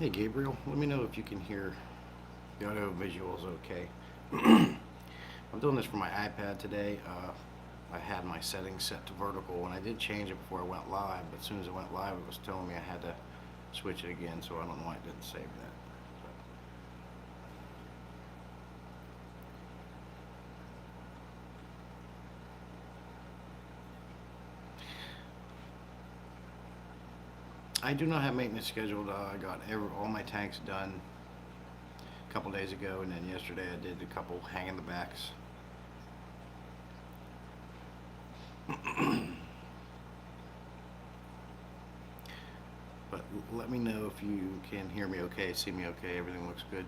Hey Gabriel, let me know if you can hear the audio visuals okay. I'm doing this for my iPad today. I had my settings set to vertical and I did change it before I went live, but as soon as I went live it was telling me I had to switch it again, so I don't know why it didn't save that. I do not have maintenance scheduled. I got all my tanks done a couple days ago, and then yesterday I did a couple hang in the backs. But let me know if you can hear me okay, see me okay, everything looks good.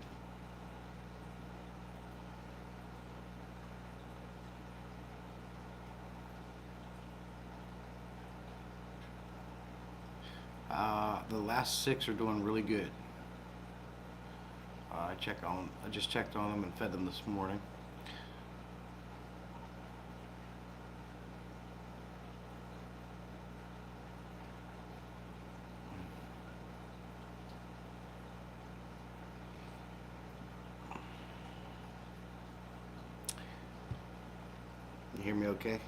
The last six are doing really good. I just checked on them and fed them this morning. You hear me okay?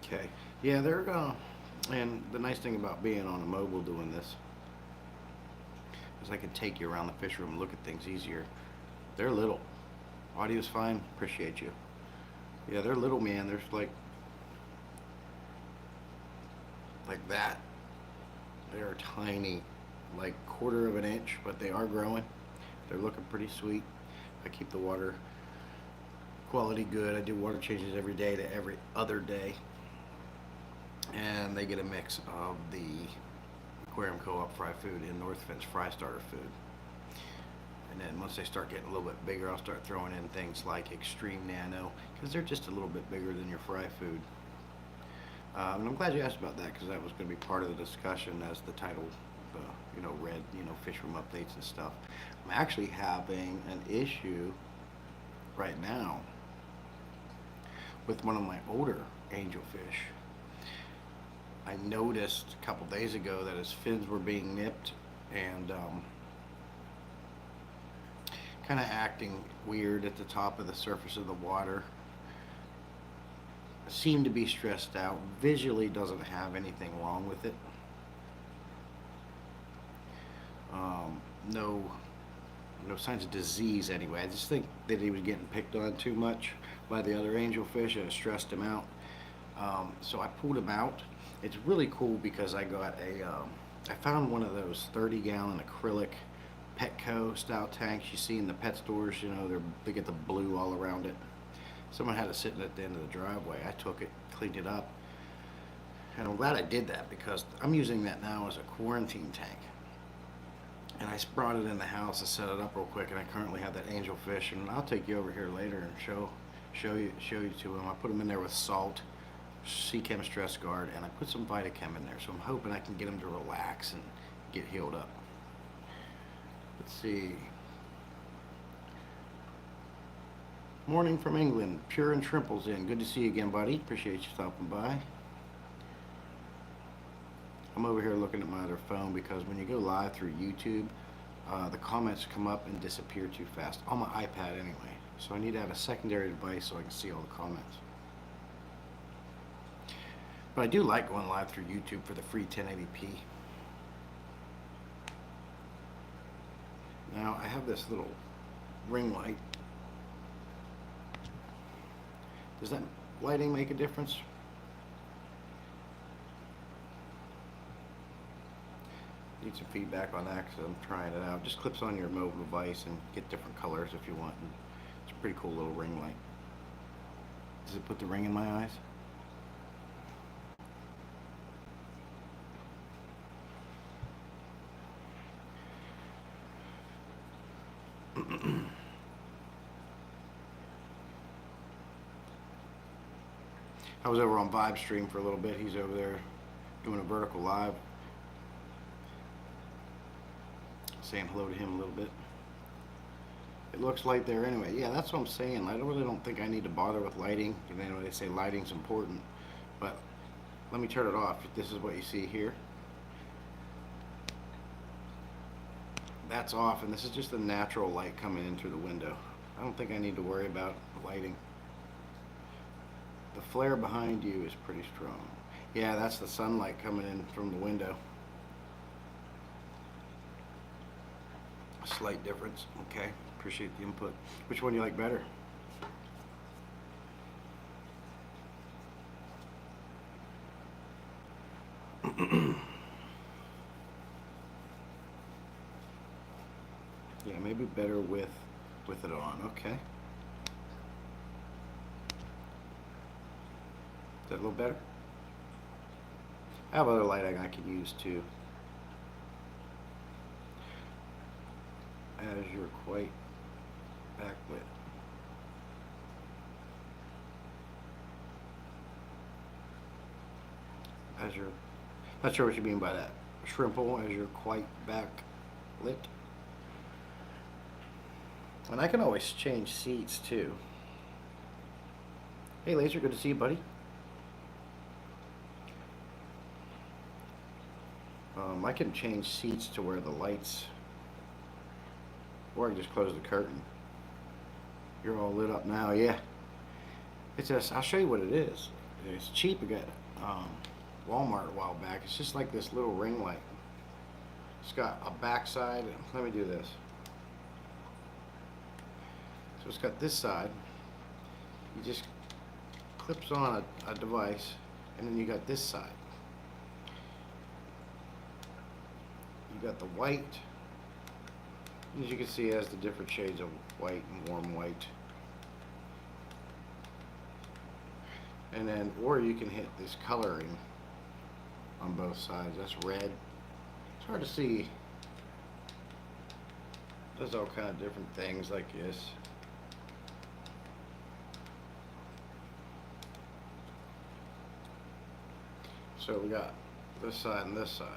Okay. Yeah, and the nice thing about being on a mobile doing this is I can take you around the fish room and look at things easier. They're little. Audio's fine. Appreciate you. Yeah, they're little, man. They're like that. They're tiny, like quarter of an inch, but they are growing. They're looking pretty sweet. I keep the water quality good. I do water changes every day to every other day, and they get a mix of the Aquarium Co-op fry food and North Finch fry starter food. And then once they start getting a little bit bigger, I'll start throwing in things like Extreme Nano because they're just a little bit bigger than your fry food. And I'm glad you asked about that because that was going to be part of the discussion as the title, read, fish room updates and stuff. I'm actually having an issue right now with one of my older angelfish. I noticed a couple days ago that his fins were being nipped and kind of acting weird at the top of the surface of the water. Seemed to be stressed out. Visually doesn't have anything wrong with it. No, no signs of disease anyway. I just think that he was getting picked on too much by the other angelfish and it stressed him out. So I pulled him out. It's really cool because I found one of those 30-gallon acrylic Petco style tanks you see in the pet stores. They get the blue all around it. Someone had it sitting at the end of the driveway. I took it, cleaned it up, and I'm glad I did that because I'm using that now as a quarantine tank. And I brought it in the house and set it up real quick, and I currently have that angelfish, and I'll take you over here later and show you to him. I put him in there with salt, Seachem Stress Guard, and I put some Vitachem in there, so I'm hoping I can get him to relax and get healed up. Let's see. Morning from England. Pure and Trimple's in. Good to see you again, buddy. Appreciate you stopping by. I'm over here looking at my other phone because when you go live through YouTube, the comments come up and disappear too fast. On my iPad anyway. So I need to have a secondary device so I can see all the comments. But I do like going live through YouTube for the free 1080p. Now I have this little ring light. Does that lighting make a difference? Need some feedback on that because I'm trying it out. Just clips on your mobile device and get different colors if you want. And it's a pretty cool little ring light. Does it put the ring in my eyes? I was over on Vibe Stream for a little bit. He's over there doing a vertical live. Saying hello to him a little bit. It looks light there anyway. Yeah, that's what I'm saying. I really don't think I need to bother with lighting. You know, they say lighting's important, but let me turn it off. This is what you see here. That's off, and this is just the natural light coming in through the window. I don't think I need to worry about lighting. The flare behind you is pretty strong. Yeah, that's the sunlight coming in from the window. A slight difference. Okay, appreciate the input. Which one do you like better? Yeah, maybe better with it on. Okay. Is that a little better? I have other lighting I can use too. As you're quite backlit. As you're, not sure what you mean by that. Shrimple as you're quite backlit. And I can always change seats too. Hey Laser, good to see you, buddy. I can change seats to where the lights, or I can just close the curtain. You're all lit up now, yeah. It's just, I'll show you what it is. It's cheap. I got Walmart a while back. It's just like this little ring light. It's got a backside. Let me do this. So it's got this side. You just clips on a device, and then you got this side. You got the white. As you can see, it has the different shades of white and warm white. And then, or you can hit this coloring on both sides. That's red. It's hard to see. It does all kind of different things like this. So we got this side and this side.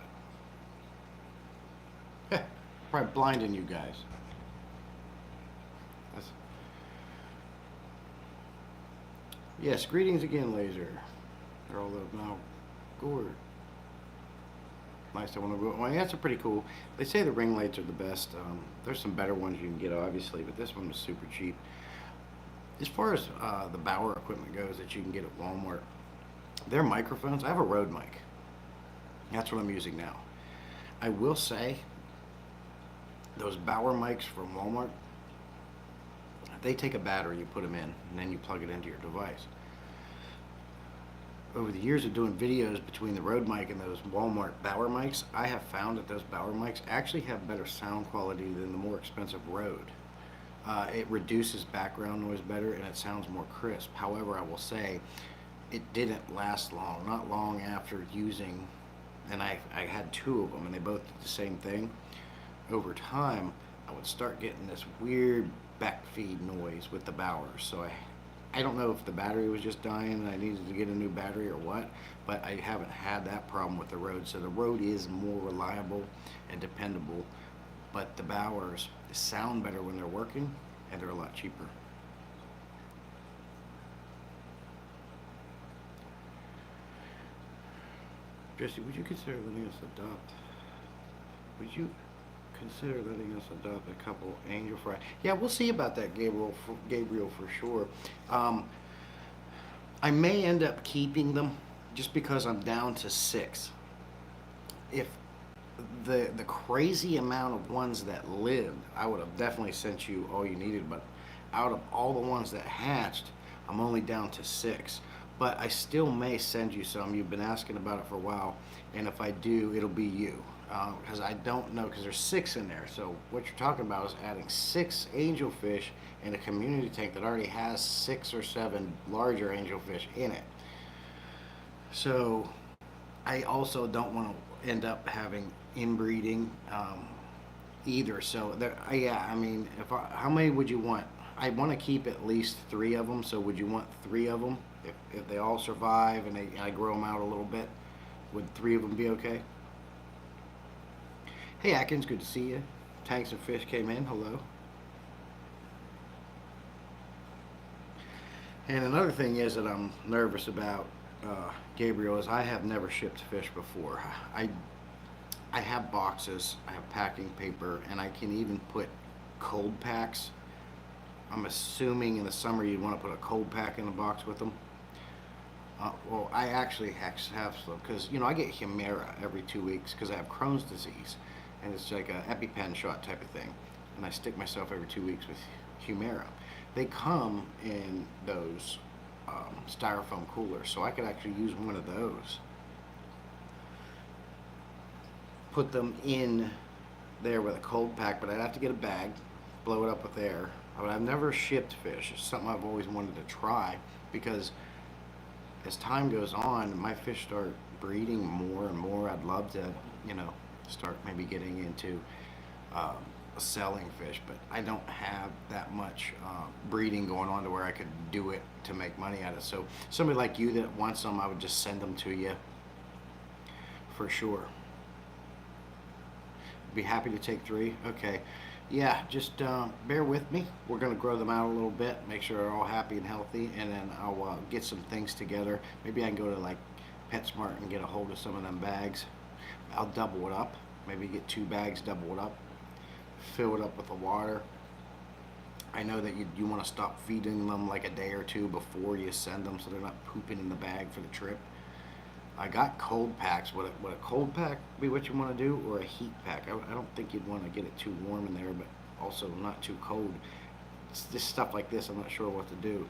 Probably blinding you guys. Yes, greetings again, Laser. They're all up now. Gord. Nice, I want to go. Well, yeah, that's pretty cool. They say the ring lights are the best. There's some better ones you can get, obviously, but this one was super cheap. As far as the Bauer equipment goes that you can get at Walmart, their microphones, I have a Rode mic. That's what I'm using now. I will say, those Bauer mics from Walmart, they take a battery, you put them in, and then you plug it into your device. Over the years of doing videos between the Rode mic and those Walmart Bauer mics, I have found that those Bauer mics actually have better sound quality than the more expensive Rode. It reduces background noise better and it sounds more crisp. However, I will say it didn't last long. Not long after using, and I had two of them and they both did the same thing. Over time, I would start getting this weird backfeed noise with the Bauers. So I don't know if the battery was just dying and I needed to get a new battery or what, but I haven't had that problem with the Rode. So the Rode is more reliable and dependable, but the Bauers sound better when they're working and they're a lot cheaper. Jesse, would you consider letting us adopt? Would you consider letting us adopt a couple Angel Fry? Yeah, we'll see about that, Gabriel for sure. I may end up keeping them just because I'm down to 6. If the crazy amount of ones that lived, I would have definitely sent you all you needed, but out of all the ones that hatched, I'm only down to 6. But I still may send you some. You've been asking about it for a while, and if I do, it'll be you. Because I don't know, because there's 6 in there. So what you're talking about is adding 6 angelfish in a community tank that already has 6 or 7 larger angelfish in it. So I also don't want to end up having inbreeding. either. So there, yeah, I mean, how many would you want? I want to keep at least three of them. So would you want three of them? If they all survive and I grow them out a little bit, would three of them be okay? Hey Atkins, good to see you. Tanks and Fish came in. Hello. And another thing is that I'm nervous about, Gabriel, is I have never shipped fish before. I have boxes, I have packing paper, and I can even put cold packs. I'm assuming in the summer you'd want to put a cold pack in the box with them. Well, I actually have some because I get Humira every 2 weeks because I have Crohn's disease, and it's like a EpiPen shot type of thing, and I stick myself every 2 weeks with Humira. They come in those styrofoam coolers, so I could actually use one of those. Put them in there with a cold pack, but I'd have to get a bag, blow it up with air. But I've never shipped fish. It's something I've always wanted to try because as time goes on, my fish start breeding more and more. I'd love to, start maybe getting into uh, selling fish, but I don't have that much breeding going on to where I could do it to make money out of it. So somebody like you that wants them, I would just send them to you for sure. Be happy to take three. Okay. Yeah, just bear with me. We're going to grow them out a little bit, make sure they're all happy and healthy, and then I'll get some things together. Maybe I can go to like PetSmart and get a hold of some of them bags. I'll double it up. Maybe get 2 bags, double it up, fill it up with the water. I know that you want to stop feeding them like a day or two before you send them so they're not pooping in the bag for the trip. I got cold packs. Would a cold pack be what you want to do, or a heat pack? I don't think you'd want to get it too warm in there, but also not too cold. It's just stuff like this. I'm not sure what to do.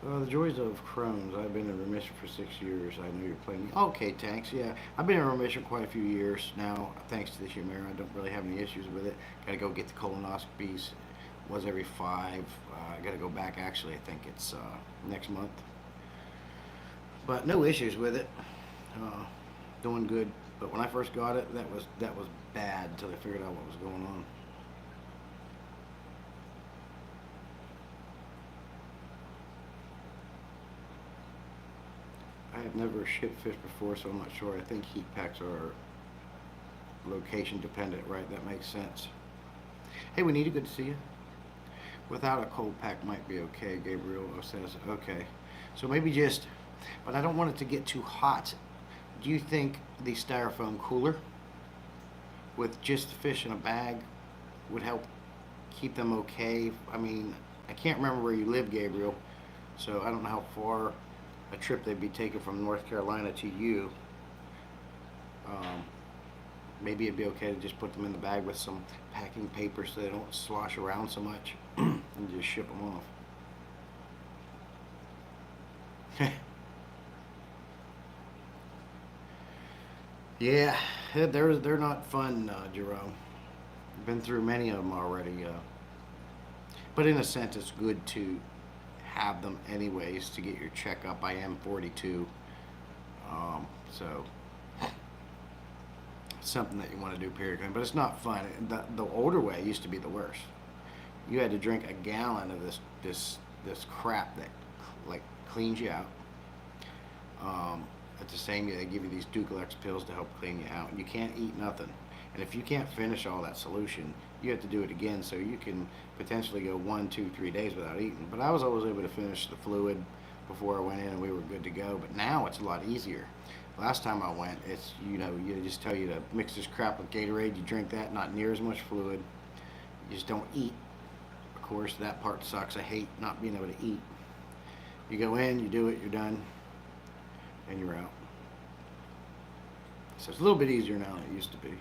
The joys of Crohn's. I've been in remission for 6 years. I know you're playing. Okay, Tanks. Yeah, I've been in remission quite a few years now, thanks to the Humira. I don't really have any issues with it. Got to go get the colonoscopies. Was every 5. I got to go back. Actually, I think it's next month. But no issues with it. Doing good. But when I first got it, that was bad until I figured out what was going on. I have never shipped fish before, so I'm not sure. I think heat packs are location dependent, right? That makes sense. Hey, we need a good to see you. Without a cold pack might be okay, Gabriel says. Okay. So maybe just, but I don't want it to get too hot. Do you think the styrofoam cooler with just the fish in a bag would help keep them okay? I mean, I can't remember where you live, Gabriel, so I don't know how far a trip they'd be taking from North Carolina to you. Um, Maybe it'd be okay to just put them in the bag with some packing paper so they don't slosh around so much and just ship them off. Yeah, they're not fun, Jerome. Been through many of them already. But in a sense, it's good to have them anyways to get your checkup. I am 42, so it's something that you want to do periodically. But it's not fun. The older way used to be the worst. You had to drink a gallon of this crap that like cleans you out. At the same, they give you these Duplex pills to help clean you out. You can't eat nothing. And if you can't finish all that solution, you have to do it again so you can potentially go 1, 2, 3 days without eating. But I was always able to finish the fluid before I went in and we were good to go. But now it's a lot easier. Last time I went, you just tell you to mix this crap with Gatorade, you drink that, not near as much fluid. You just don't eat. Of course, that part sucks. I hate not being able to eat. You go in, you do it, you're done, and you're out. So it's a little bit easier now than it used to be.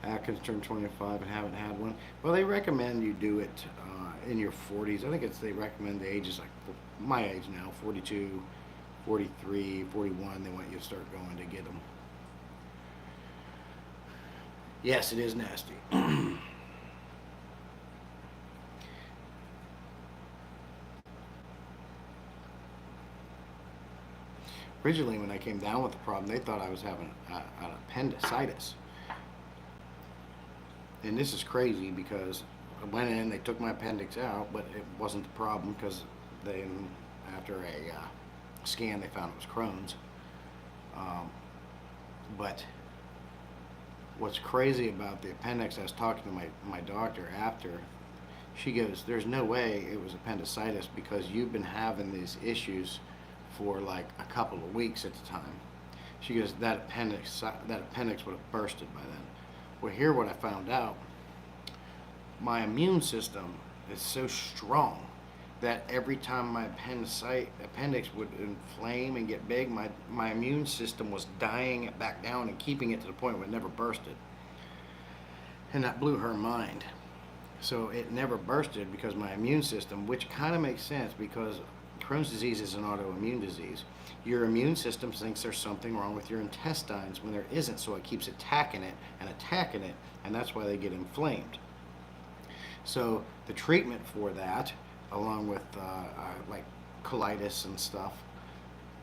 Atkins turned 25 and haven't had one. Well, they recommend you do it in your 40s. I think they recommend the ages like my age now, 42, 43, 41. They want you to start going to get them. Yes, it is nasty. Originally, when I came down with the problem, they thought I was having an appendicitis. And this is crazy because I went in, they took my appendix out, but it wasn't the problem because they, after a scan, they found it was Crohn's. Um, but what's crazy about the appendix, I was talking to my doctor after, she goes, there's no way it was appendicitis because you've been having these issues for like a couple of weeks at the time. She goes, that appendix would have bursted by then. Well, here what I found out, my immune system is so strong that every time my appendix would inflame and get big, my immune system was dying it back down and keeping it to the point where it never bursted. And that blew her mind. So it never bursted because my immune system, which kind of makes sense because Crohn's disease is an autoimmune disease. Your immune system thinks there's something wrong with your intestines when there isn't, so it keeps attacking it, and that's why they get inflamed. So the treatment for that, along with like colitis and stuff,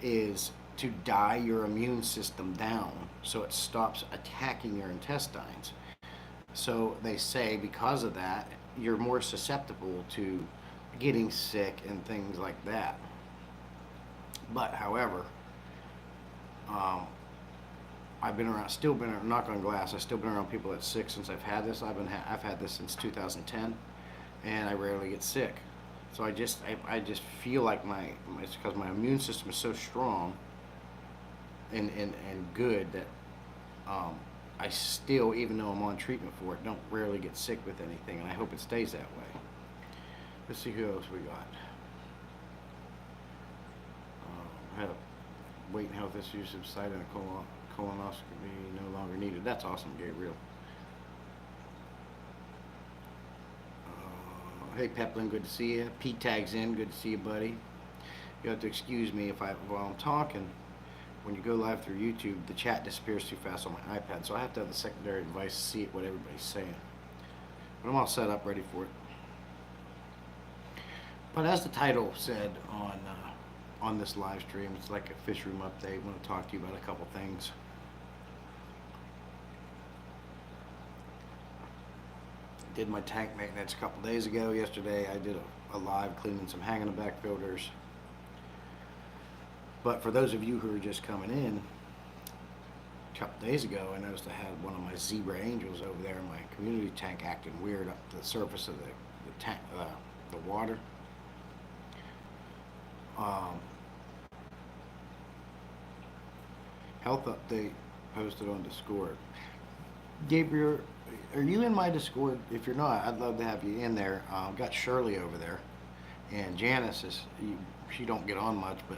is to die your immune system down so it stops attacking your intestines. So they say because of that, you're more susceptible to getting sick and things like that. But however, I've been around, still been, knock on glass, I've still been around people that's sick since I've had this. I've had this since 2010, and I rarely get sick. So I just feel like it's because my immune system is so strong and good that I still, even though I'm on treatment for it, don't rarely get sick with anything, and I hope it stays that way. Let's see who else we got. Had a weight and health issues subsided and a colonoscopy no longer needed. That's awesome, Gabriel. Hey Peplin, good to see you. Pete tags in, good to see you, buddy. You have to excuse me while I'm talking. When you go live through YouTube, the chat disappears too fast on my iPad, so I have to have the secondary device to see what everybody's saying. But I'm all set up, ready for it. But as the title said on this live stream, it's like a fish room update. I want to talk to you about a couple things. Did my tank maintenance a couple days ago. Yesterday I did a live cleaning some hang in the back filters. But for those of you who are just coming in, a couple days ago I noticed I had one of my zebra angels over there in my community tank acting weird up to the surface of the tank, the water. Health update posted on Discord. Gabriel, are you in my Discord? If you're not, I'd love to have you in there. Got Shirley over there, and Janice she don't get on much, but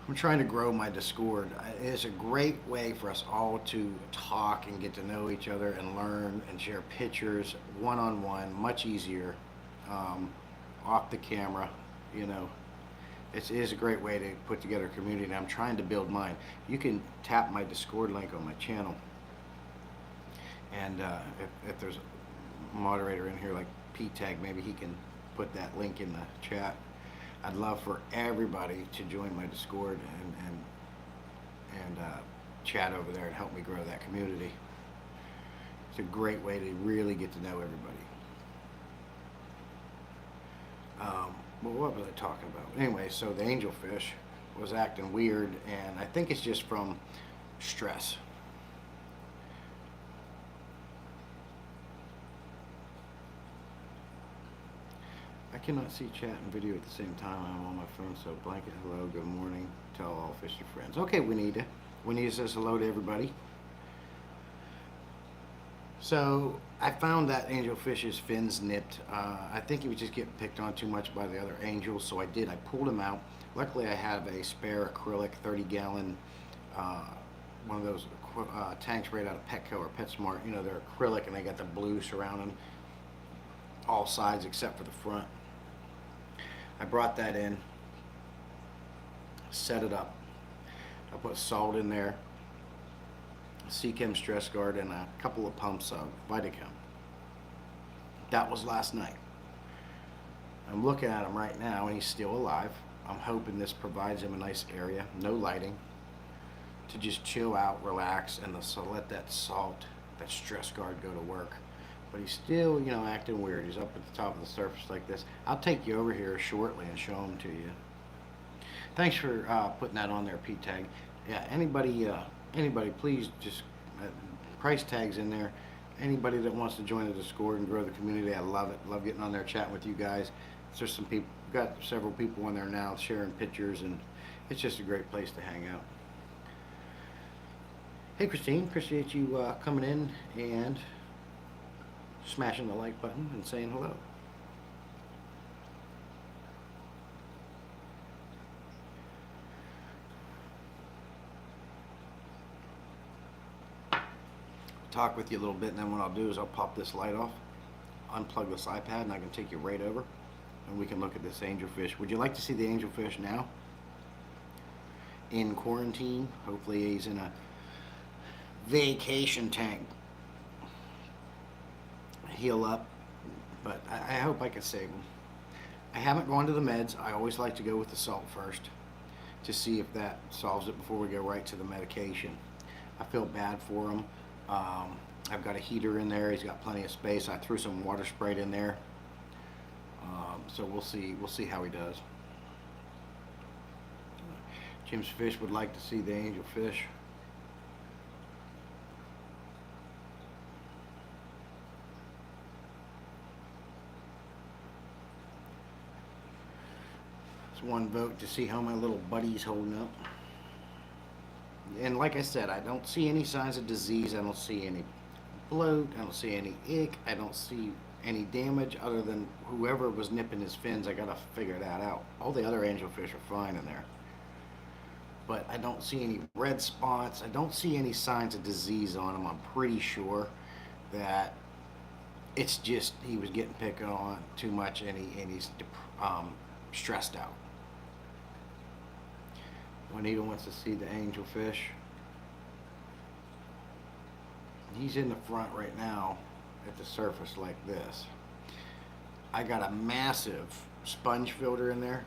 I'm trying to grow my Discord. It's a great way for us all to talk and get to know each other and learn and share pictures one-on-one, much easier, off the camera, you know. It is a great way to put together a community, and I'm trying to build mine. You can tap my Discord link on my channel, and if there's a moderator in here like P-Tag, maybe he can put that link in the chat. I'd love for everybody to join my Discord and chat over there and help me grow that community. It's a great way to really get to know everybody. Well, what was I talking about? Anyway, so the angelfish was acting weird, and I think it's just from stress. I cannot see chat and video at the same time. I'm on my phone, so blanket hello, good morning, tell all fisher friends. Okay, Winita. Winita says hello to everybody. So I found that angelfish's fins nipped. I think he was just getting picked on too much by the other angels, so I pulled him out. Luckily I have a spare acrylic 30-gallon, one of those tanks right out of Petco or PetSmart. You know, they're acrylic and they got the blue surrounding all sides except for the front. I brought that in, set it up. I put salt in there, Seachem Stress Guard, and a couple of pumps of Vitachem. That was last night. I'm looking at him right now, and he's still alive. I'm hoping this provides him a nice area, no lighting, to just chill out, relax, and so let that salt, that stress guard go to work. But he's still, acting weird. He's up at the top of the surface like this. I'll take you over here shortly and show him to you. Thanks for putting that on there, Pete Tag. Yeah, anybody, please just price tags in there. Anybody that wants to join the Discord and grow the community, I love it. Love getting on there, chatting with you guys. There's some people, got several people on there now sharing pictures, and it's just a great place to hang out. Hey, Christine, appreciate you coming in and smashing the like button and saying hello. Talk with you a little bit, and then what I'll do is I'll pop this light off, unplug this iPad, and I can take you right over and we can look at this angelfish. Would you like to see the angelfish now? In quarantine, hopefully he's in a vacation tank. Heal up, but I hope I can save him. I haven't gone to the meds. I always like to go with the salt first to see if that solves it before we go right to the medication. I feel bad for him. I've got a heater in there. He's got plenty of space. I threw some water Sprite in there. So we'll see how he does. Jim's Fish would like to see the angelfish. It's one vote to see how my little buddy's holding up. And like I said, I don't see any signs of disease. I don't see any bloat. I don't see any ick. I don't see any damage other than whoever was nipping his fins. I gotta figure that out. All the other angelfish are fine in there. But I don't see any red spots. I don't see any signs of disease on him. I'm pretty sure that it's just he was getting picked on too much, and he's stressed out. Juanita wants to see the angelfish. He's in the front right now at the surface like this. I got a massive sponge filter in there.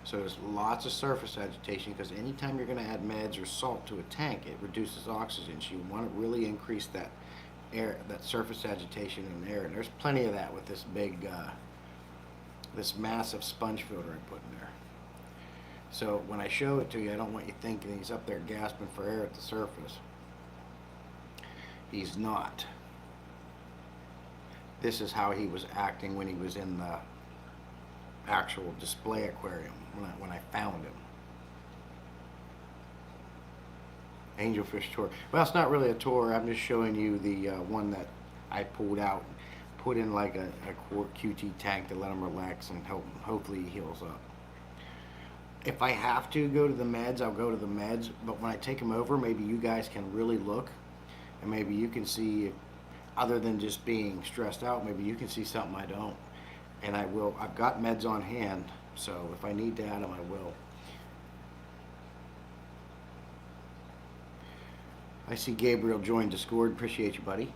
So there's lots of surface agitation, because anytime you're going to add meds or salt to a tank, it reduces oxygen. So you want to really increase that air, that surface agitation in the air. And there's plenty of that with this big, this massive sponge filter I put in there. So when I show it to you, I don't want you thinking he's up there gasping for air at the surface. He's not. This is how he was acting when he was in the actual display aquarium when I found him. Angelfish tour. Well, it's not really a tour. I'm just showing you the one that I pulled out, put in like a QT tank to let him relax and hopefully he heals up. If I have to go to the meds, I'll go to the meds. But when I take him over, maybe you guys can really look, and maybe you can see, other than just being stressed out, maybe you can see something I don't. And I will. I've got meds on hand, so if I need to add them, I will. I see Gabriel joined Discord. Appreciate you, buddy.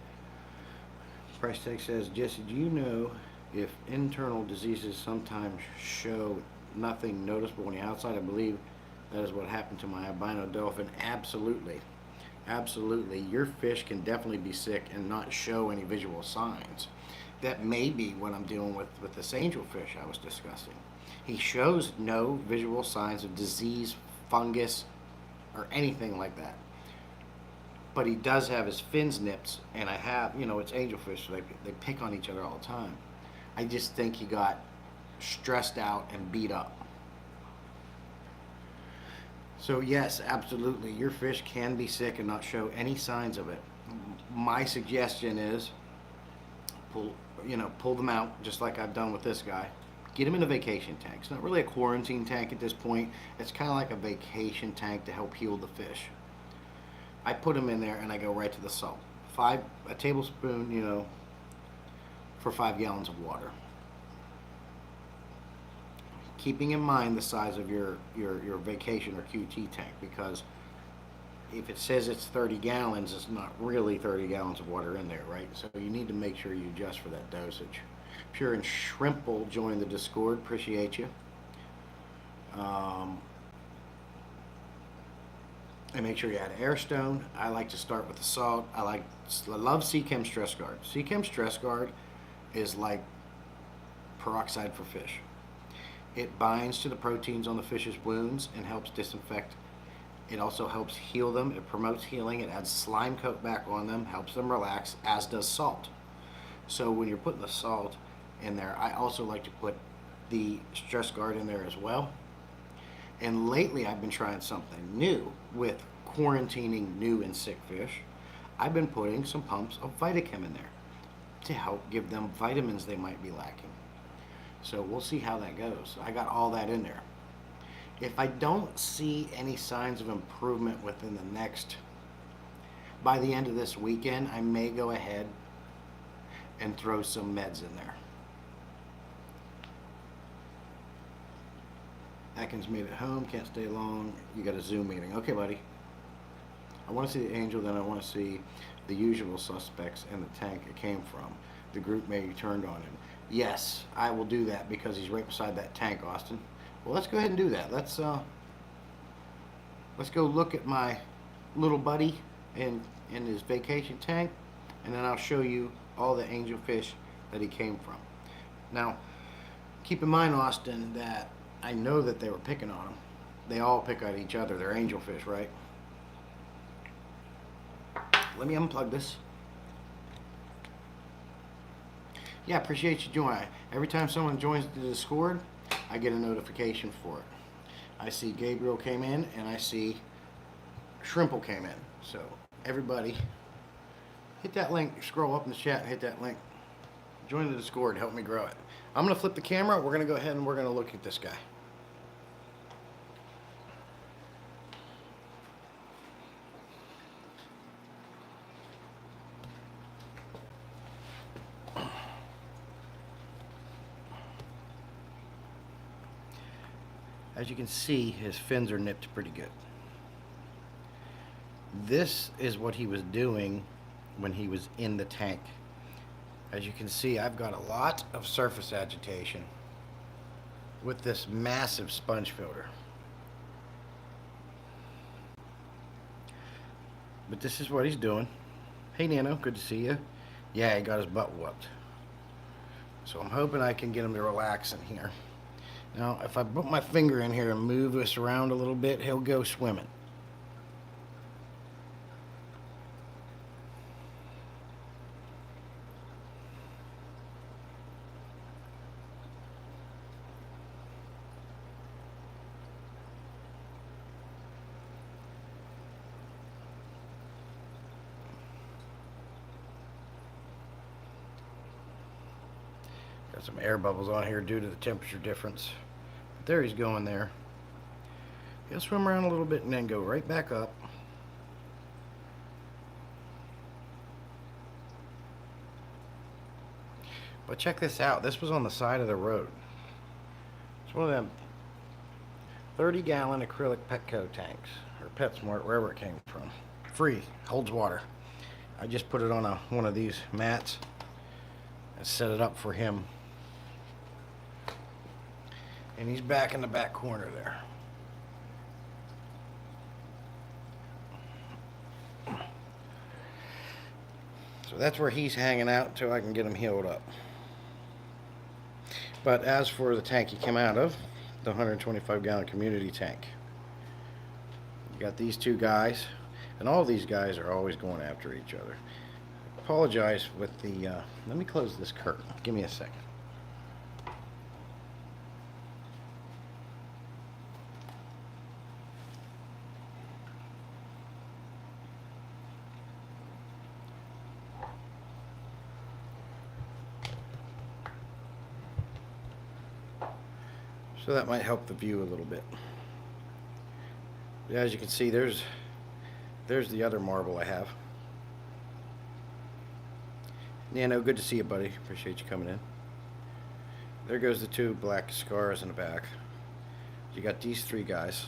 Price tag says, Jesse, do you know if internal diseases sometimes show nothing noticeable on the outside? I believe that is what happened to my albino dolphin. Absolutely. Absolutely. Your fish can definitely be sick and not show any visual signs. That may be what I'm dealing with this angelfish I was discussing. He shows no visual signs of disease, fungus, or anything like that. But he does have his fins nipped, and I have, it's angelfish, so they pick on each other all the time. I just think he got stressed out and beat up. So yes, absolutely, your fish can be sick and not show any signs of it. My suggestion is pull them out, just like I've done with this guy. Get him in a vacation tank. It's not really a quarantine tank at this point. It's kind of like a vacation tank to help heal the fish. I put him in there and I go right to the salt. A tablespoon, for 5 gallons of water. Keeping in mind the size of your vacation or QT tank, because if it says it's 30 gallons, it's not really 30 gallons of water in there, right? So you need to make sure you adjust for that dosage. Pure and Shrimple joined the Discord. Appreciate you. Um, and make sure you add Airstone. I like to start with the salt. I love Seachem Stress Guard. Seachem Stress Guard is like peroxide for fish. It binds to the proteins on the fish's wounds and helps disinfect. It also helps heal them. It promotes healing. It adds slime coat back on them, helps them relax, as does salt. So when you're putting the salt in there, I also like to put the Stress Guard in there as well. And lately I've been trying something new with quarantining new and sick fish. I've been putting some pumps of Vitachem in there to help give them vitamins they might be lacking. So we'll see how that goes. I got all that in there. If I don't see any signs of improvement within the next, by the end of this weekend, I may go ahead and throw some meds in there. Atkins made it home, can't stay long. You got a Zoom meeting. Okay, buddy. I want to see the angel, then I want to see the usual suspects and the tank it came from. The group may be turned on him. Yes, I will do that because he's right beside that tank, Austin. Well, let's go ahead and do that. Let's go look at my little buddy in his vacation tank, and then I'll show you all the angelfish that he came from. Now, keep in mind, Austin, that I know that they were picking on him. They all pick at each other. They're angelfish, right? Let me unplug this. Yeah, appreciate you joining. Every time someone joins the Discord, I get a notification for it. I see Gabriel came in, and I see Shrimple came in. So everybody, hit that link. Scroll up in the chat and hit that link. Join the Discord. Help me grow it. I'm going to flip the camera. We're going to go ahead and we're going to look at this guy. As you can see, his fins are nipped pretty good. This is what he was doing when he was in the tank. As you can see, I've got a lot of surface agitation with this massive sponge filter. But this is what he's doing. Hey Nano, good to see you. Yeah, he got his butt whooped. So I'm hoping I can get him to relax in here. Now, if I put my finger in here and move this around a little bit, he'll go swimming. Got some air bubbles on here due to the temperature difference. But there he's going there. He'll swim around a little bit and then go right back up. But check this out. This was on the side of the road. It's one of them 30-gallon acrylic Petco tanks, or PetSmart, wherever it came from. Free, holds water. I just put it on one of these mats and set it up for him. And he's back in the back corner there. So that's where he's hanging out until I can get him healed up. But as for the tank he came out of, the 125-gallon community tank, you got these two guys, and all these guys are always going after each other. Apologize with the, let me close this curtain. Give me a second. So that might help the view a little bit. As you can see, there's the other marble I have. Nano, good to see you, buddy. Appreciate you coming in. There goes the two black scars in the back. You got these three guys.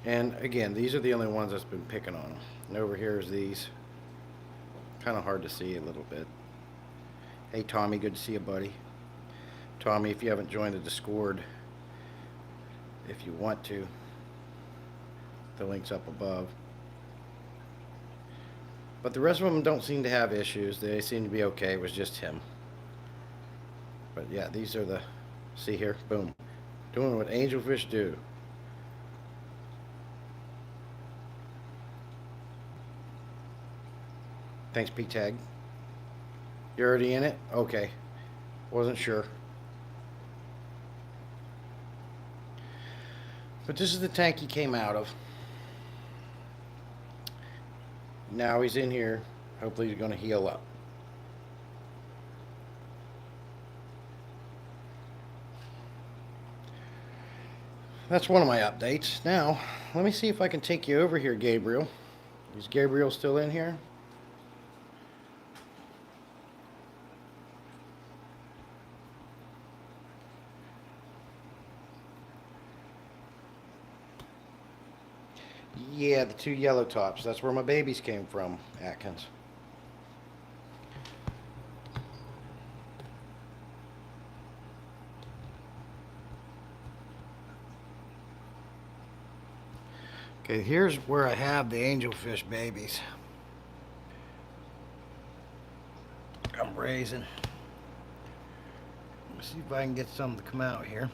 And again, these are the only ones that's been picking on them. And over here is these. Kind of hard to see a little bit. Hey Tommy, good to see you, buddy. Tommy, if you haven't joined the Discord, if you want to. The link's up above. But the rest of them don't seem to have issues. They seem to be okay. It was just him. But yeah, these are the, see here, boom. Doing what angelfish do. Thanks, P-Tag. You're already in it? Okay. Wasn't sure. But this is the tank he came out of. Now he's in here. Hopefully he's going to heal up. That's one of my updates. Now, let me see if I can take you over here, Gabriel. Is Gabriel still in here? Yeah, the two yellow tops. That's where my babies came from, Atkins. Okay, here's where I have the angelfish babies. I'm raising. Let's see if I can get some to come out here.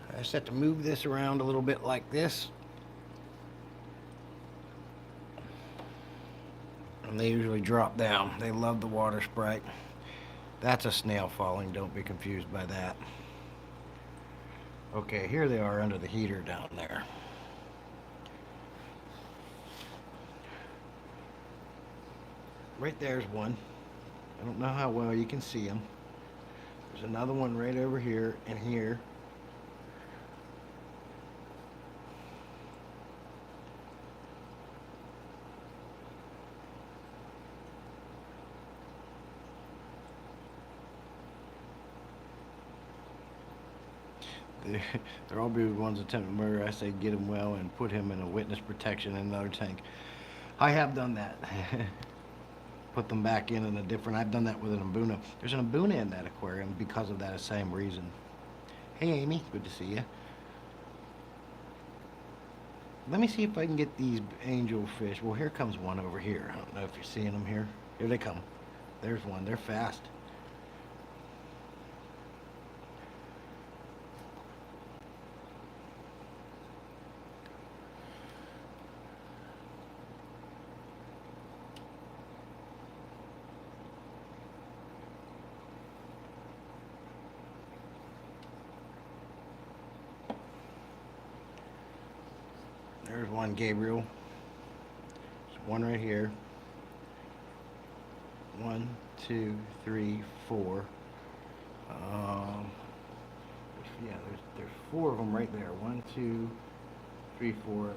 I just have to move this around a little bit like this. And they usually drop down. They love the water sprite. That's a snail falling, don't be confused by that. Okay, here they are under the heater down there. Right there's one. I don't know how well you can see him. There's another one right over here and here. They're all be the ones attempting murder. I say get him well and put him in a witness protection in another tank. I have done that. Put them back in a different. I've done that with an Mbuna. There's an Mbuna in that aquarium because of that same reason. Hey Amy, good to see you. Let me see if I can get these angelfish. Well, here comes one over here. I don't know if you're seeing them here. Here they come. There's one. They're fast. There's one, Gabriel. There's one right here. 1, 2, 3, 4. Yeah, there's 4 of them right there. 1, 2, 3, 4.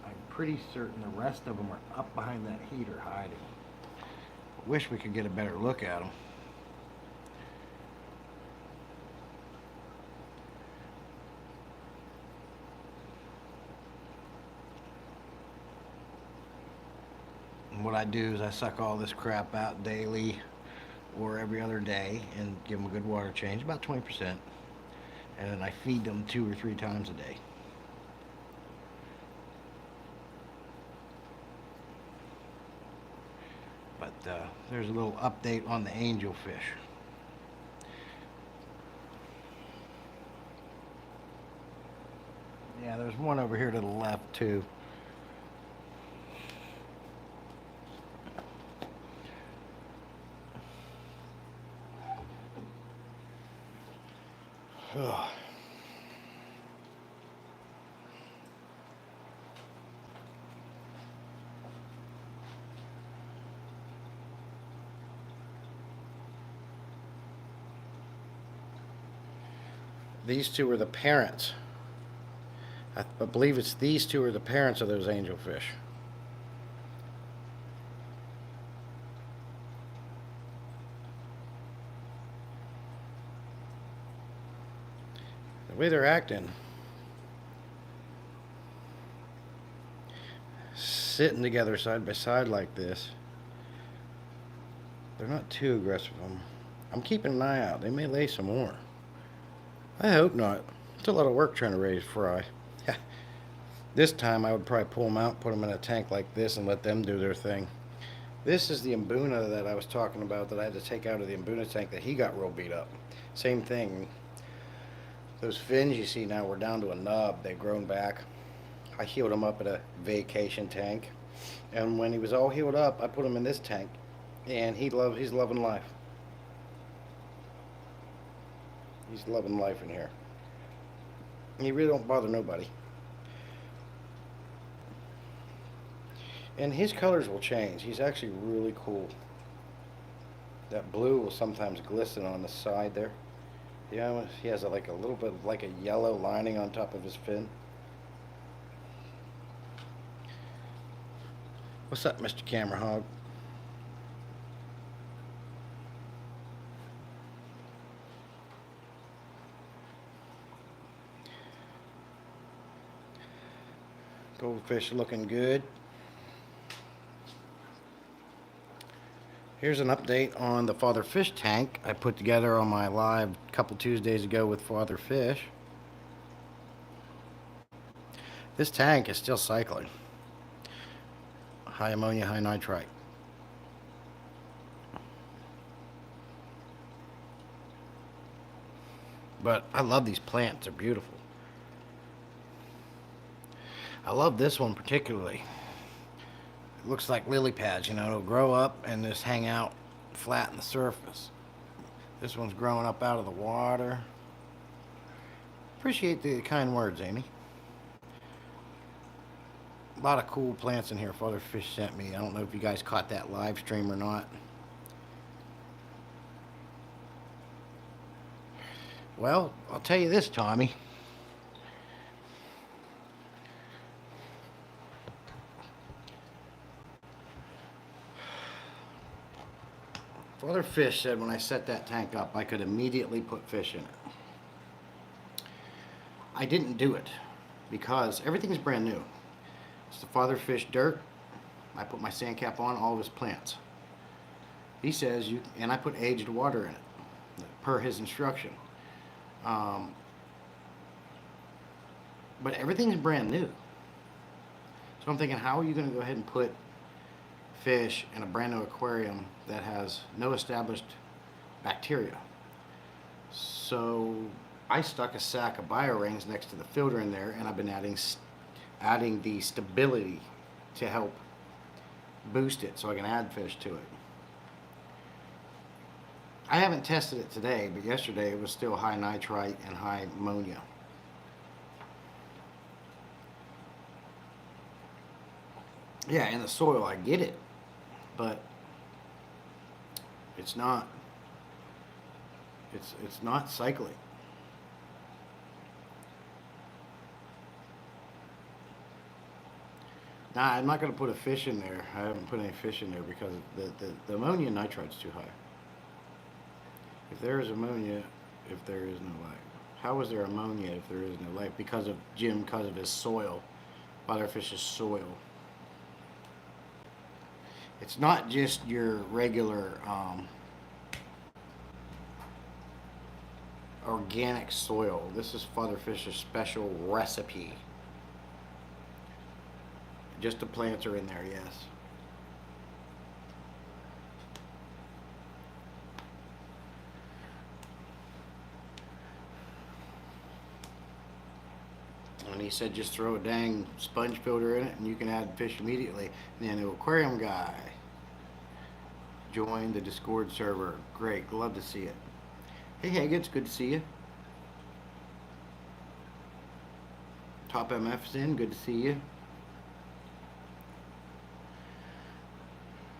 I'm pretty certain the rest of them are up behind that heater hiding. I wish we could get a better look at them. What I do is I suck all this crap out daily or every other day and give them a good water change, about 20%. And then I feed them 2 or 3 times a day. But there's a little update on the angelfish. Yeah, there's one over here to the left too. Ugh. These two are the parents. I believe it's these two are the parents of those angelfish. The way they're acting, sitting together side by side like this, They're not too aggressive. I'm keeping an eye out. They may lay some more. I hope not. It's a lot of work trying to raise fry. This time I would probably pull them out, put them in a tank like this, and let them do their thing. This is the Mbuna that I was talking about that I had to take out of the Mbuna tank that he got real beat up. Same thing. Those fins you see now, we're down to a nub. They've grown back. I healed him up at a vacation tank. And when he was all healed up, I put him in this tank. And he's loving life. He's loving life in here. He really don't bother nobody. And his colors will change. He's actually really cool. That blue will sometimes glisten on the side there. Yeah, he has like a little bit of like a yellow lining on top of his fin. What's up, Mr. Camera Hog? Goldfish looking good. Here's an update on the Father Fish tank I put together on my live a couple Tuesdays ago with Father Fish. This tank is still cycling. High ammonia, high nitrite. But I love these plants, they're beautiful. I love this one particularly. It looks like lily pads, you know, it'll grow up and just hang out flat in the surface. This one's growing up out of the water. Appreciate the kind words, Amy. A lot of cool plants in here Father Fish sent me. I don't know if you guys caught that live stream or not. Well, I'll tell you this, Tommy. Father Fish said when I set that tank up, I could immediately put fish in it. I didn't do it because everything's brand new. It's the Father Fish dirt. I put my sand cap on all of his plants. He says and I put aged water in it, per his instruction. But everything's brand new. So I'm thinking, how are you going to go ahead and put fish in a brand new aquarium that has no established bacteria? So I stuck a sack of bio-rings next to the filter in there, and I've been adding the stability to help boost it so I can add fish to it. I haven't tested it today, but yesterday it was still high nitrite and high ammonia. Yeah, in the soil I get it, but it's not cycling. Nah, I'm not going to put a fish in there. I haven't put any fish in there because the ammonia and nitrite's too high. If there is ammonia, if there is no life. How is there ammonia if there is no life? Because of Jim, because of his soil. Father Fish's soil. It's not just your regular organic soil. This is Father Fish's special recipe. Just the plants are in there, yes. And he said just throw a dang sponge filter in it and you can add fish immediately. And then the aquarium guy joined the Discord server. Great, love to see it. Hey Hagen, it's good to see you. Top MF's in, good to see you.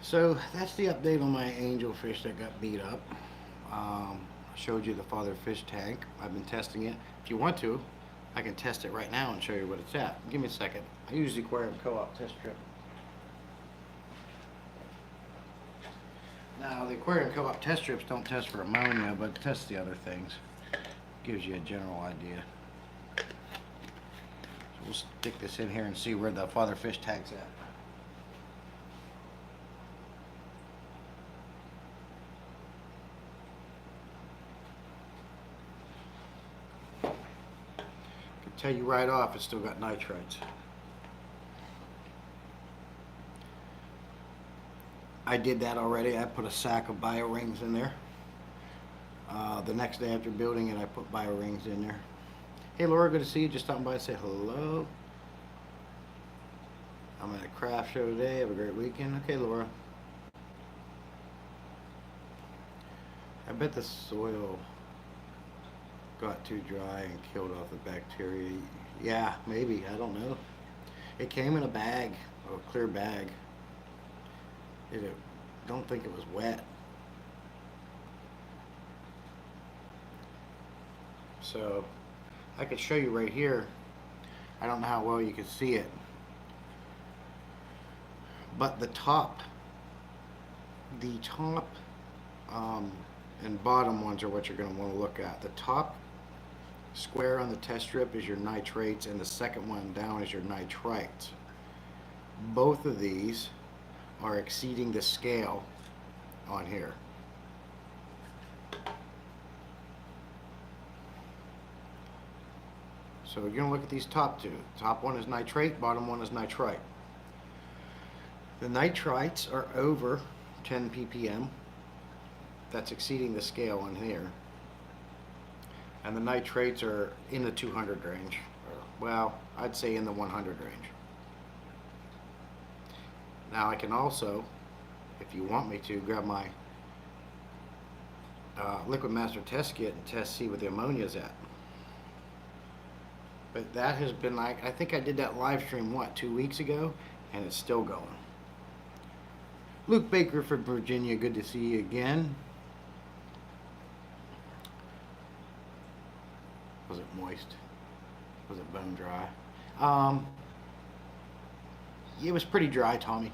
So that's the update on my angelfish that got beat up. I showed you the Father Fish tank. I've been testing it. If you want to, I can test it right now and show you what it's at. Give me a second. I use the Aquarium Co-op test strip. Now, the Aquarium Co-op test strips don't test for ammonia, but test the other things. Gives you a general idea. So we'll stick this in here and see where the Father Fish tank's at. Tell you right off, it's still got nitrites. I did that already. I put a sack of bio rings in there. The next day after building it, I put bio rings in there. Hey Laura, good to see you. Just stopping by to say hello. I'm at a craft show today. Have a great weekend. Okay, Laura. I bet the soil got too dry and killed off the bacteria. Yeah, maybe. I don't know. It came in a bag, a clear bag. Don't think it was wet. So I could show you right here. I don't know how well you can see it, but the top and bottom ones are what you're going to want to look at. The top square on the test strip is your nitrates, and the second one down is your nitrites. Both of these are exceeding the scale on here. So you're going to look at these top two. Top one is nitrate, bottom one is nitrite. The nitrites are over 10 ppm. That's exceeding the scale on here. And the nitrates are in the 200 range. Well, I'd say in the 100 range. Now I can also, if you want me to, grab my Liquid Master test kit and test, see what the ammonia is at. But that has been like, I think I did that live stream, what, 2 weeks ago? And it's still going. Luke Baker from Virginia, good to see you again. Was it moist? Was it bone dry? It was pretty dry, Tommy.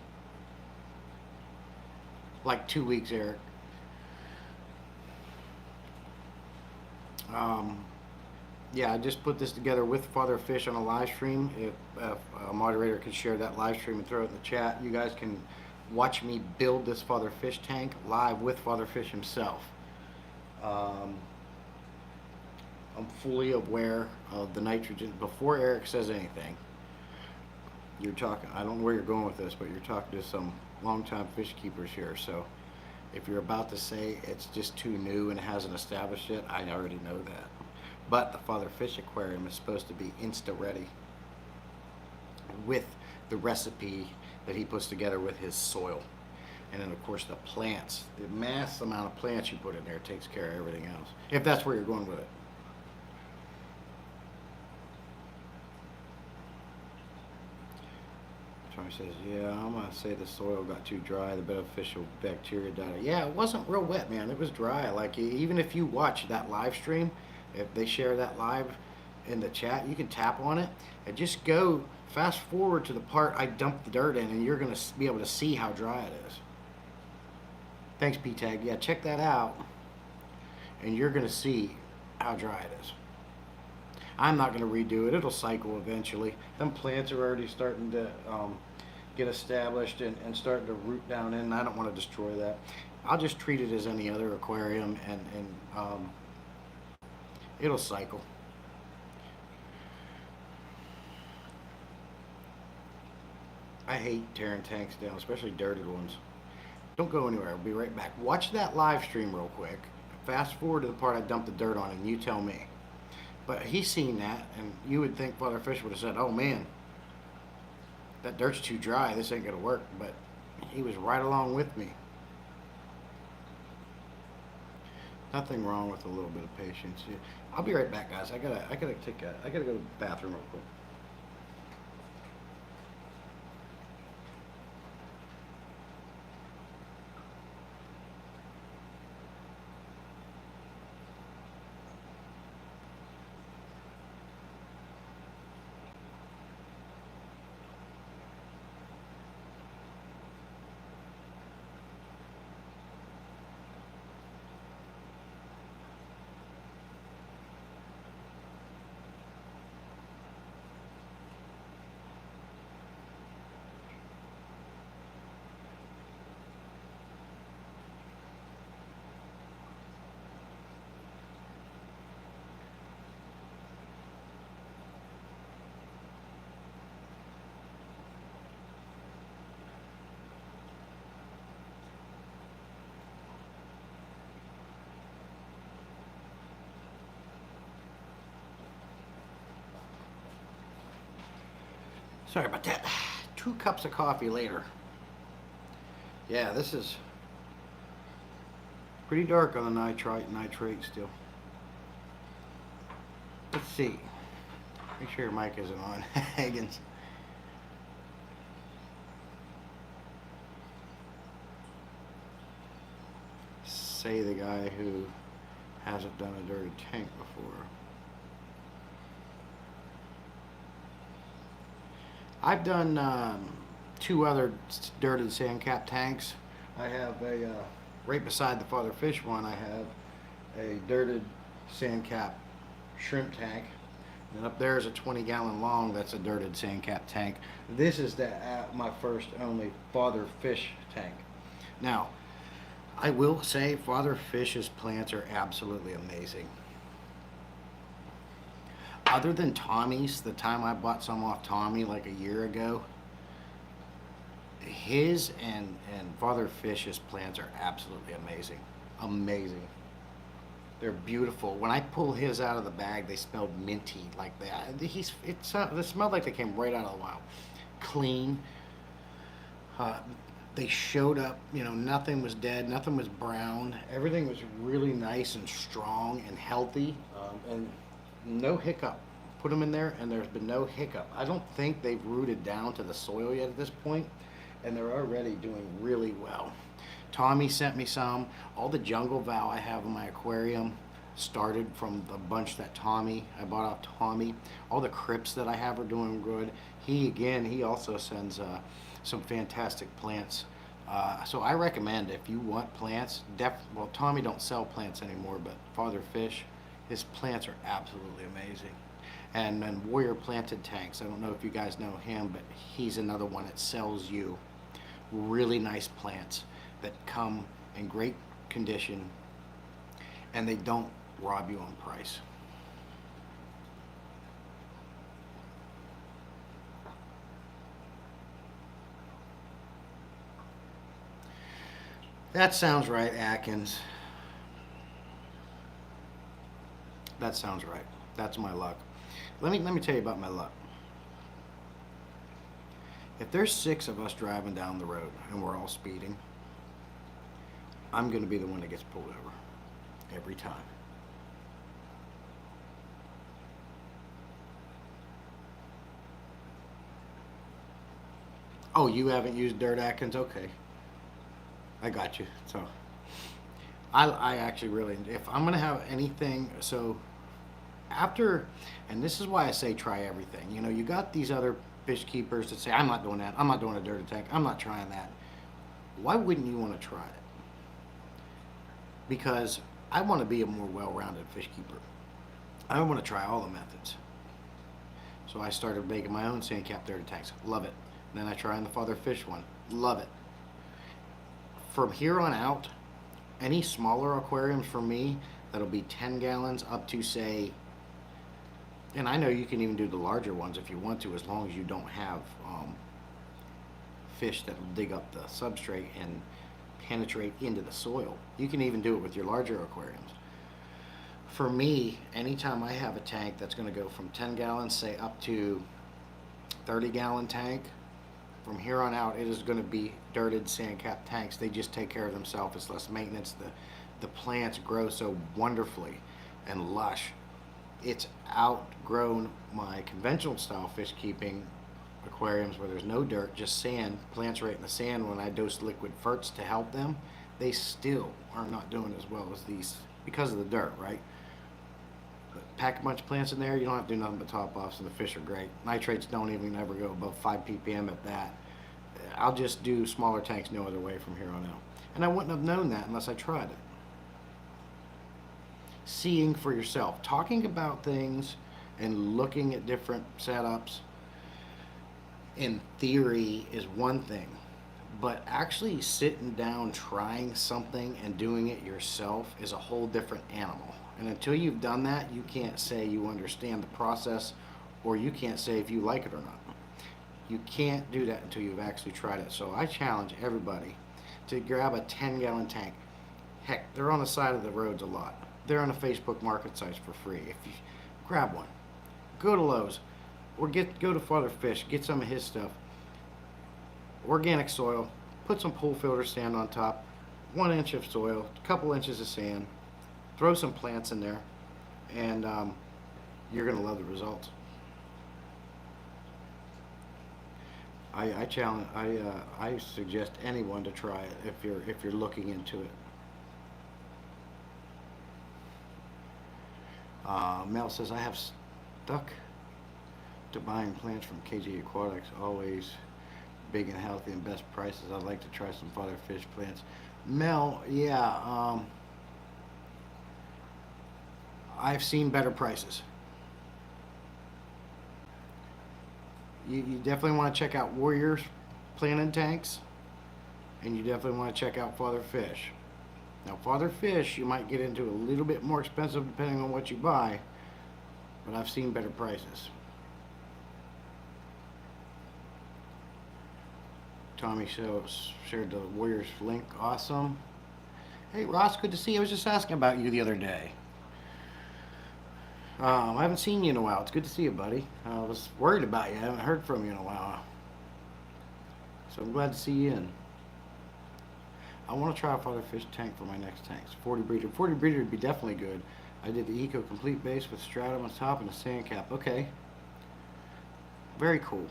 Like 2 weeks, Eric. Yeah, I just put this together with Father Fish on a live stream. If a moderator could share that live stream and throw it in the chat, you guys can watch me build this Father Fish tank live with Father Fish himself. I'm fully aware of the nitrogen. Before Eric says anything, you're talking, I don't know where you're going with this, but you're talking to some longtime fish keepers here. So if you're about to say it's just too new and hasn't established yet, I already know that. But the Father Fish Aquarium is supposed to be insta-ready with the recipe that he puts together with his soil. And then, of course, the plants. The mass amount of plants you put in there takes care of everything else, if that's where you're going with it. Tommy says, yeah, I'm going to say the soil got too dry. The beneficial bacteria died. Yeah, it wasn't real wet, man. It was dry. Like, even if you watch that live stream, if they share that live in the chat, you can tap on it and just go fast forward to the part I dumped the dirt in, and you're going to be able to see how dry it is. Thanks, P-Tag. Yeah, check that out, and you're going to see how dry it is. I'm not going to redo it. It'll cycle eventually. Them plants are already starting to get established and starting to root down in, and I don't want to destroy that. I'll just treat it as any other aquarium, and it'll cycle. I hate tearing tanks down, especially dirted ones. Don't go anywhere. I'll be right back. Watch that live stream real quick. Fast forward to the part I dumped the dirt on, and you tell me. But he's seen that, and you would think Father Fish would have said, oh man, that dirt's too dry, this ain't gonna work. But he was right along with me. Nothing wrong with a little bit of patience. I'll be right back, guys. I gotta go to the bathroom real quick. Sorry about that. 2 cups of coffee later. Yeah, this is pretty dark on the nitrate still. Let's see. Make sure your mic isn't on, Higgins. Say the guy who hasn't done a dirty tank before. I've done 2 other dirted sand cap tanks. I have a, right beside the Father Fish one, I have a dirted sand cap shrimp tank. And up there is a 20-gallon long, that's a dirted sand cap tank. This is my first only Father Fish tank. Now, I will say Father Fish's plants are absolutely amazing. Other than Tommy's, the time I bought some off Tommy like a year ago, his and Father Fish's plants are absolutely amazing. Amazing. They're beautiful. When I pull his out of the bag, they smelled minty like that. They smelled like they came right out of the wild. Clean. They showed up, nothing was dead, nothing was brown. Everything was really nice and strong and healthy, and no hiccup. Put them in there, and there's been no hiccup. I don't think they've rooted down to the soil yet at this point, and they're already doing really well. Tommy sent me some. All the jungle vow I have in my aquarium started from the bunch that I bought off Tommy. All the crypts that I have are doing good. He also sends some fantastic plants. So I recommend, if you want plants, well, Tommy don't sell plants anymore, but Father Fish, his plants are absolutely amazing. And then Warrior Planted Tanks, I don't know if you guys know him, but he's another one that sells you really nice plants that come in great condition, and they don't rob you on price. That sounds right, Atkins. That sounds right. That's my luck. Let me tell you about my luck. If there's 6 of us driving down the road and we're all speeding, I'm going to be the one that gets pulled over every time. Oh, you haven't used dirt, Atkins? Okay. I got you. So I actually really, if I'm going to have anything, so after, and this is why I say try everything. You got these other fish keepers that say, I'm not doing that. I'm not doing a dirty tank. I'm not trying that. Why wouldn't you want to try it? Because I want to be a more well-rounded fish keeper. I want to try all the methods. So I started making my own sand cap dirty tanks. Love it. And then I tried the Father Fish one. Love it. From here on out, any smaller aquariums for me, that'll be 10 gallons up to, say, and I know you can even do the larger ones if you want to, as long as you don't have fish that will dig up the substrate and penetrate into the soil. You can even do it with your larger aquariums. For me, anytime I have a tank that's going to go from 10 gallons, say, up to 30-gallon tank, from here on out, it is going to be dirted sand cap tanks. They just take care of themselves. It's less maintenance. The plants grow so wonderfully and lush. It's outgrown my conventional style fish keeping aquariums where there's no dirt, just sand, plants right in the sand. When I dose liquid ferts to help them, they still are not doing as well as these because of the dirt, right? But pack a bunch of plants in there, you don't have to do nothing but top offs, and the fish are great. Nitrates don't even ever go above 5 ppm at that. I'll just do smaller tanks no other way from here on out. And I wouldn't have known that unless I tried it. Seeing for yourself, talking about things and looking at different setups in theory is one thing, but actually sitting down, trying something and doing it yourself is a whole different animal. And until you've done that, you can't say you understand the process, or you can't say if you like it or not. You can't do that until you've actually tried it. So I challenge everybody to grab a 10-gallon tank. Heck, they're on the side of the roads a lot. They're on the Facebook market sites for free. If you grab one, go to Lowe's, or go to Father Fish, get some of his stuff. Organic soil, put some pool filter sand on top, 1 inch of soil, a couple inches of sand, throw some plants in there, and you're gonna love the results. I challenge, I suggest anyone to try it if you're looking into it. Mel says I have stuck to buying plants from KG Aquatics, always big and healthy and best prices. I'd like to try some Father Fish plants. Mel, yeah, I've seen better prices. You definitely want to check out Warriors planted tanks, and you definitely want to check out Father Fish. Now, Father Fish, you might get into a little bit more expensive depending on what you buy, but I've seen better prices. Tommy shared the Warriors link. Awesome. Hey, Ross, good to see you. I was just asking about you the other day. I haven't seen you in a while. It's good to see you, buddy. I was worried about you. I haven't heard from you in a while. So I'm glad to see you in. I want to try a Father Fish tank for my next tanks. 40 breeder. 40 breeder would be definitely good. I did the Eco Complete base with stratum on top and a sand cap. Okay. Very cool.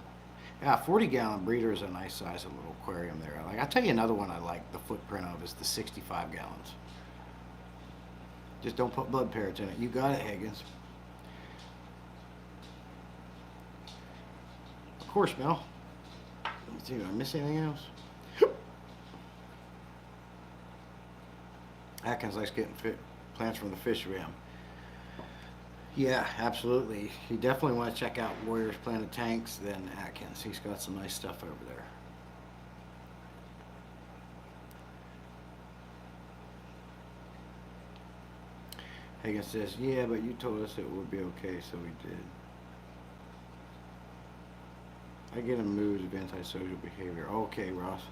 Yeah, 40-gallon breeder is a nice size little aquarium there. Like, I'll tell you another one I like the footprint of is the 65 gallons. Just don't put blood parrots in it. You got it, Higgins. Of course, Mel. Let me see, did I miss anything else? Atkins likes getting plants from the fish rim. Yeah, absolutely. You definitely want to check out Warriors Planted Tanks, then Atkins. He's got some nice stuff over there. Higgins says, yeah, but you told us it would be okay, so we did. I get in moods of antisocial behavior. Okay, Ross.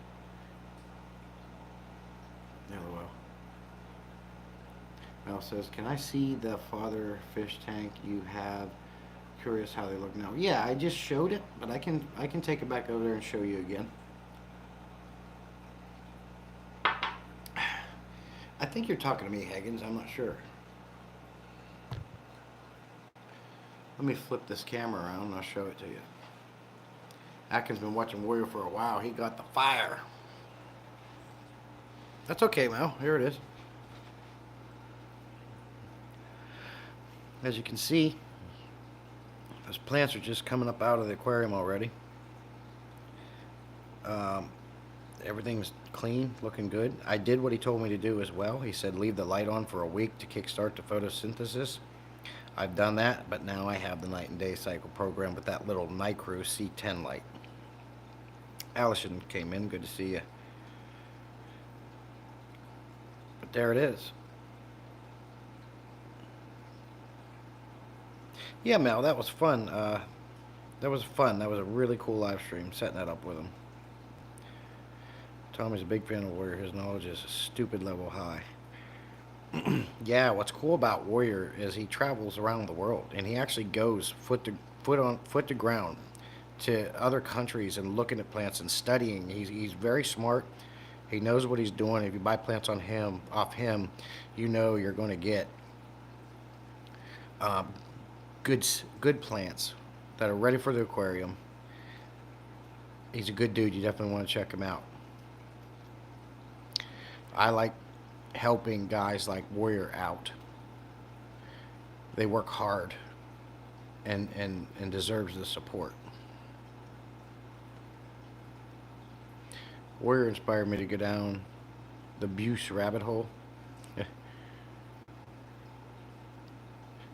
LOL. Mel says, can I see the Father Fish tank you have? Curious how they look now. Yeah, I just showed it, but I can take it back over there and show you again. I think you're talking to me, Higgins. I'm not sure. Let me flip this camera around and I'll show it to you. Atkins been watching Warrior for a while. He got the fire. That's okay, Mel. Here it is. As you can see, those plants are just coming up out of the aquarium already. Everything's clean, looking good. I did what he told me to do as well. He said leave the light on for a week to kickstart the photosynthesis. I've done that, but now I have the night and day cycle program with that little Nicro C10 light. Allison came in, good to see you. But there it is. Yeah, Mel, that was fun. That was fun. That was a really cool live stream, setting that up with him. Tommy's a big fan of Warrior. His knowledge is a stupid level high. Yeah, what's cool about Warrior is he travels around the world, and he actually goes foot to ground to other countries and looking at plants and studying. He's very smart. He knows what he's doing. If you buy plants off him, you know you're going to get good plants that are ready for the aquarium. He's a good dude. You definitely want to check him out. I like helping guys like Warrior out. They work hard and deserves the support. Warrior inspired me to go down the Buse rabbit hole.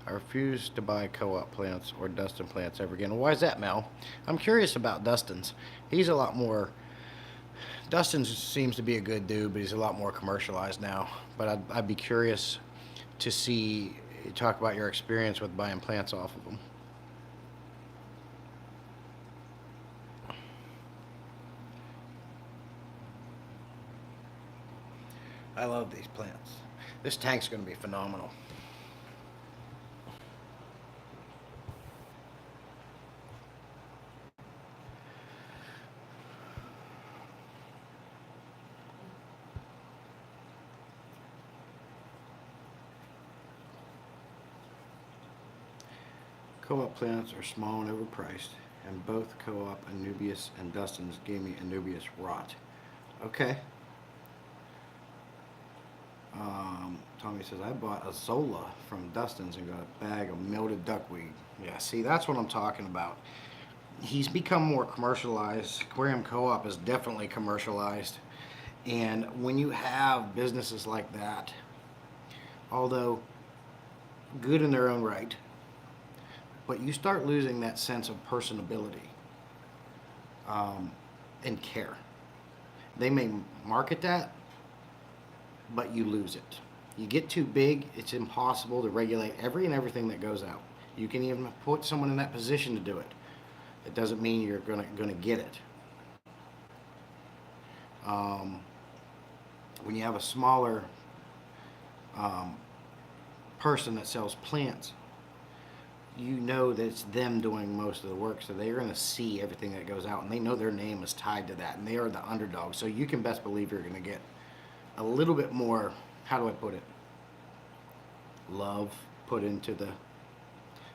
I refuse to buy co-op plants or Dustin plants ever again. Why is that, Mel? I'm curious about Dustin's. He's a lot more... Dustin seems to be a good dude, but he's a lot more commercialized now. But I'd be curious to talk about your experience with buying plants off of him. I love these plants. This tank's going to be phenomenal. Co-op plants are small and overpriced, and both Co-op Anubias and Dustin's gave me Anubias rot. Okay. Tommy says, I bought a Zola from Dustin's and got a bag of melted duckweed. Yeah, see, that's what I'm talking about. He's become more commercialized. Aquarium Co-op is definitely commercialized. And when you have businesses like that, although good in their own right, but you start losing that sense of personability and care. They may market that, but you lose it. You get too big, it's impossible to regulate everything that goes out. You can even put someone in that position to do it. It doesn't mean you're gonna get it. When you have a smaller person that sells plants, you know that it's them doing most of the work, so they're going to see everything that goes out, and they know their name is tied to that, and they are the underdog. So you can best believe you're going to get a little bit more, how do I put it, love put into the,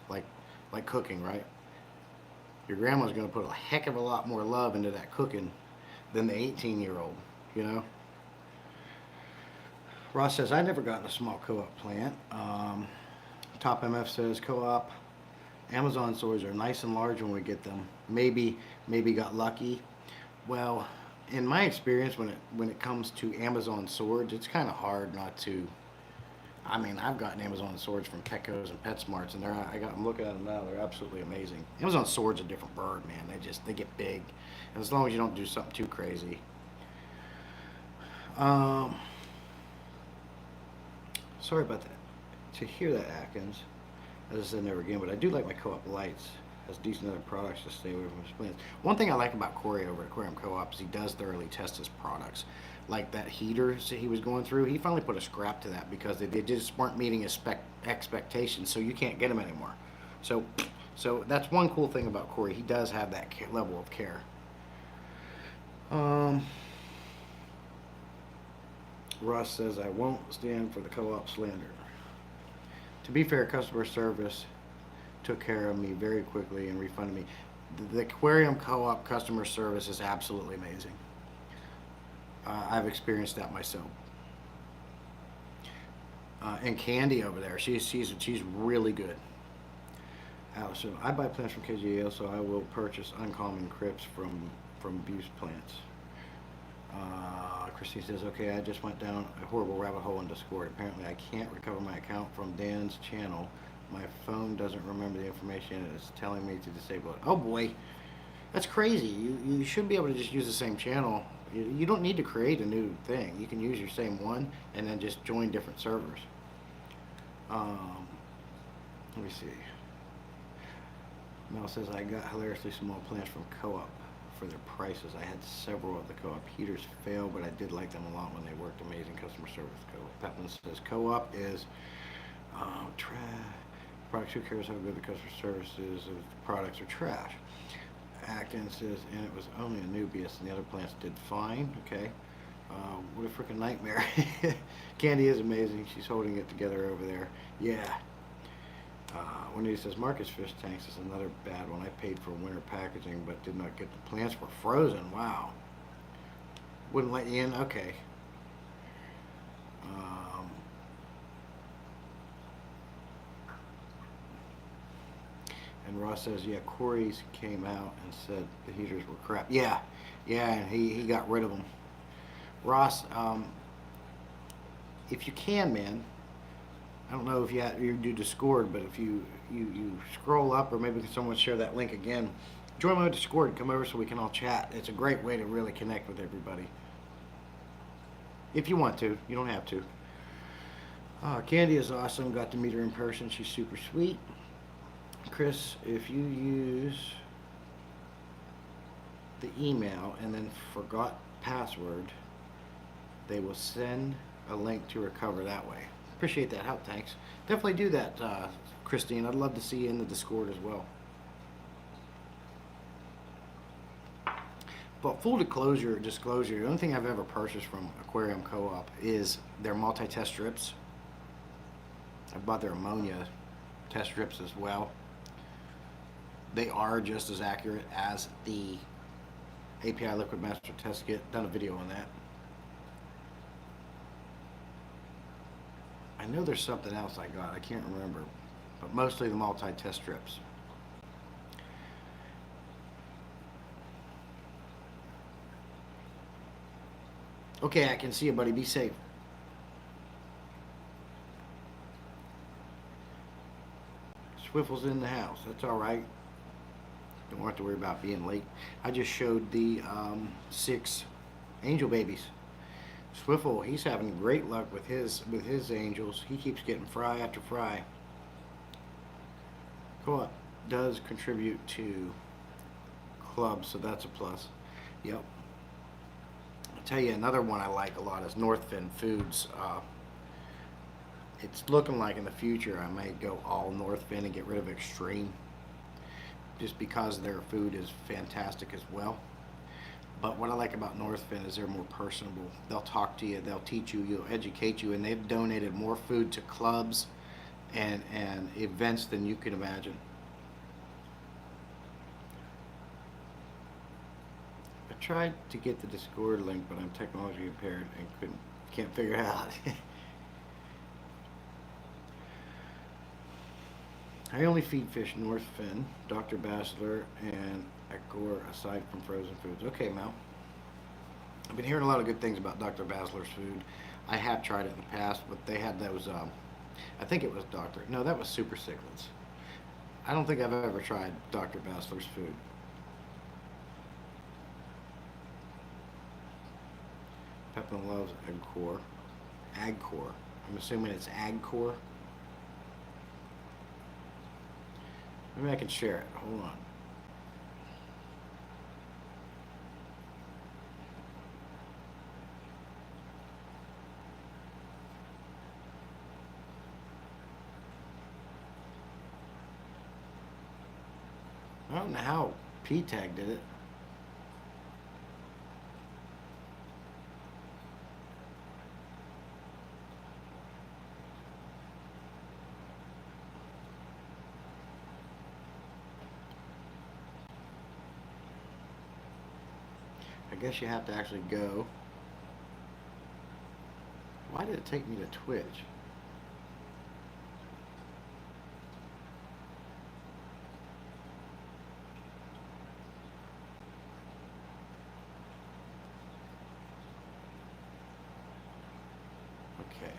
like cooking, right? Your grandma's going to put a heck of a lot more love into that cooking than the 18-year-old, you know? Ross says, I never gotten a small Co-op plant. Top MF says, Co-op Amazon swords are nice and large when we get them. Maybe got lucky. Well, in my experience, when it comes to Amazon swords, it's kind of hard not to. I mean, I've gotten Amazon swords from Petco's and PetSmarts, and I'm looking at them now. They're absolutely amazing. Amazon swords are a different bird, man. They get big, and as long as you don't do something too crazy. Sorry about that. To hear that, Atkins. As I said, never again, but I do like my Co-op lights. Has decent other products to stay away from his plants. One thing I like about Corey over at Aquarium Co-op is he does thoroughly test his products. Like that heater he was going through, he finally put a scrap to that because they just weren't meeting his expectations, so you can't get them anymore. So that's one cool thing about Corey. He does have that level of care. Russ says, I won't stand for the Co-op slander. To be fair, customer service took care of me very quickly and refunded me. The Aquarium Co-op customer service is absolutely amazing. I've experienced that myself. And Candy over there, she's really good. Allison, I buy plants from KGL, so I will purchase uncommon crypts from Buse plants. Christine says, okay, I just went down a horrible rabbit hole in Discord. Apparently I can't recover my account from Dan's channel. My phone doesn't remember the information and it's telling me to disable it. Oh boy, that's crazy. You should be able to just use the same channel. You don't need to create a new thing. You can use your same one and then just join different servers. Let me see. Mel says, I got hilariously small plants from Co-op for their prices. I had several of the Co-op heaters fail, but I did like them a lot when they worked. Amazing customer service. Petman says, Co-op is products. Who cares how good the customer service is if the products are trash? Acton says, and it was only Anubias and the other plants did fine. Okay. What a freaking nightmare. Candy is amazing. She's holding it together over there. Yeah. Wendy says, Marcus Fish Tanks is another bad one. I paid for winter packaging but did not get the plants were frozen. Wow. Wouldn't let you in? Okay. And Ross says, yeah, Corey's came out and said the heaters were crap. Yeah, and he got rid of them. Ross, if you can, man, I don't know if you do Discord, but if you scroll up, or maybe someone share that link again, join my Discord, come over so we can all chat. It's a great way to really connect with everybody. If you want to, you don't have to. Candy is awesome, got to meet her in person, she's super sweet. Chris, if you use the email and then forgot password, they will send a link to recover that way. Appreciate that help, thanks. Definitely do that, Christine. I'd love to see you in the Discord as well. But full disclosure, the only thing I've ever purchased from Aquarium Co-op is their multi-test strips. I bought their ammonia test strips as well. They are just as accurate as the API Liquid Master Test Kit. Done a video on that. I know there's something else I got. I can't remember. But mostly the multi-test strips. Okay, I can see you, buddy. Be safe. Swiffle's in the house. That's all right. Don't have to worry about being late. I just showed the 6 angel babies. Swiffle, he's having great luck with his angels. He keeps getting fry after fry. Co-op does contribute to clubs, so that's a plus. Yep. I'll tell you another one I like a lot is Northfin Foods. It's looking like in the future I may go all Northfin and get rid of Extreme, just because their food is fantastic as well. But what I like about Northfin is they're more personable. They'll talk to you, they'll teach you, they'll educate you, and they've donated more food to clubs and events than you can imagine. I tried to get the Discord link, but I'm technology impaired and can't figure it out. I only feed fish Northfin, Dr. Basler, and Agor aside from frozen foods. Okay, Mel. I've been hearing a lot of good things about Dr. Basler's food. I have tried it in the past, but they had those, I think it was no, that was Super Cichlids. I don't think I've ever tried Dr. Basler's food. Pepin loves Agcor. Agcor. I'm assuming it's Agcor. Maybe I can share it. Hold on. I don't know how P-Tag did it. I guess you have to actually go. Why did it take me to Twitch? Okay.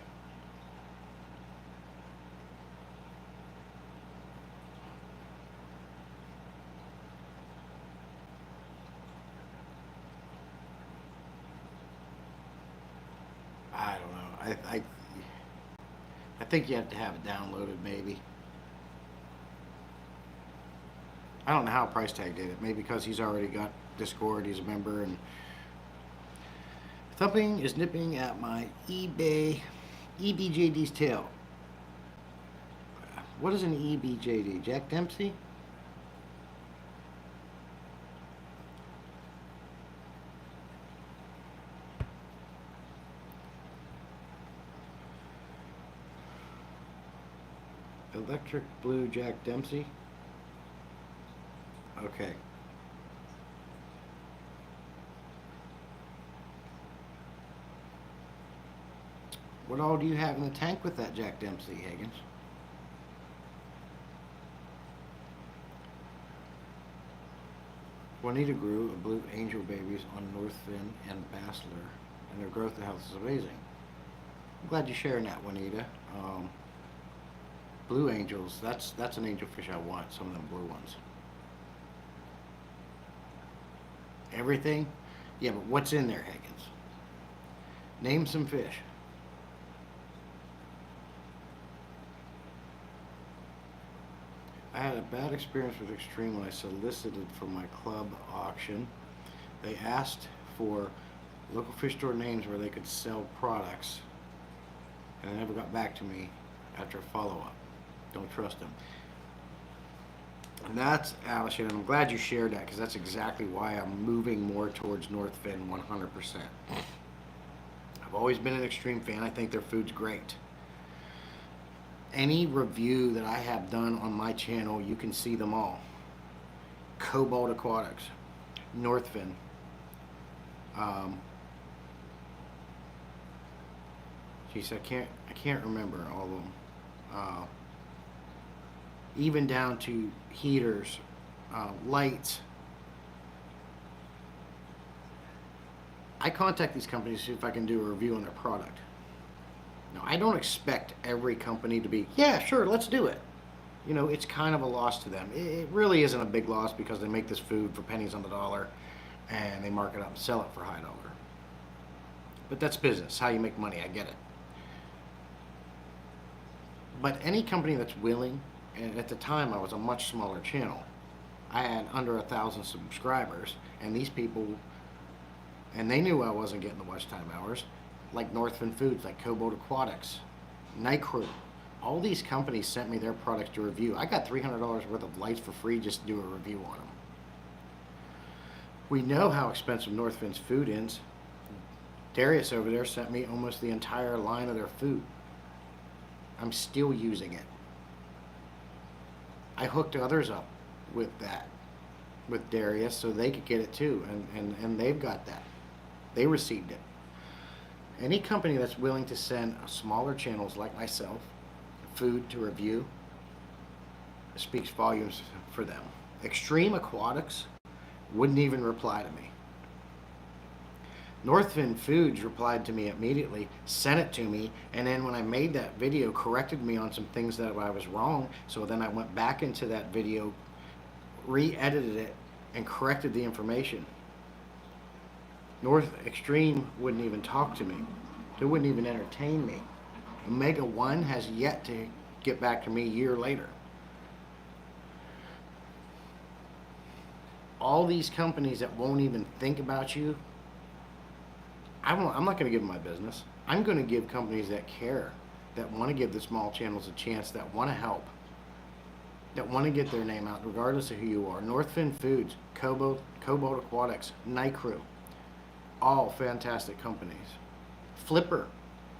I don't know. I think you have to have it downloaded, maybe. I don't know how Price Tag did it. Maybe because he's already got Discord, he's a member, and Thumping is nipping at my EBJD's tail. What is an EBJD? Jack Dempsey? Electric Blue Jack Dempsey? Okay. What all do you have in the tank with that Jack Dempsey, Higgins? Juanita grew a blue angel babies on Northfin and Basler, and their growth and health is amazing. I'm glad you're sharing that, Juanita. Blue angels, that's an angel fish I want, some of them blue ones. Everything? Yeah, but what's in there, Higgins? Name some fish. I had a bad experience with Extreme when I solicited for my club auction. They asked for local fish store names where they could sell products, and they never got back to me after a follow-up. Don't trust them. And that's, Allison, and I'm glad you shared that, because that's exactly why I'm moving more towards Northfin 100%. I've always been an Extreme fan. I think their food's great. Any review that I have done on my channel, you can see them all. Cobalt Aquatics, Northfin, um, geez, I can't remember all of them. Uh, Even down to heaters, lights. I contact these companies to see if I can do a review on their product. Now, I don't expect every company to be, yeah, sure, let's do it. You know, it's kind of a loss to them. It really isn't a big loss because they make this food for pennies on the dollar and they mark it up and sell it for high dollar. But that's business, how you make money, I get it. But any company that's willing, and at the time I was a much smaller channel, I had under 1,000 subscribers, and these people, and they knew I wasn't getting the watch time hours, like Northfin Foods, like Cobalt Aquatics, Night Crew. All these companies sent me their products to review. I got $300 worth of lights for free just to do a review on them. We know how expensive Northfin's food is. Darius over there sent me almost the entire line of their food. I'm still using it. I hooked others up with that, with Darius, so they could get it too, and they've got that. They received it. Any company that's willing to send smaller channels like myself food to review speaks volumes for them. Extreme Aquatics wouldn't even reply to me. Northfin Foods replied to me immediately, sent it to me, and then when I made that video, corrected me on some things that I was wrong. So then I went back into that video, re-edited it, and corrected the information. North Extreme wouldn't even talk to me. They wouldn't even entertain me. Omega One has yet to get back to me a year later. All these companies that won't even think about you, I'm not going to give them my business. I'm going to give companies that care, that want to give the small channels a chance, that want to help, that want to get their name out regardless of who you are. Northfin Foods, Cobalt Aquatics, Night Crew, all fantastic companies. Flipper,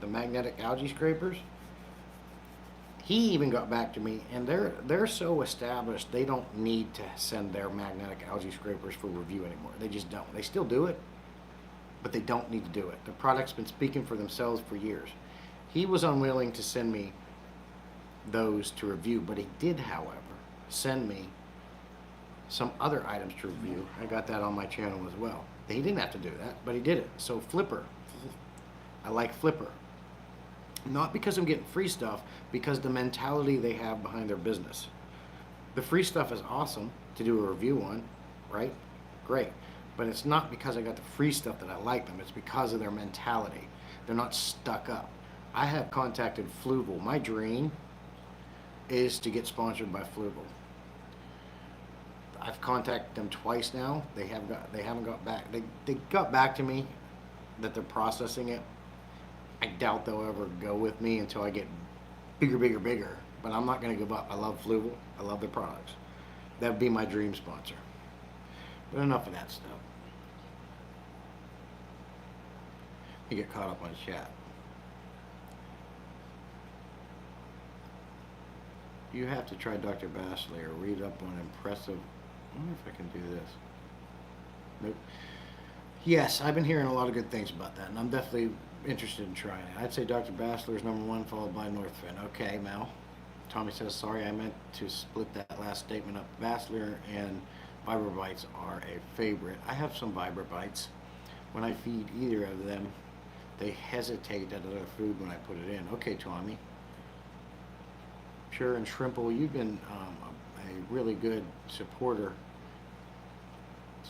the magnetic algae scrapers, he even got back to me, and they're so established they don't need to send their magnetic algae scrapers for review anymore. They just don't. They still do it, but they don't need to do it. The product's been speaking for themselves for years. He was unwilling to send me those to review, but he did, however, send me some other items to review. I got that on my channel as well. He didn't have to do that, but he did it. So Flipper, I like Flipper. Not because I'm getting free stuff, because the mentality they have behind their business. The free stuff is awesome to do a review on, right? Great. But it's not because I got the free stuff that I like them. It's because of their mentality. They're not stuck up. I have contacted Fluval. My dream is to get sponsored by Fluval. I've contacted them twice now. They haven't got back. They got back to me that they're processing it. I doubt they'll ever go with me until I get bigger. But I'm not going to give up. I love Fluval. I love their products. That would be my dream sponsor. But enough of that stuff. You get caught up on chat. You have to try Dr. Bashley or read up on impressive. I wonder if I can do this. Nope. Yes, I've been hearing a lot of good things about that, and I'm definitely interested in trying it. I'd say Dr. Bachelor is #1, followed by Northfin. Okay, Mel. Tommy says, sorry, I meant to split that last statement up. Bachelor and Vibrobites are a favorite. I have some Vibrobites. When I feed either of them, they hesitate at other food when I put it in. Okay, Tommy. Sure, and Shrimple, you've been a really good supporter.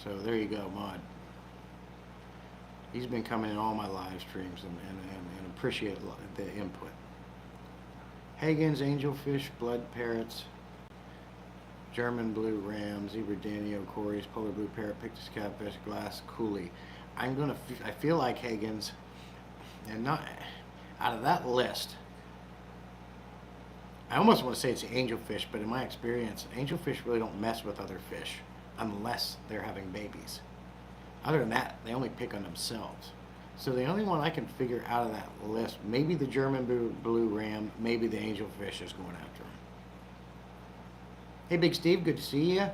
So there you go, Mod. He's been coming in all my live streams and appreciate the input. Hagen's, Angelfish, Blood Parrots, German Blue Ram, Zebra Danio, Corey's, Polar Blue Parrot, Pictus Catfish, Glass Coolie. I feel like Hagen's, and not out of that list. I almost want to say it's the angelfish, but in my experience, angelfish really don't mess with other fish unless they're having babies. Other than that, they only pick on themselves. So the only one I can figure out of that list, maybe the German Blue Ram, maybe the angelfish is going after him. Hey, Big Steve, good to see you.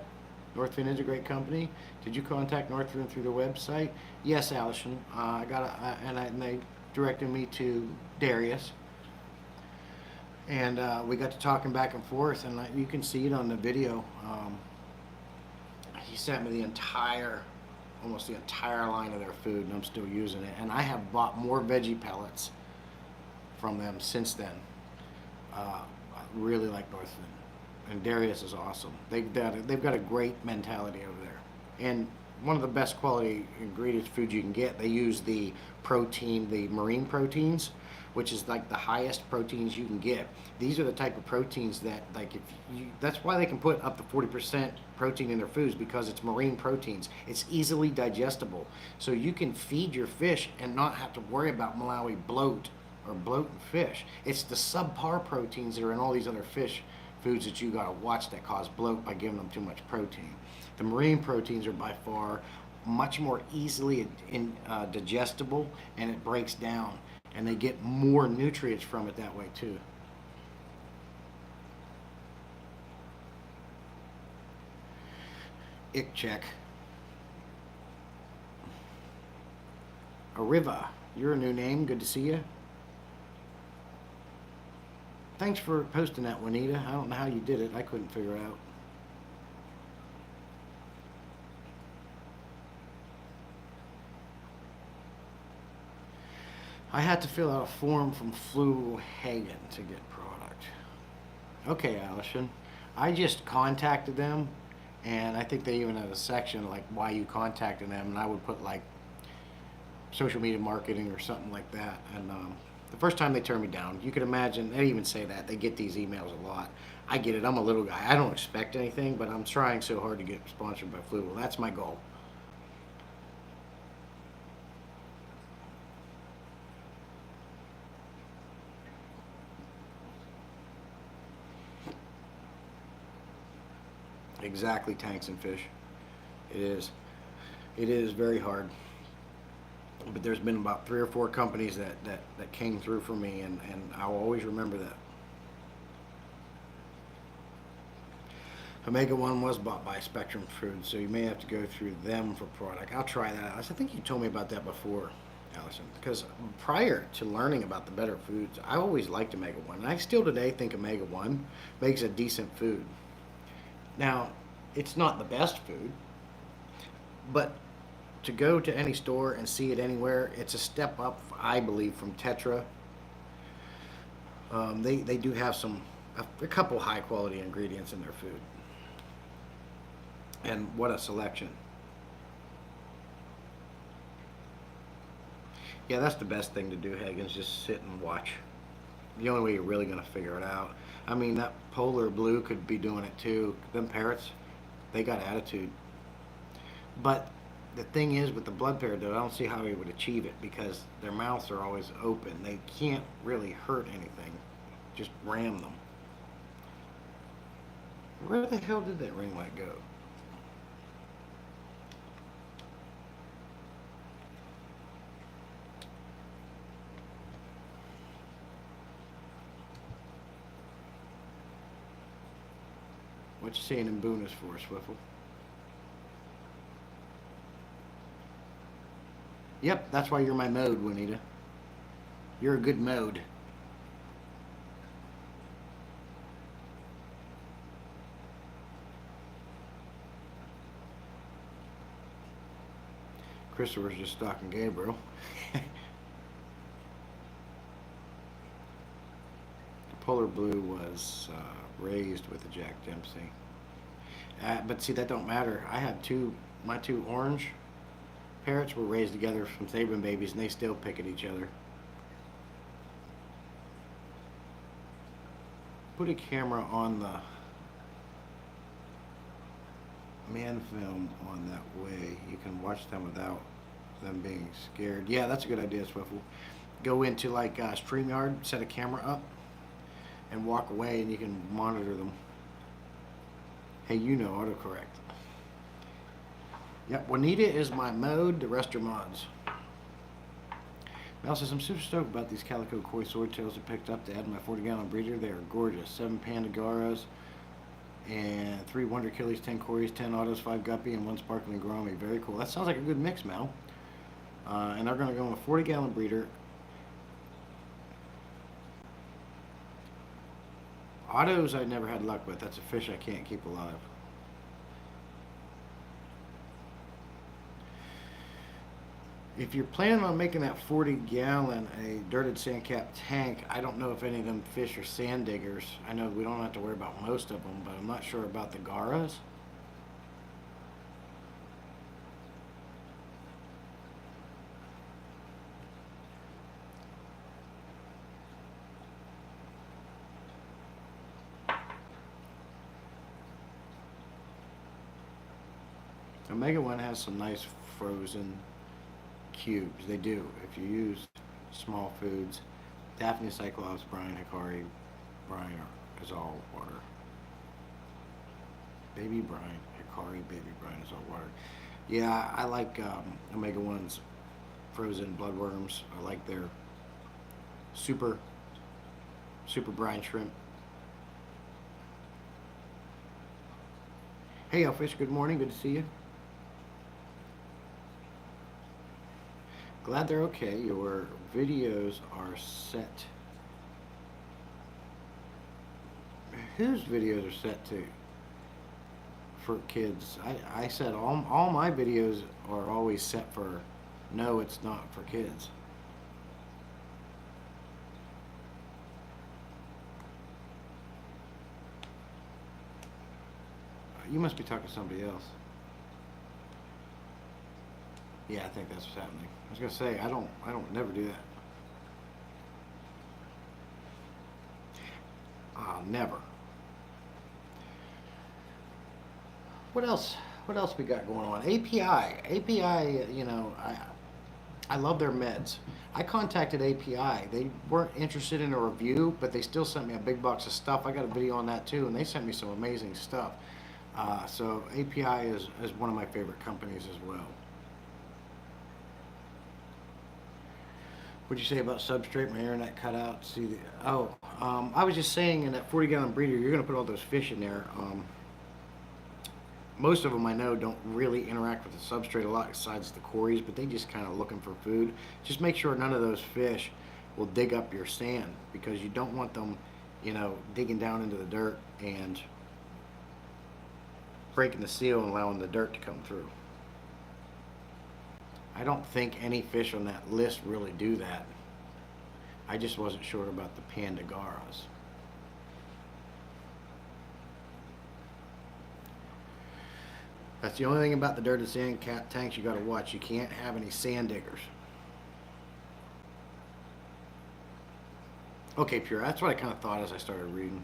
Northfin is a great company. Did you contact Northfin through their website? Yes, Allison. I got and they directed me to Darius, and we got to talking back and forth, and you can see it on the video. He sent me almost the entire line of their food, and I'm still using it. And I have bought more veggie pellets from them since then. I really like Northfin, and Darius is awesome. They've got a great mentality over there, and one of the best quality ingredients food you can get. They use the marine proteins, which is like the highest proteins you can get. These are the type of proteins that, like, that's why they can put up to 40% protein in their foods, because it's marine proteins. It's easily digestible, so you can feed your fish and not have to worry about Malawi bloat or bloating fish. It's the subpar proteins that are in all these other fish foods that you gotta watch that cause bloat by giving them too much protein. The marine proteins are by far much more easily digestible, and it breaks down, and they get more nutrients from it that way too. Ick check. Arriva, you're a new name. Good to see you. Thanks for posting that, Juanita. I don't know how you did it. I couldn't figure it out. I had to fill out a form from Flu Hagen to get product. Okay, Allison. I just contacted them, and I think they even had a section like why you contacted them, and I would put like social media marketing or something like that. And the first time they turned me down, you could imagine, they even say that. They get these emails a lot. I get it. I'm a little guy. I don't expect anything, but I'm trying so hard to get sponsored by Flu. Well, that's my goal. Exactly, tanks and fish. It is. It is very hard. But there's been about 3 or 4 companies that came through for me, and I'll always remember that. Omega One was bought by Spectrum Foods, so you may have to go through them for product. I'll try that. I think you told me about that before, Allison, because prior to learning about the better foods, I always liked Omega One, and I still today think Omega One makes a decent food. Now, it's not the best food, but to go to any store and see it anywhere, it's a step up, I believe, from Tetra. They do have a couple high quality ingredients in their food, and what a selection. Yeah, that's the best thing to do, Hagen's just sit and watch. The only way you're really going to figure it out. I mean, that Polar Blue could be doing it too. Them parrots, they got attitude. But the thing is, with the blood parrot, though, I don't see how he would achieve it, because their mouths are always open. They can't really hurt anything. Just ram them. Where the hell did that ring light go? What you saying in Booners for, Swiffle? Yep, that's why you're my mode, Juanita. You're a good mode. Christopher's just stalking Gabriel. The Polar Blue was raised with a Jack Dempsey. But see, that don't matter. I have my two orange parrots were raised together from Saban babies, and they still pick at each other. Put a camera on the man film on that way. You can watch them without them being scared. Yeah, that's a good idea, Swiffle. Go into like StreamYard, set a camera up, and walk away, and you can monitor them. Hey, you know autocorrect. Yep, Juanita is my mode, the rest are mods. Mel says, I'm super stoked about these calico koi swordtails I picked up to add to my 40-gallon breeder. They are gorgeous. 7 Pandagaras. and 3 Wonder Killies, 10 Corys, 10 Autos, 5 Guppy, and 1 Sparkling Gromy. Very cool. That sounds like a good mix, Mel. And they're going to go in a 40-gallon breeder. Autos I never had luck with. That's a fish I can't keep alive. If you're planning on making that 40-gallon a dirted sandcap tank, I don't know if any of them fish are sand diggers. I know we don't have to worry about most of them, but I'm not sure about the Garas. Omega One has some nice frozen cubes. They do. If you use small foods, Daphne, Cyclops, brine, Hikari, brine is all water. Baby brine, Hikari, baby brine is all water. Yeah, I like Omega One's frozen bloodworms. I like their super brine shrimp. Hey, Elfish, good morning. Good to see you. Glad they're okay. Your videos are set. Whose videos are set to? For kids. I said all my videos are always set for, no, it's not for kids. You must be talking to somebody else. Yeah, I think that's what's happening. I was gonna say I don't never do that. Never. What else? What else we got going on? API. You know, I love their meds. I contacted API. They weren't interested in a review, but they still sent me a big box of stuff. I got a video on that too, and they sent me some amazing stuff. So API is one of my favorite companies as well. What'd you say about substrate? My internet cut out. See the, I was just saying in that 40-gallon breeder, you're gonna put all those fish in there. Most of them I know don't really interact with the substrate a lot, besides the Corys, but they just kind of looking for food. Just make sure none of those fish will dig up your sand, because you don't want them, you know, digging down into the dirt and breaking the seal and allowing the dirt to come through. I don't think any fish on that list really do that. I just wasn't sure about the Panda Garas. That's the only thing about the dirted sand cat tanks you gotta watch. You can't have any sand diggers. Okay, Pure, that's what I kind of thought as I started reading.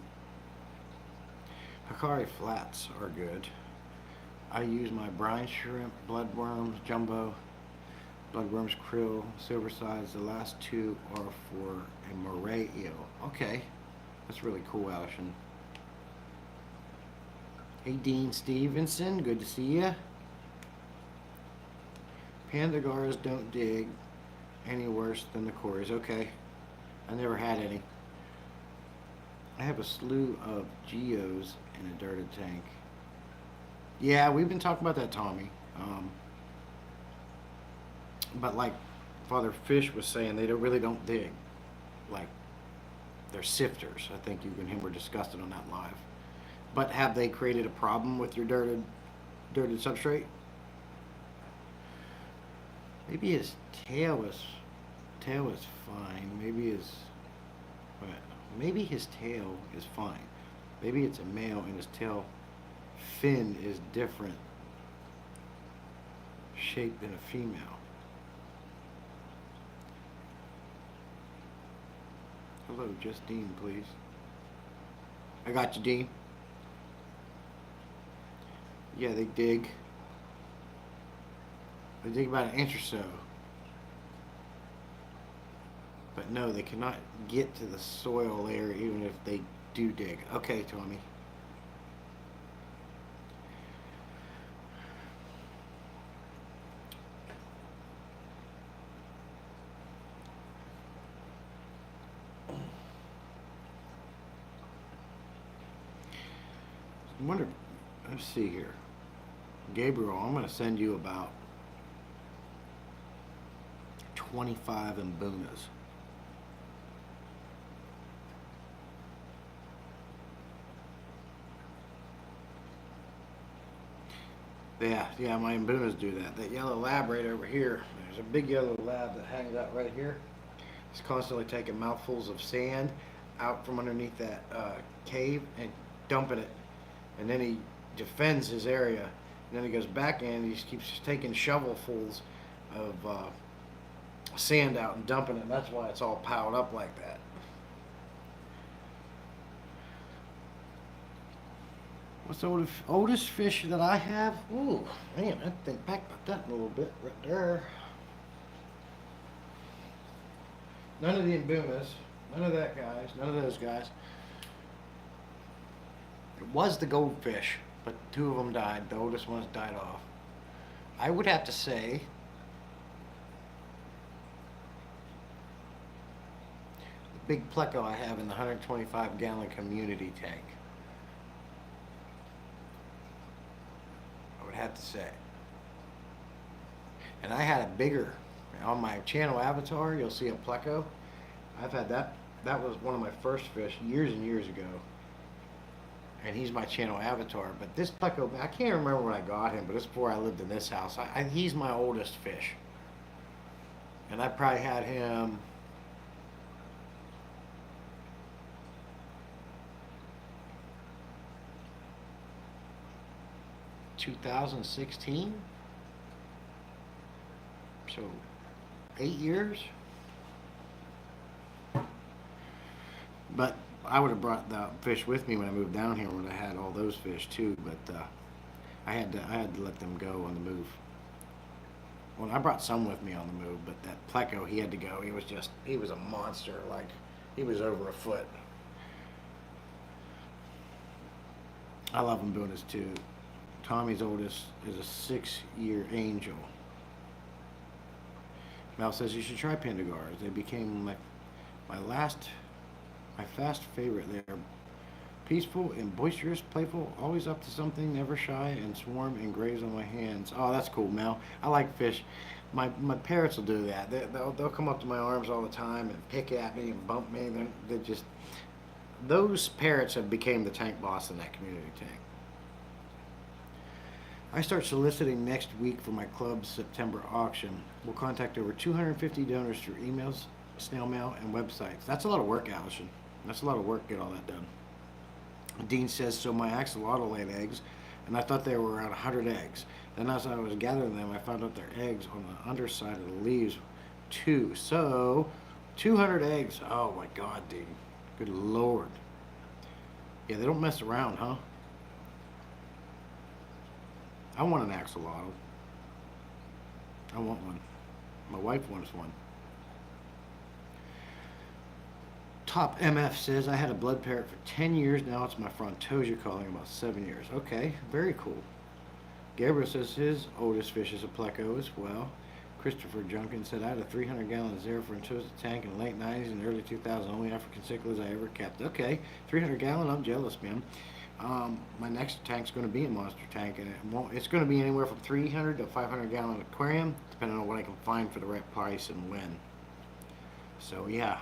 Hikari flats are good. I use my brine shrimp, bloodworms, jumbo, bloodworms, krill, silver sides. The last two are for a moray eel. Okay, that's really cool, Allison. Hey, Dean Stevenson, good to see you. Panda Garas don't dig any worse than the Corys. Okay, I never had any. I have a slew of geos in a dirted tank. Yeah, we've been talking about that, Tommy. But like Father Fish was saying, they really don't dig. Like, they're sifters. I think you and him were discussing on that live. But have they created a problem with your dirted substrate? Maybe his tail is fine. Maybe his tail is fine. Maybe it's a male and his tail fin is different shape than a female. Hello, just Dean, please. I got you, Dean. Yeah, they dig. They dig about an inch or so. But no, they cannot get to the soil layer even if they do dig. Okay, Tommy. I wonder, let's see here. Gabriel, I'm going to send you about 25 Mbunas. Yeah, my Mbunas do that. That yellow lab right over here, there's a big yellow lab that hangs out right here. It's constantly taking mouthfuls of sand out from underneath that cave and dumping it. And then he defends his area. And then he goes back in and he just keeps taking shovelfuls of sand out and dumping it. And that's why it's all piled up like that. What's the oldest fish that I have? Ooh, man, I think back about that a little bit right there. None of the Mbunas, none of that guys, none of those guys. It was the goldfish, but two of them died. The oldest ones died off. I would have to say the big pleco I have in the 125-gallon community tank. I would have to say. And I had a bigger, on my channel avatar, you'll see a pleco. I've had that. That was one of my first fish years and years ago. And he's my channel avatar. But this pleco, I can't remember when I got him, but it's before I lived in this house. He's my oldest fish. And I probably had him 2016. So 8 years. But I would have brought the fish with me when I moved down here when I had all those fish too, but I had to let them go on the move. Well, I brought some with me on the move, but that pleco, he had to go. He was a monster. Like, he was over a foot. I love Mbunas too. Tommy's oldest is a 6-year angel. Mel says you should try Pandagars. They became my fast favorite. They're peaceful and boisterous, playful, always up to something, never shy, and swarm and graze on my hands. Oh, that's cool, Mel. I like fish. My parrots will do that. They'll come up to my arms all the time and pick at me and bump me. They're just, those parrots have became the tank boss in that community tank. I start soliciting next week for my club's September auction. We'll contact over 250 donors through emails, snail mail, and websites. That's a lot of work, Allison. That's a lot of work to get all that done. Dean says, so my axolotl laid eggs, and I thought they were around 100 eggs. Then as I was gathering them, I found out their eggs on the underside of the leaves, too. So, 200 eggs. Oh my God, Dean. Good Lord. Yeah, they don't mess around, huh? I want an axolotl. I want one. My wife wants one. Top MF says, I had a blood parrot for 10 years. Now it's my Frontosia calling about 7 years. Okay, very cool. Gabriel says his oldest fish is a pleco as well. Christopher Junkin said, I had a 300-gallon Zero Frontosa tank in the late 90s and early 2000s. Only African cichlids I ever kept. Okay, 300-gallon, I'm jealous, man. My next tank's going to be a monster tank, and it's going to be anywhere from 300 to 500-gallon aquarium, depending on what I can find for the right price and when. So yeah,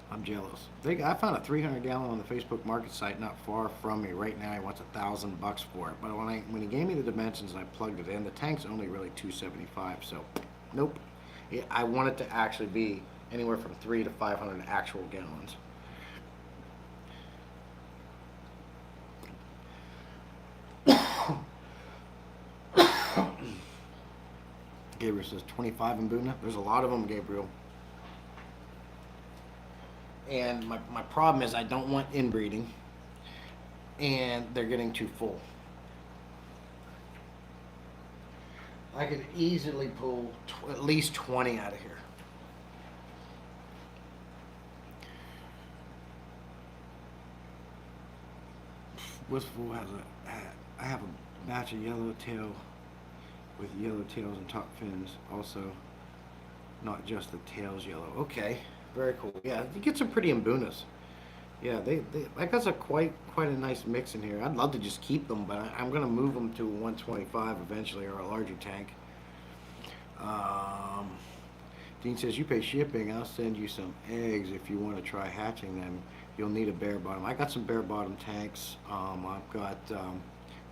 I'm jealous. I found a 300-gallon on the Facebook market site not far from me right now. He wants $1,000 for it, but when he gave me the dimensions and I plugged it in, the tank's only really 275. So nope. I want it to actually be anywhere from 300 to 500 actual gallons. Gabriel says 25 Mbuna. There's a lot of them, Gabriel. And my problem is I don't want inbreeding, and they're getting too full. I could easily pull at least 20 out of here. Wistful has I have a batch of yellowtail with yellow tails and top fins, also not just the tails yellow. Okay, very cool. Yeah, you get some pretty Mbunas. Yeah, they I got a quite a nice mix in here. I'd love to just keep them, but I'm gonna move them to 125 eventually, or a larger tank. Um, Dean says you pay shipping. I'll send you some eggs if you want to try hatching them. You'll need a bare bottom. I got some bare bottom tanks. I've got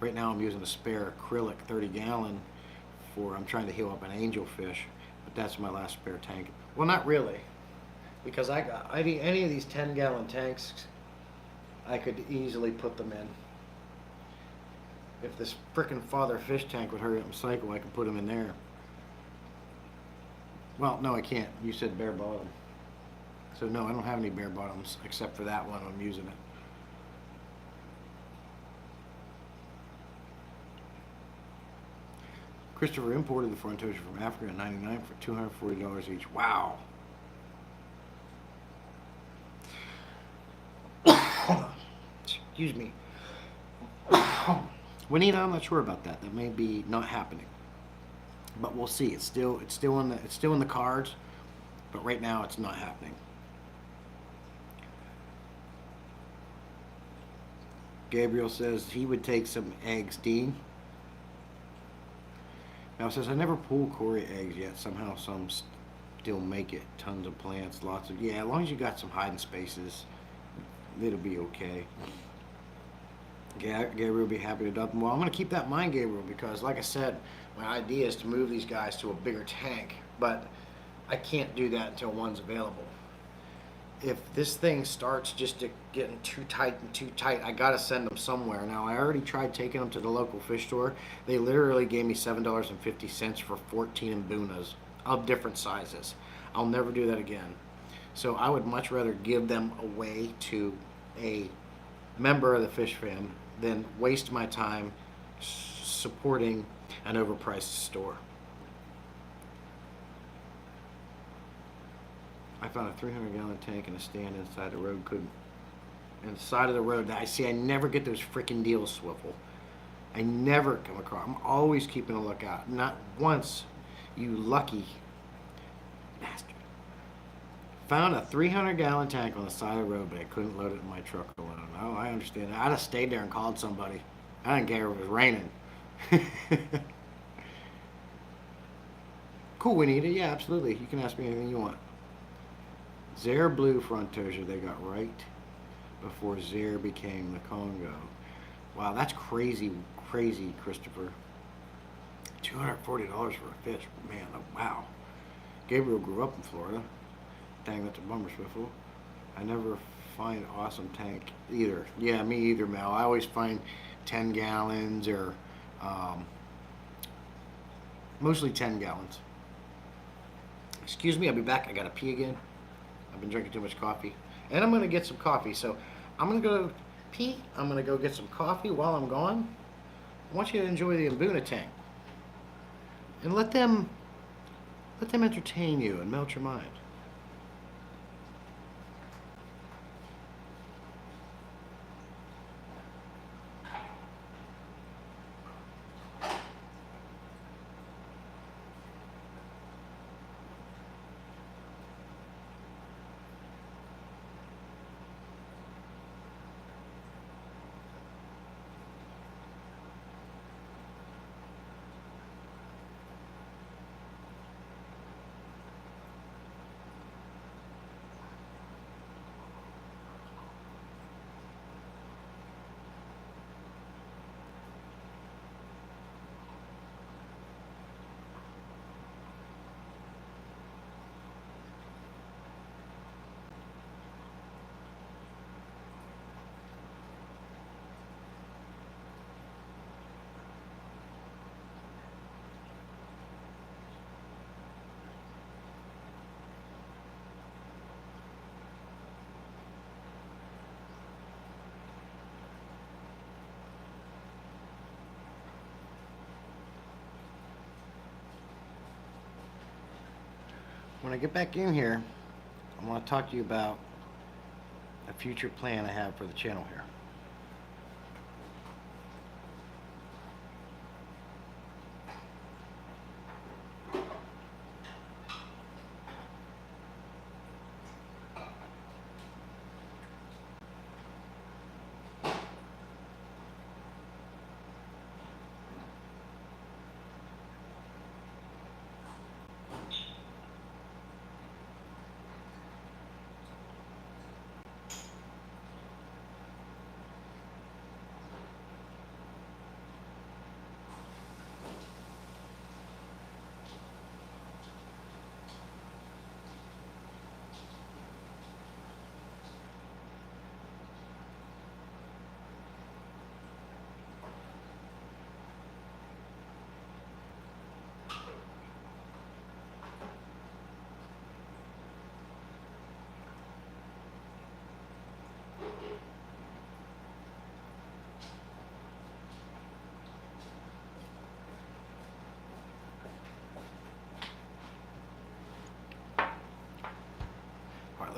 right now I'm using a spare acrylic 30-gallon for I'm trying to heal up an angelfish, but that's my last spare tank. Well, not really, because any of these 10-gallon tanks, I could easily put them in. If this frickin' father fish tank would hurry up and cycle, I could put them in there. Well, no, I can't. You said bare bottom. So no, I don't have any bare bottoms except for that one. I'm using it. Christopher imported the Frontosia from Africa in '99 for $240 each. Wow. Excuse me. Juanita, I'm not sure about that. That may be not happening, but we'll see. It's still in the cards, but right now it's not happening. Gabriel says he would take some eggs. Dean now says I never pulled Cory eggs yet. Somehow some still make it. Tons of plants, lots of yeah. As long as you got some hiding spaces, it'll be okay. Gabriel will be happy to adopt them. Well, I'm going to keep that in mind, Gabriel, because like I said, my idea is to move these guys to a bigger tank, but I can't do that until one's available. If this thing starts just getting too tight and too tight, I gotta send them somewhere. Now, I already tried taking them to the local fish store. They literally gave me $7.50 for 14 Mbunas of different sizes. I'll never do that again. So I would much rather give them away to a member of the fish fam than waste my time supporting an overpriced store. I found a 300-gallon tank in a stand inside the road. Inside of the road. I never get those freaking deals, Swivel. I never come across. I'm always keeping a lookout. Not once, you lucky bastard. Found a 300-gallon tank on the side of the road, but I couldn't load it in my truck alone. Oh, I understand. I'd have stayed there and called somebody. I didn't care if it was raining. Cool, Anita. Yeah, absolutely. You can ask me anything you want. Zaire Blue Frontosia they got right before Zaire became the Congo. Wow, that's crazy, crazy, Christopher. $240 for a fish. Man, oh, wow. Gabriel grew up in Florida. Dang, that's a bummer, Swiffle. I never find awesome tank either. Yeah, me either, Mel. I always find 10 gallons or mostly 10 gallons. Excuse me, I'll be back. I gotta pee again. I've been drinking too much coffee. And I'm going to get some coffee. So I'm going to go pee. I'm going to go get some coffee while I'm gone. I want you to enjoy the Mbuna tank. And let them entertain you and melt your mind. When I get back in here, I want to talk to you about a future plan I have for the channel here.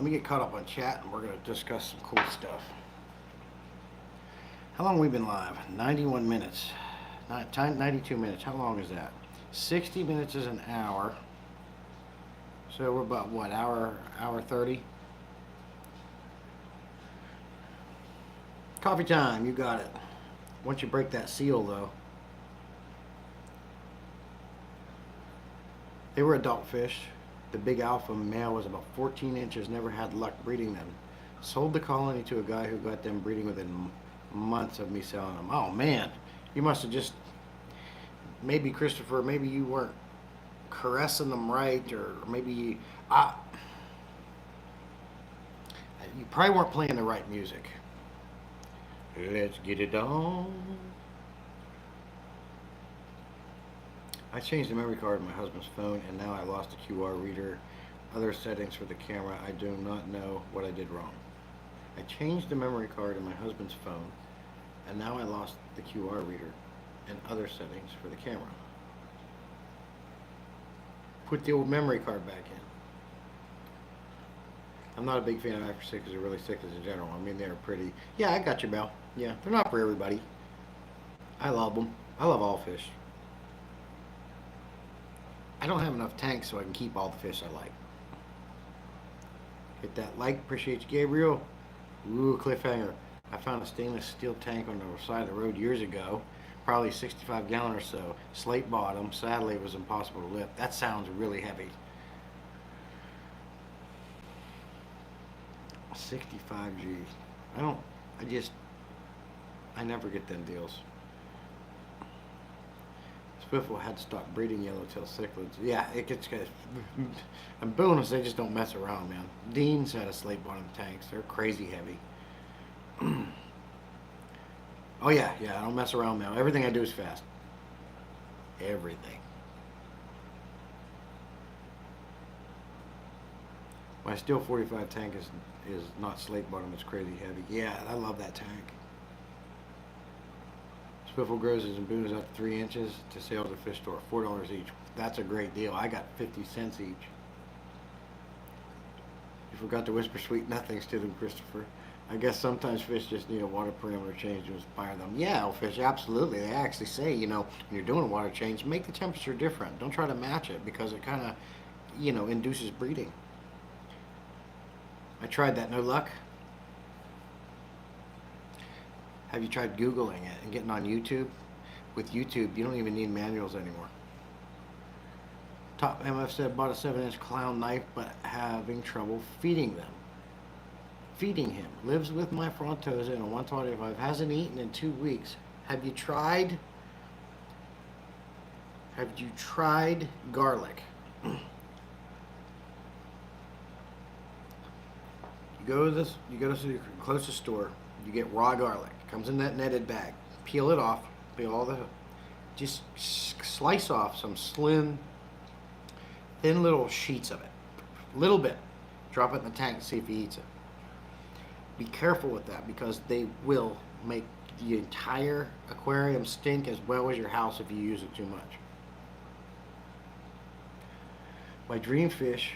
let me get caught up on chat and we're going to discuss some cool stuff. How long have we been live? 91 minutes. 92 minutes. How long is that? 60 minutes is an hour. So we're about what, hour 30? Coffee time, you got it. Once you break that seal though. They were adult fish. The big alpha male was about 14 inches, never had luck breeding them. Sold the colony to a guy who got them breeding within months of me selling them. Oh man, you must have just, maybe Christopher, maybe you weren't caressing them right, or maybe you probably weren't playing the right music. Let's get it on. I changed the memory card on my husband's phone and now I lost the QR reader. Other settings for the camera, I do not know what I did wrong. I changed the memory card on my husband's phone and now I lost the QR reader and other settings for the camera. Put the old memory card back in. I'm not a big fan of After Cichlids. They're really cichlids in general. I mean, they're pretty. Yeah, I got you, Mel. Yeah, they're not for everybody. I love them. I love all fish. I don't have enough tanks so I can keep all the fish I like. Hit that like. Appreciate you, Gabriel. Ooh, cliffhanger. I found a stainless steel tank on the side of the road years ago. Probably 65 gallon or so. Slate bottom. Sadly, it was impossible to lift. That sounds really heavy. 65 G. I never get them deals. Swiffle had to stop breeding yellowtail cichlids. Yeah, it gets good. And bonus, they just don't mess around, man. Dean's had a slate bottom tanks. They're crazy heavy. Oh yeah, I don't mess around now. Everything I do is fast. Everything. My Steel 45 tank is not slate bottom, it's crazy heavy. Yeah, I love that tank. Swiffle grows his boons up to 3 inches to sale to the fish store, $4 each. That's a great deal. I got 50 cents each. You forgot to whisper sweet nothings to them, Christopher. I guess sometimes fish just need a water parameter change to inspire them. Yeah, fish, absolutely. They actually say, when you're doing a water change, make the temperature different. Don't try to match it because it kind of, induces breeding. I tried that, no luck. Have you tried Googling it and getting on YouTube? With YouTube, you don't even need manuals anymore. Top MF said bought a 7-inch clown knife but having trouble feeding them. Feeding him. Lives with my Frontosa in a 125. Hasn't eaten in 2 weeks. Have you tried garlic? You go to the closest store, you get raw garlic. It comes in that netted bag. Peel it off, just slice off some slim, thin little sheets of it. Little bit. Drop it in the tank and see if he eats it. Be careful with that because they will make the entire aquarium stink as well as your house if you use it too much. My dream fish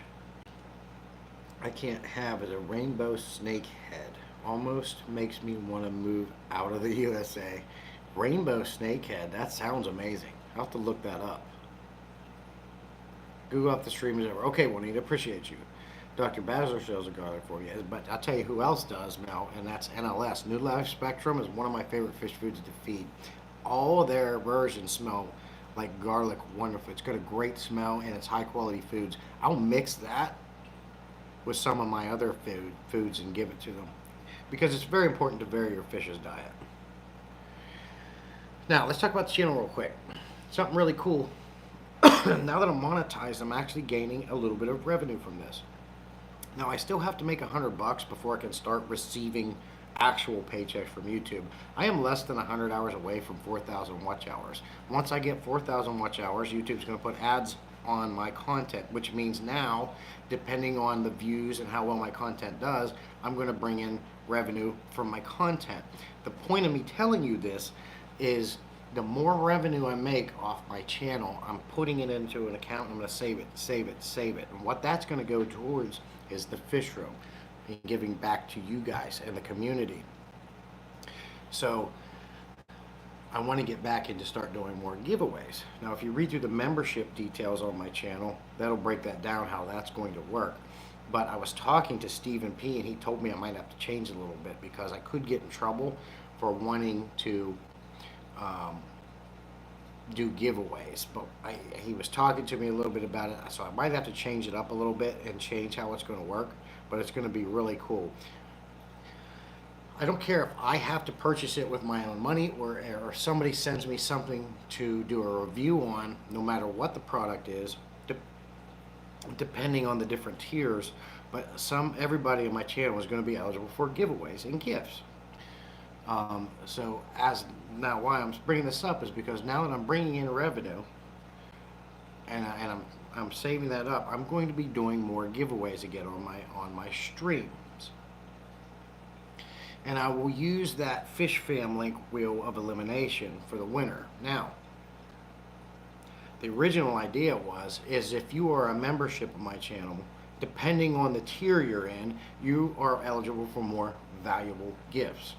I can't have is a rainbow snakehead. Almost makes me want to move out of the USA. Rainbow snakehead, that sounds amazing. I'll have to look that up. Google up the stream is over. Okay, Juanita, appreciate you. Dr. Basler sells a garlic for you, but I'll tell you who else does, Mel, and that's NLS. New Life Spectrum is one of my favorite fish foods to feed. All of their versions smell like garlic wonderful. It's got a great smell and it's high quality foods. I'll mix that with some of my other foods and give it to them because it's very important to vary your fish's diet. Now, let's talk about the channel real quick. Something really cool. Now that I'm monetized, I'm actually gaining a little bit of revenue from this. Now, I still have to make $100 before I can start receiving actual paychecks from YouTube. I am less than 100 hours away from 4,000 watch hours. Once I get 4,000 watch hours, YouTube's going to put ads on my content, which means now, depending on the views and how well my content does, I'm going to bring in revenue from my content. The point of me telling you this is the more revenue I make off my channel, I'm putting it into an account and I'm going to save it. And what that's going to go towards is the fish room. and giving back to you guys and the community. So I want to get back into start doing more giveaways. Now, if you read through the membership details on my channel, that'll break that down how that's going to work. But I was talking to Stephen P, and he told me I might have to change it a little bit because I could get in trouble for wanting to do giveaways. But he was talking to me a little bit about it, so I might have to change it up a little bit and change how it's going to work. But it's going to be really cool. I don't care if I have to purchase it with my own money or somebody sends me something to do a review on, no matter what the product is, depending on the different tiers. But everybody on my channel is going to be eligible for giveaways and gifts. So now why I'm bringing this up is because now that I'm bringing in revenue and I'm saving that up, I'm going to be doing more giveaways again on my stream. And I will use that Fish Fam link wheel of elimination for the winner. Now, the original idea is if you are a membership of my channel, depending on the tier you're in, you are eligible for more valuable gifts.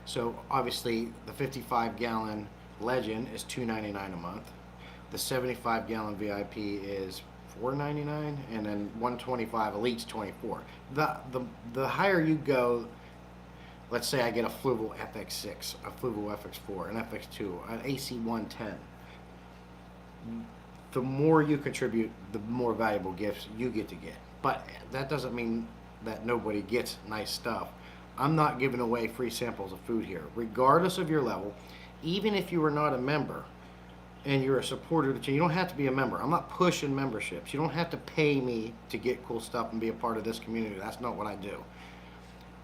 So obviously the 55-gallon Legend is $2.99 a month. The 75-gallon VIP is $4.99, and then 125 Elite's $24. The higher you go, let's say I get a Fluval FX6, a Fluval FX4, an FX2, an AC110. The more you contribute, the more valuable gifts you get to get. But that doesn't mean that nobody gets nice stuff. I'm not giving away free samples of food here. Regardless of your level, even if you are not a member and you're a supporter, you don't have to be a member. I'm not pushing memberships. You don't have to pay me to get cool stuff and be a part of this community. That's not what I do.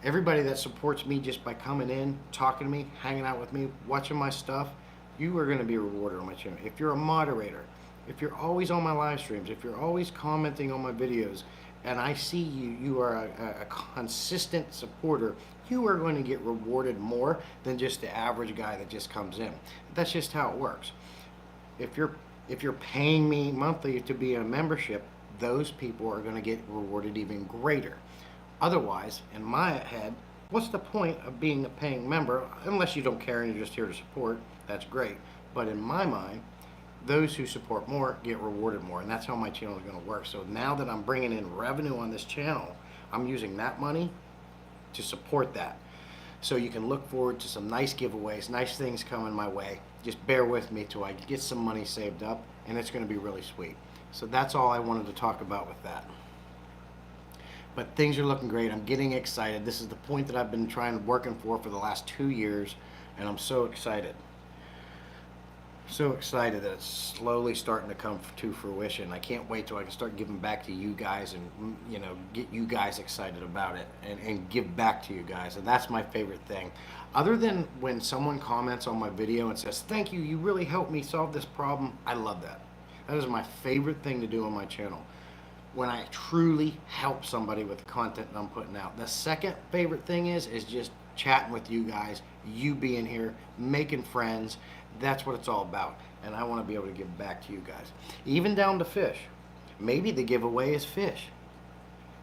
Everybody that supports me just by coming in, talking to me, hanging out with me, watching my stuff, you are going to be rewarded on my channel. If you're a moderator, if you're always on my live streams, if you're always commenting on my videos, and I see you are a consistent supporter, you are going to get rewarded more than just the average guy that just comes in. That's just how it works. If you're paying me monthly to be in a membership, those people are going to get rewarded even greater. Otherwise, in my head, what's the point of being a paying member unless you don't care and you're just here to support? That's great. But in my mind, those who support more get rewarded more, and that's how my channel is going to work. So now that I'm bringing in revenue on this channel, I'm using that money to support that. So you can look forward to some nice giveaways, nice things coming my way. Just bear with me till I get some money saved up, and it's going to be really sweet. So that's all I wanted to talk about with that. But things are looking great. I'm getting excited. This is the point that I've been working for the last 2 years, and I'm so excited. So excited that it's slowly starting to come to fruition. I can't wait till I can start giving back to you guys and, get you guys excited about it and give back to you guys. And that's my favorite thing. Other than when someone comments on my video and says, "Thank you, you really helped me solve this problem," I love that. That is my favorite thing to do on my channel. When I truly help somebody with the content that I'm putting out. The second favorite thing is just chatting with you guys, you being here, making friends. That's what it's all about. And I want to be able to give back to you guys. Even down to fish. Maybe the giveaway is fish,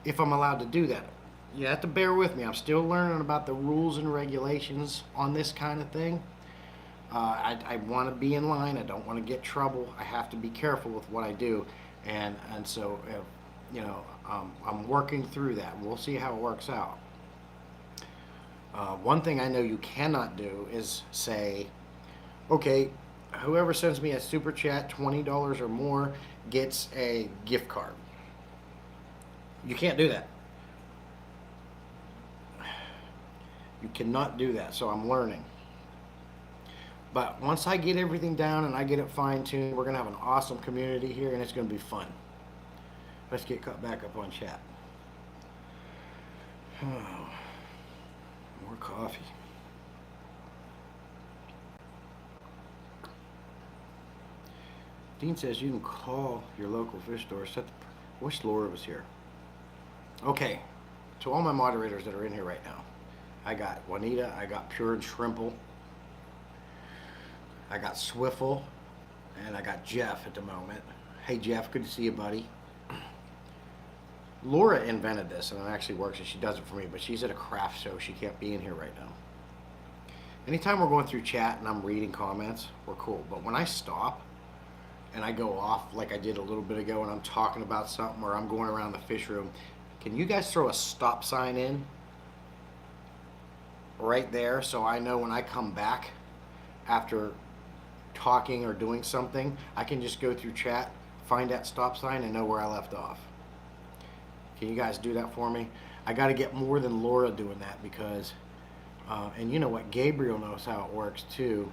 if I'm allowed to do that. You have to bear with me. I'm still learning about the rules and regulations on this kind of thing. I want to be in line. I don't want to get trouble. I have to be careful with what I do. And so, I'm working through that. We'll see how it works out. One thing I know you cannot do is say, okay, whoever sends me a super chat, $20 or more, gets a gift card. You can't do that. You cannot do that, so I'm learning. But once I get everything down and I get it fine-tuned, we're going to have an awesome community here, and it's going to be fun. Let's get cut back up on chat. Oh, more coffee. Dean says you can call your local fish store. Wish Laura was here. Okay, to all my moderators that are in here right now, I got Juanita, I got Pure and Shrimple, I got Swiffle, and I got Jeff at the moment. Hey Jeff, good to see you, buddy. Laura invented this, and it actually works, and she does it for me, but she's at a craft show. She can't be in here right now. Anytime we're going through chat and I'm reading comments, we're cool. But when I stop and I go off like I did a little bit ago and I'm talking about something or I'm going around the fish room, can you guys throw a stop sign in right there so I know when I come back after talking or doing something, I can just go through chat, find that stop sign, and know where I left off? Can you guys do that for me? I got to get more than Laura doing that because, and you know what, Gabriel knows how it works too.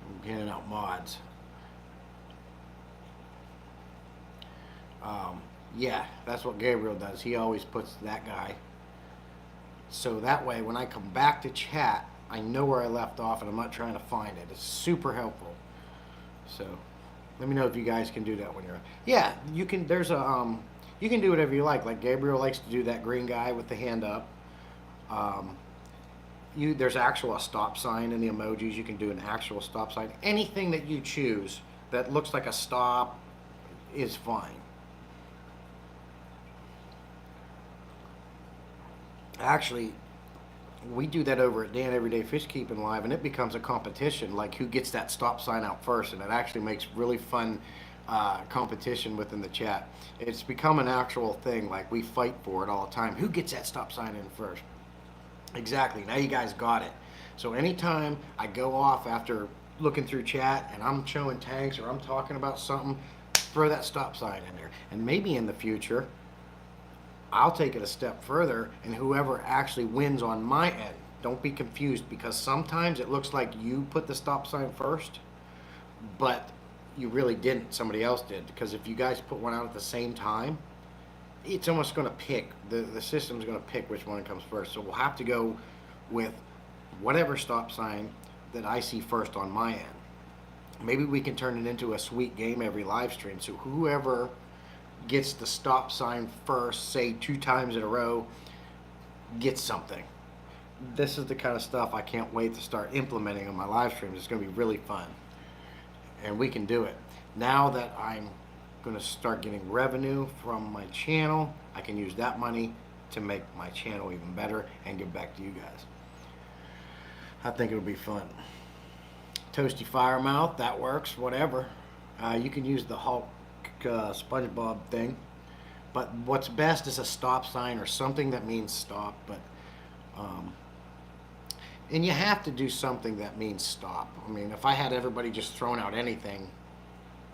I'm handing out mods. Yeah, that's what Gabriel does. He always puts that guy. So that way, when I come back to chat, I know where I left off and I'm not trying to find it. It's super helpful. So let me know if you guys can do that when you're. Yeah, you can. There's a you can do whatever you like. Like Gabriel likes to do that green guy with the hand up. Um, there's actual a stop sign in the emojis. You can do an actual stop sign. Anything that you choose that looks like a stop is fine. Actually, we do that over at Dan Everyday Fish Keeping Live, and it becomes a competition, like who gets that stop sign out first, and it actually makes really fun competition within the chat. It's become an actual thing, like we fight for it all the time. Who gets that stop sign in first? Exactly. Now you guys got it. So anytime I go off after looking through chat and I'm showing tanks or I'm talking about something, throw that stop sign in there. And maybe in the future, I'll take it a step further, and whoever actually wins on my end, don't be confused, because sometimes it looks like you put the stop sign first, but you really didn't. Somebody else did. Because if you guys put one out at the same time, it's almost going to pick, the system's going to pick which one comes first. So we'll have to go with whatever stop sign that I see first on my end. Maybe we can turn it into a sweet game every live stream. So whoever gets the stop sign first, say 2 times in a row, gets something. This is the kind of stuff I can't wait to start implementing on my live streams. It's going to be really fun. And we can do it. Now that I'm going to start getting revenue from my channel, I can use that money to make my channel even better and give back to you guys. I think it'll be fun. Toasty Firemouth, that works, whatever. You can use the Hulk SpongeBob thing, but what's best is a stop sign or something that means stop. But and you have to do something that means stop. I mean, if I had everybody just throwing out anything,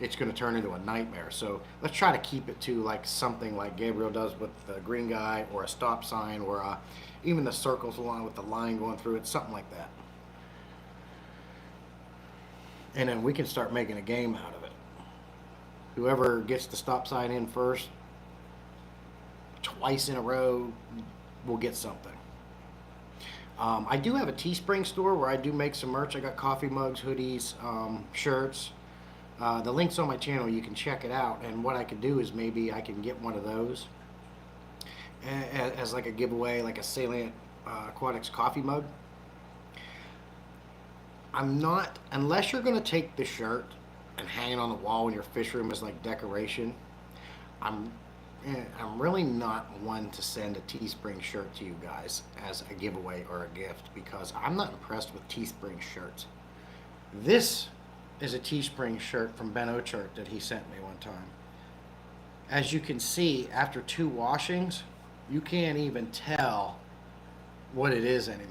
it's going to turn into a nightmare. So let's try to keep it to like something like Gabriel does with the green guy, or a stop sign, or even the circles along with the line going through it, something like that. And then we can start making a game out of it. Whoever gets the stop sign in first, twice in a row, will get something. I do have a Teespring store where I do make some merch. I got coffee mugs, hoodies, shirts. The link's on my channel. You can check it out. And what I could do is maybe I can get one of those as like a giveaway, like a Salient Aquatics coffee mug. I'm not, unless you're going to take the shirt and hang it on the wall in your fish room as like decoration, I'm really not one to send a Teespring shirt to you guys as a giveaway or a gift, because I'm not impressed with Teespring shirts. This is a Teespring shirt from Ben Ochart that he sent me one time. As you can see, after 2 washings, you can't even tell what it is anymore.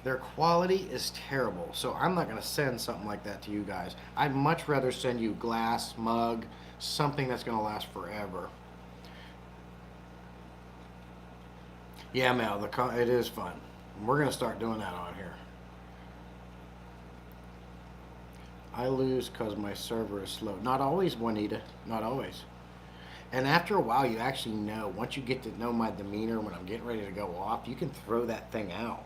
Their quality is terrible, so I'm not going to send something like that to you guys. I'd much rather send you glass, mug, something that's going to last forever. Yeah, Mel, it is fun. We're going to start doing that on here. I lose because my server is slow. Not always, Juanita. Not always. And after a while, you actually know. Once you get to know my demeanor when I'm getting ready to go off, you can throw that thing out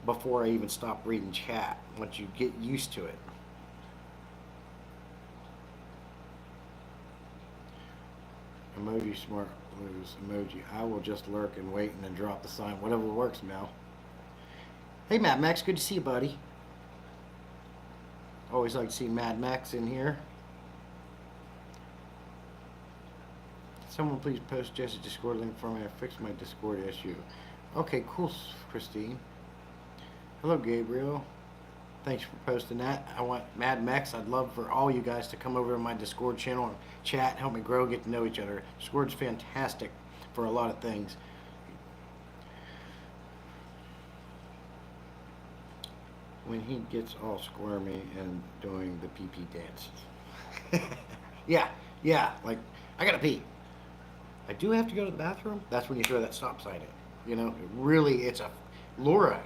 before I even stop reading chat, once you get used to it. Emoji smart lose emoji. I will just lurk and wait and then drop the sign. Whatever works, Mel. Hey, Matt Max, good to see you, buddy. Always like to see Mad Max in here. Someone please post Jesse's Discord link for me. I fixed my Discord issue. Okay, cool, Christine. Hello, Gabriel. Thanks for posting that. I want Mad Max. I'd love for all you guys to come over to my Discord channel and chat, help me grow, get to know each other. Discord's fantastic for a lot of things. When he gets all squirmy and doing the pee-pee dance. yeah, like, I gotta pee. I do have to go to the bathroom. That's when you throw that stop sign in. You know, Laura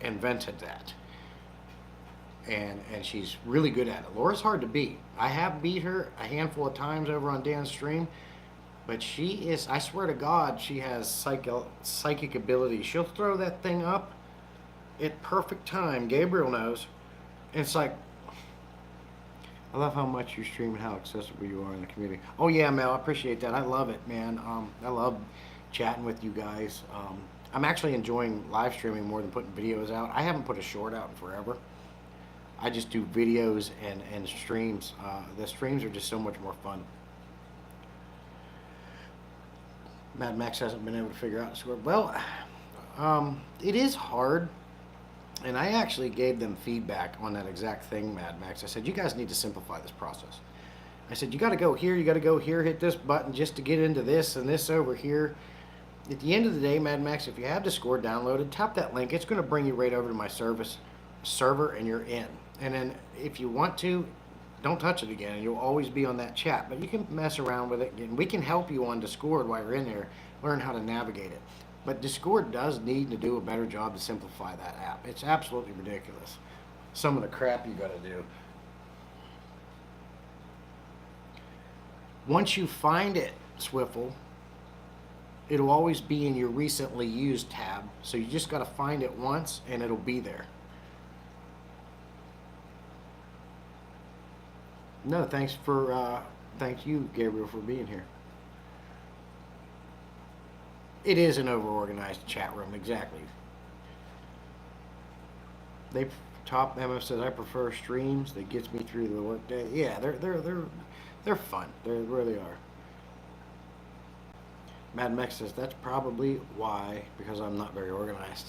invented that. And she's really good at it. Laura's hard to beat. I have beat her a handful of times over on Dan's stream, but she is, I swear to God, she has psychic ability. She'll throw that thing up at perfect time. Gabriel knows. And it's like, I love how much you stream and how accessible you are in the community. Oh yeah, Mel, I appreciate that. I love it, man. I love chatting with you guys. I'm actually enjoying live streaming more than putting videos out. I haven't put a short out in forever. I just do videos and streams. The streams are just so much more fun. Mad Max hasn't been able to figure out the score. Well, it is hard. And I actually gave them feedback on that exact thing, Mad Max. I said, you guys need to simplify this process. I said, you got to go here, you got to go here, hit this button just to get into this and this over here. At the end of the day, Mad Max, if you have Discord downloaded, tap that link. It's going to bring you right over to my server, and you're in. And then if you want to, don't touch it again, and you'll always be on that chat. But you can mess around with it, and we can help you on Discord while you're in there, learn how to navigate it. But Discord does need to do a better job to simplify that app. It's absolutely ridiculous, some of the crap you got to do. Once you find it, Swiffle, it'll always be in your recently used tab. So you just got to find it once, and it'll be there. No, thank you, Gabriel, for being here. It is an over-organized chat room, exactly. Top MF says I prefer streams. That gets me through the workday. Yeah, they're fun. They really are. Mad Max says that's probably why, because I'm not very organized.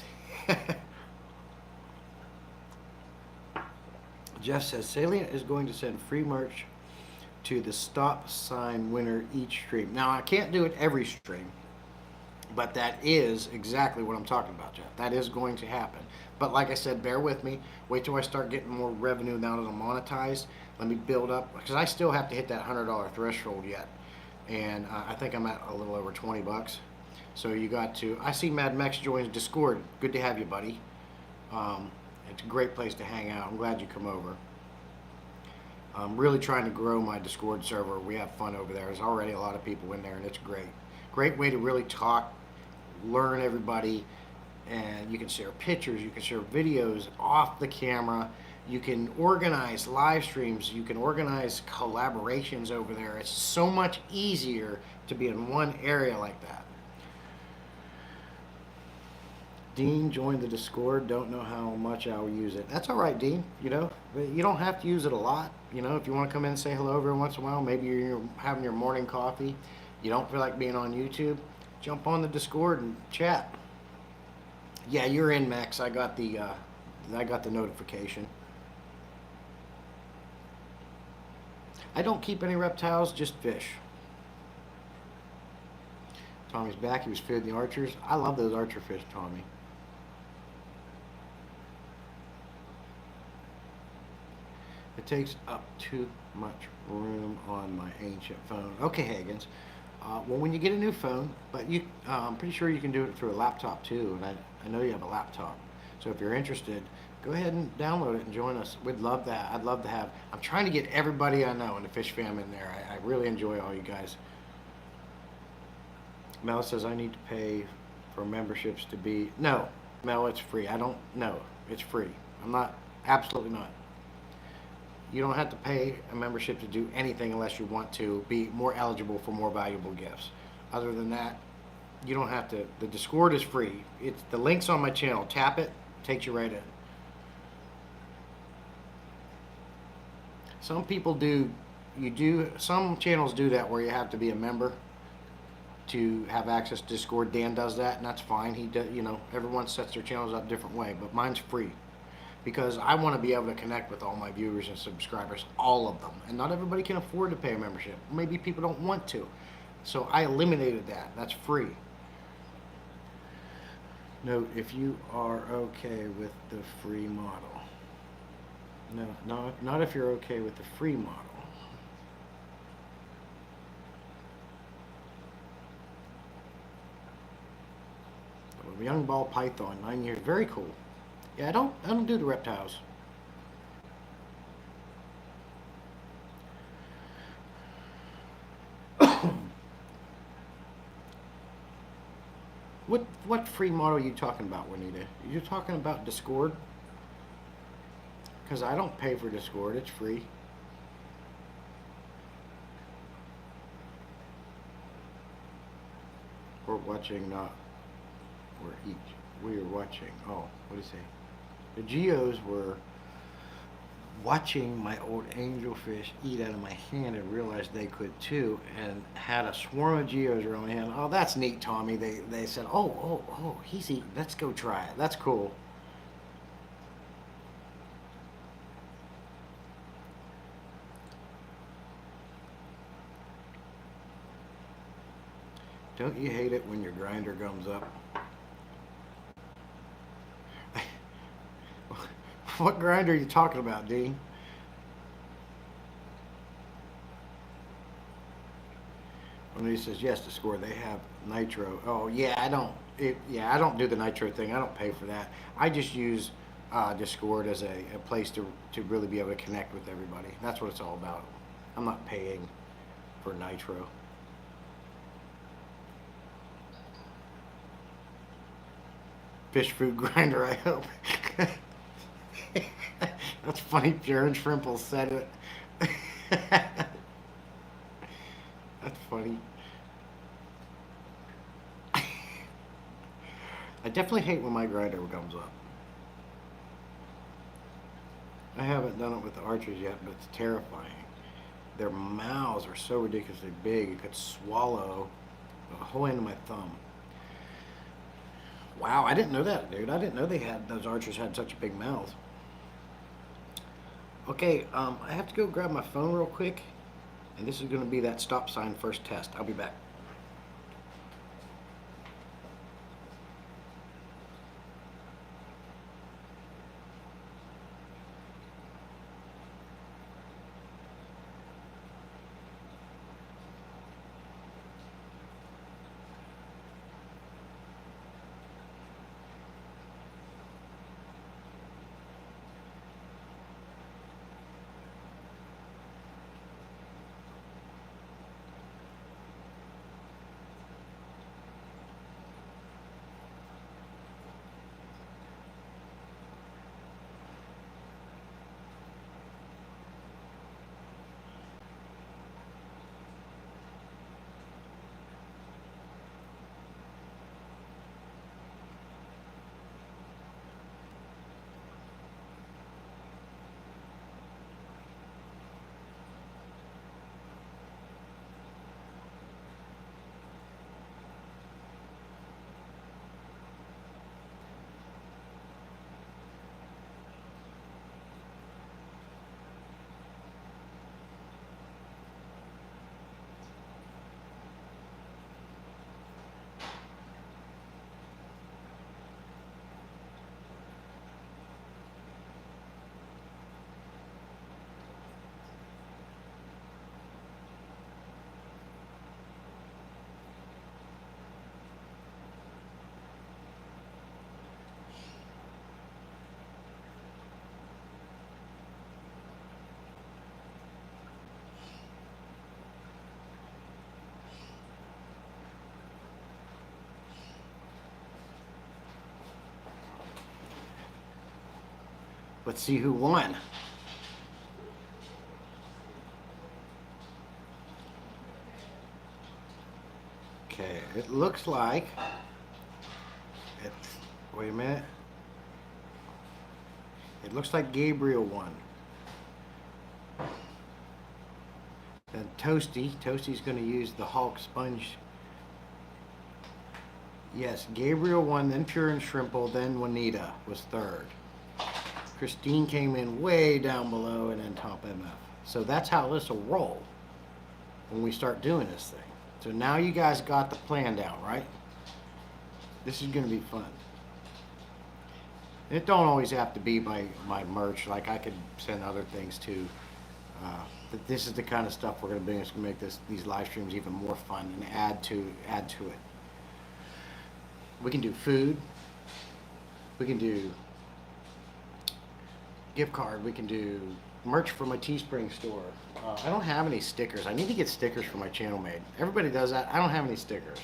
Jeff says Salient is going to send free merch to the stop sign winner each stream. Now I can't do it every stream. But that is exactly what I'm talking about, Jeff. That is going to happen. But like I said, bear with me. Wait till I start getting more revenue now that I'm monetized. Let me build up, because I still have to hit that $100 threshold yet. And I think I'm at a little over 20 bucks. So you got to, I see Mad Max joins Discord. Good to have you, buddy. It's a great place to hang out. I'm glad you come over. I'm really trying to grow my Discord server. We have fun over there. There's already a lot of people in there, and it's great. Great way to really talk, learn everybody, and you can share pictures, you can share videos off the camera, you can organize live streams, you can organize collaborations over there. It's so much easier to be in one area like that. Dean joined the Discord, don't know how much I'll use it. That's all right, Dean, you know, you don't have to use it a lot. You know, if you want to come in and say hello every once in a while, maybe you're having your morning coffee, you don't feel like being on YouTube, jump on the Discord and chat. Yeah, you're in, Max. I got the notification. I don't keep any reptiles, just fish. Tommy's back. He was feeding the archers. I love those archer fish, Tommy. It takes up too much room on my ancient phone. Okay, Higgins. Well, when you get a new phone, but I'm pretty sure you can do it through a laptop too, and I know you have a laptop. So if you're interested, go ahead and download it and join us. We'd love that. I'd love to have. I'm trying to get everybody I know in the fish fam in there. I really enjoy all you guys. Mel says I need to pay for memberships to be. No, Mel, it's free. I don't. No, it's free. I'm not. Absolutely not. You don't have to pay a membership to do anything unless you want to be more eligible for more valuable gifts. Other than that, you don't have to. The Discord is free. It's the link's on my channel. Tap it, takes you right in. Some people do, some channels do that where you have to be a member to have access to Discord. Dan does that, and that's fine. He does, everyone sets their channels up a different way, but mine's free because I want to be able to connect with all my viewers and subscribers, all of them. And not everybody can afford to pay a membership. Maybe people don't want to. So I eliminated that. That's free. Note if you are okay with the free model. No, not if you're okay with the free model. Young ball python, 9 years, very cool. Yeah, I don't do the reptiles. What free model are you talking about, Juanita? You're talking about Discord? Because I don't pay for Discord, it's free. We're watching, we are watching, oh, what did he say? The Geos were watching my old angelfish eat out of my hand and realized they could too, and had a swarm of Geos around my hand. Oh, that's neat, Tommy. They said, oh, he's eating. Let's go try it. That's cool. Don't you hate it when your grinder gums up? What grinder are you talking about, Dean? When he says yes, Discord, they have nitro. Oh yeah, I don't do the nitro thing. I don't pay for that. I just use Discord as a place to really be able to connect with everybody. That's what it's all about. I'm not paying for nitro. Fish food grinder, I hope. That's funny, Jaron Shrimple said it. That's funny. I definitely hate when my grinder comes up. I haven't done it with the archers yet, but it's terrifying. Their mouths are so ridiculously big, it could swallow the whole end of my thumb. Wow, I didn't know that, dude. I didn't know those archers had such a big mouth. Okay, I have to go grab my phone real quick, and this is going to be that stop sign first test. I'll be back. Let's see who won. Okay, it looks like it's, wait a minute. It looks like Gabriel won. Then Toasty's going to use the Hulk sponge. Yes, Gabriel won, then Pure and Shrimple, then Juanita was third. Christine came in way down below, and then Top MF. So that's how this will roll when we start doing this thing. So now you guys got the plan down, right? This is going to be fun. It don't always have to be my merch. Like, I could send other things too. But this is the kind of stuff we're going to bring. It's going to make these live streams even more fun and add to it. We can do food. We can do gift card. We can do merch for my Teespring store. I don't have any stickers. I need to get stickers for my channel made. Everybody does that. I don't have any stickers.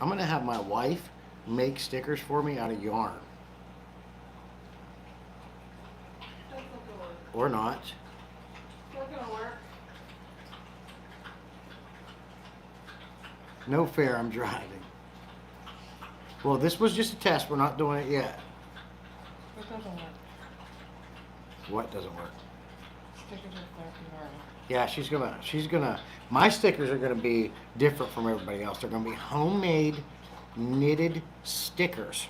I'm going to have my wife make stickers for me out of yarn. Or not. Still gonna work. No fair, I'm driving. Well, this was just a test. We're not doing it yet. It doesn't work. What doesn't work? Stickers are dark yarn. Yeah, she's gonna, my stickers are gonna be different from everybody else. They're gonna be homemade, knitted stickers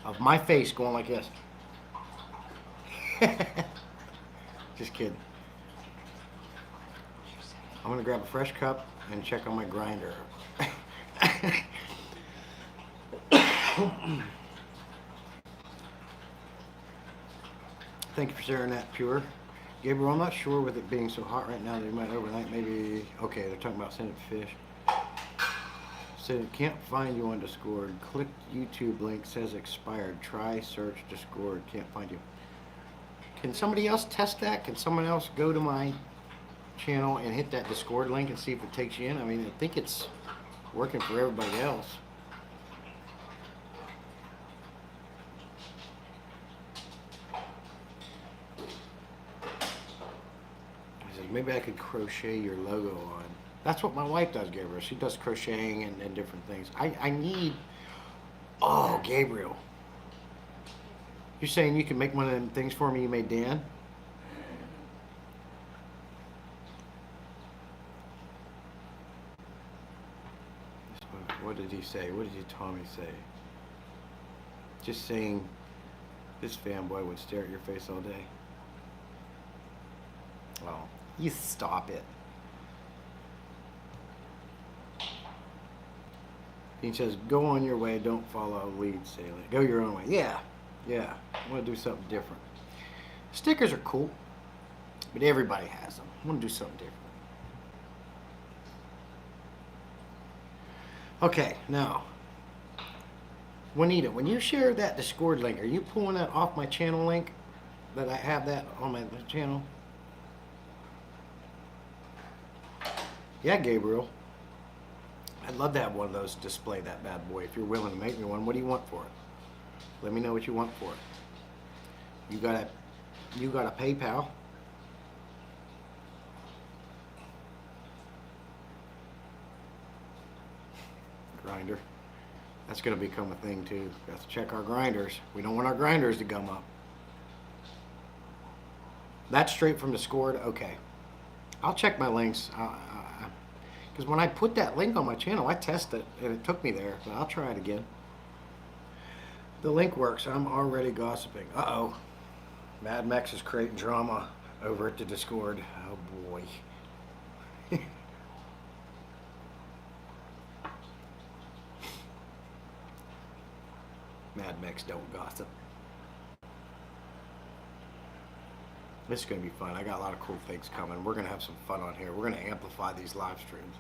of my face going like this. Just kidding. I'm gonna grab a fresh cup and check on my grinder. Thank you for sharing that, Pure. Gabriel, I'm not sure with it being so hot right now that you might overnight maybe. Okay, they're talking about sending fish. Said can't find you on Discord. Click YouTube link, says expired. Try search Discord. Can't find you. Can somebody else test that? Can someone else go to my channel and hit that Discord link and see if it takes you in? I mean, I think it's working for everybody else. He says, maybe I could crochet your logo on. That's what my wife does, Gabriel. She does crocheting and different things. I need... Oh, Gabriel. You're saying you can make one of them things for me you made Dan? What did he say? What did Tommy say? Just saying this fanboy would stare at your face all day. Oh, you stop it. He says, go on your way, don't follow lead, Saley. Go your own way. Yeah. Yeah, I want to do something different. Stickers are cool, but everybody has them. I want to do something different. Okay, now, Juanita, when you share that Discord link, are you pulling that off my channel link? That I have that on my channel? Yeah, Gabriel. I'd love to have one of those display that bad boy. If you're willing to make me one, what do you want for it? Let me know what you want for it. You got a PayPal. Grinder. That's going to become a thing too. Got to check our grinders. We don't want our grinders to gum up. That's straight from Discord. Okay. I'll check my links. Because when I put that link on my channel, I tested it and it took me there. But I'll try it again. The link works. I'm already gossiping. Uh-oh. Mad Max is creating drama over at the Discord. Oh, boy. Mad Max don't gossip. This is going to be fun. I got a lot of cool things coming. We're going to have some fun on here. We're going to amplify these live streams.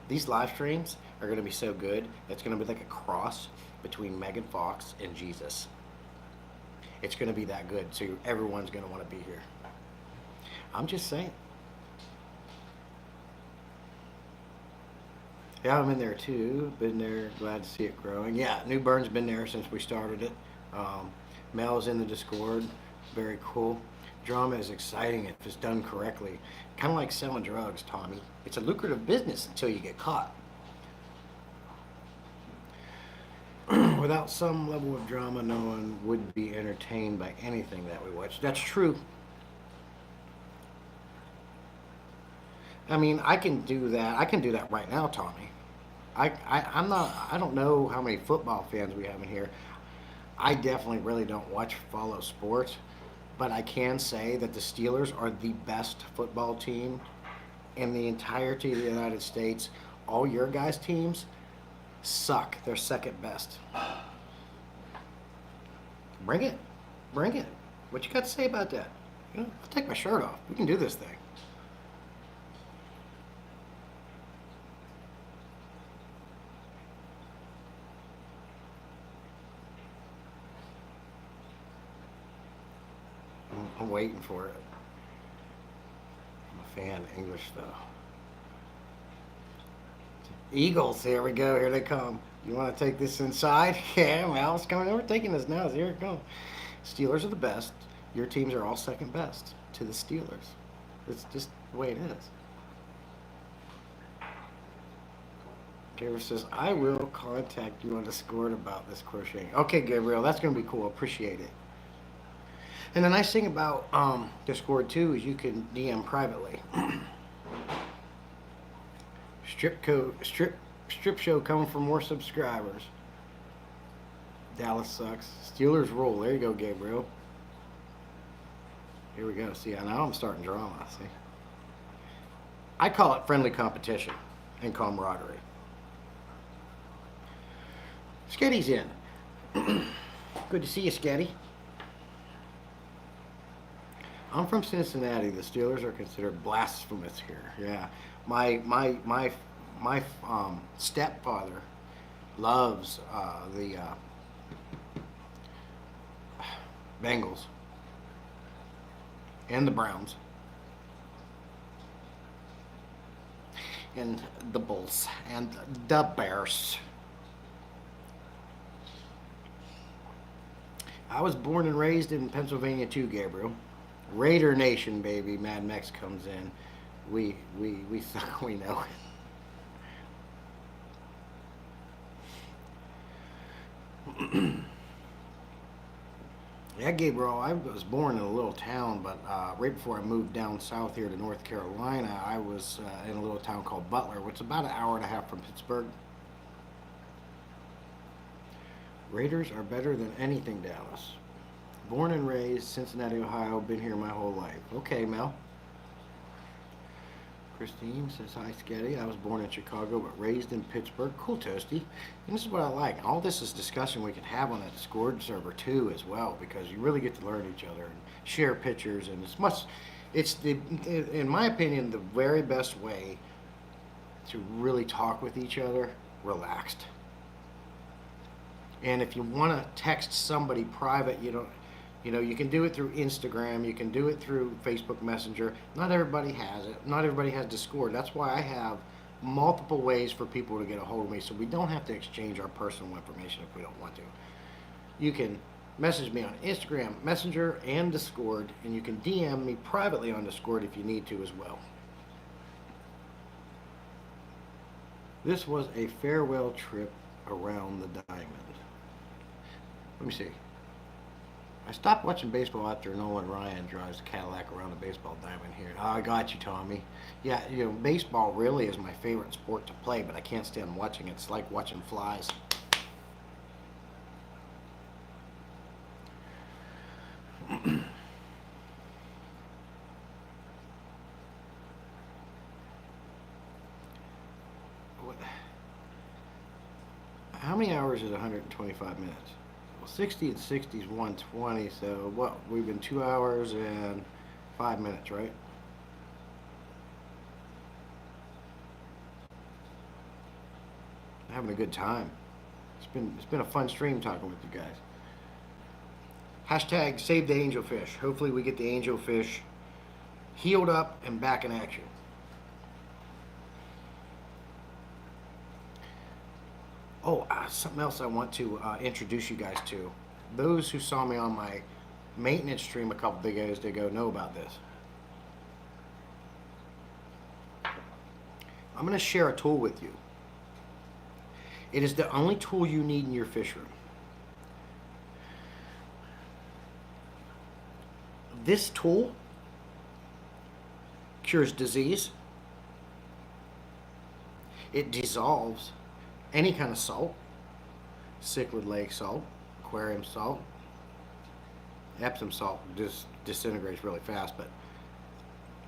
These live streams are going to be so good. It's going to be like a cross between Megan Fox and Jesus. It's going to be that good, so everyone's going to want to be here. I'm just saying. Yeah, I'm in there too. Been there, glad to see it growing. Yeah, New Bern's been there since we started it. Mel's in the Discord, very cool. Drama is exciting if it's done correctly. Kind of like selling drugs, Tommy. It's a lucrative business until you get caught. Without some level of drama, no one would be entertained by anything that we watch. That's true. I mean, I can do that. I can do that right now, Tommy. I'm not. I don't know how many football fans we have in here. I definitely really don't follow sports, but I can say that the Steelers are the best football team in the entirety of the United States. All your guys' teams suck. They're second best. Bring it. Bring it. What you got to say about that? You know, I'll take my shirt off. We can do this thing. I'm waiting for it. I'm a fan of English though. Eagles, here we go. Here they come. You want to take this inside? Yeah, well, it's coming. We're taking this now. Here it comes. Steelers are the best. Your teams are all second best to the Steelers. It's just the way it is. Gabriel says, I will contact you on Discord about this crocheting. Okay, Gabriel, that's going to be cool. Appreciate it. And the nice thing about Discord, too, is you can DM privately. Strip show coming for more subscribers. Dallas sucks. Steelers roll. There you go, Gabriel. Here we go. See, now I'm starting drama. See, I call it friendly competition and camaraderie. Sketty's in. Good to see you, Sketty. I'm from Cincinnati. The Steelers are considered blasphemous here. Yeah, my stepfather loves the Bengals and the Browns and the Bulls and the Bears. I was born and raised in Pennsylvania too, Gabriel. Raider Nation, baby. Mad Max comes in. We suck. We know it. Yeah, Gabriel, I was born in a little town, but right before I moved down south here to North Carolina, I was in a little town called Butler, which is about an hour and a half from Pittsburgh. Raiders are better than anything, Dallas. Born and raised, Cincinnati, Ohio, been here my whole life. Okay, Mel. Christine says, hi, Sketty. I was born in Chicago, but raised in Pittsburgh. Cool, Toasty. And this is what I like. All this is discussion we can have on that Discord server, too, as well, because you really get to learn each other and share pictures. And in my opinion, the very best way to really talk with each other, relaxed. And if you want to text somebody private, you can do it through Instagram. You can do it through Facebook Messenger. Not everybody has it. Not everybody has Discord. That's why I have multiple ways for people to get a hold of me, so we don't have to exchange our personal information if we don't want to. You can message me on Instagram, Messenger, and Discord, and you can DM me privately on Discord if you need to as well. This was a farewell trip around the diamond. Let me see. I stopped watching baseball after Nolan Ryan drives the Cadillac around the baseball diamond here. Oh, I got you, Tommy. Yeah, baseball really is my favorite sport to play, but I can't stand watching it. It's like watching flies. How many hours is 125 minutes? 60 and 60 is 120, so what? We've been 2 hours and 5 minutes, right? Having a good time. It's been a fun stream talking with you guys. Hashtag save the angelfish. Hopefully we get the angelfish healed up and back in action. Oh, something else I want to introduce you guys to. Those who saw me on my maintenance stream a couple videos ago know about this. I'm going to share a tool with you. It is the only tool you need in your fish room. This tool cures disease, It dissolves any kind of salt, cichlid lake salt, aquarium salt, Epsom salt just disintegrates really fast, but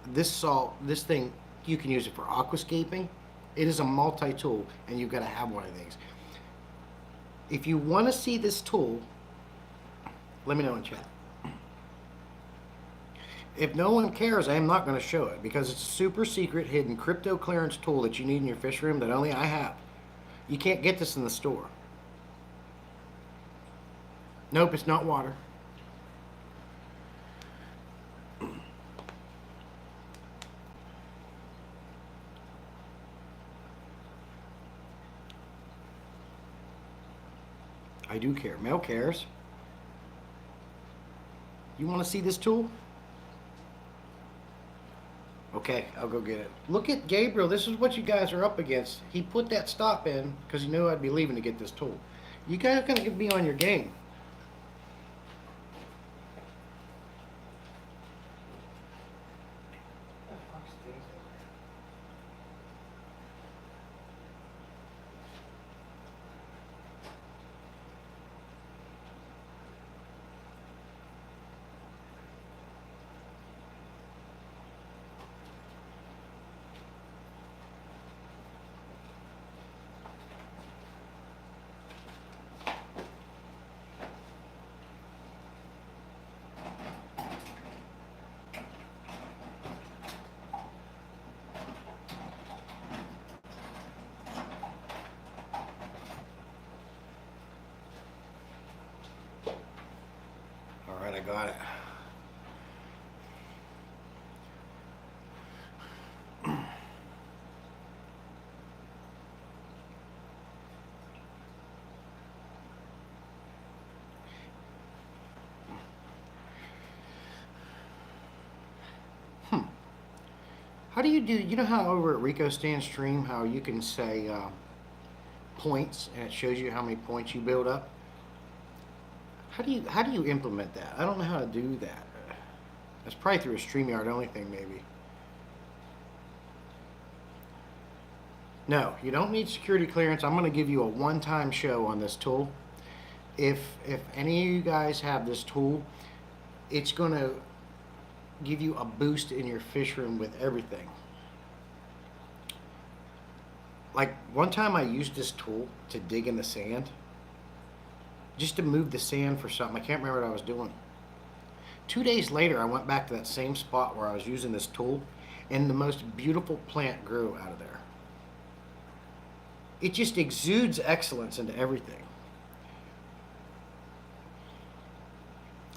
this salt, this thing, you can use it for aquascaping. It is a multi-tool, and you've got to have one of these. If you want to see this tool, let me know in chat. If no one cares, I am not going to show it because it's a super secret hidden crypto clearance tool that you need in your fish room that only I have. You can't get this in the store. Nope, it's not water. I do care. Mel cares. You want to see this tool? Okay, I'll go get it. Look at Gabriel. This is what you guys are up against. He put that stop in because he knew I'd be leaving to get this tool. You guys are going to be on your game. All right, I got it. How do you know how over at Rico Stand Stream, how you can say points and it shows you how many points you build up? How do you implement that? I don't know how to do that. That's probably through a StreamYard only thing, maybe. No, you don't need security clearance. I'm going to give you a one-time show on this tool. If any of you guys have this tool, it's going to give you a boost in your fish room with everything. Like one time I used this tool to dig in the sand, just to move the sand for something. I can't remember what I was doing. 2 days later, I went back to that same spot where I was using this tool, and the most beautiful plant grew out of there. It just exudes excellence into everything.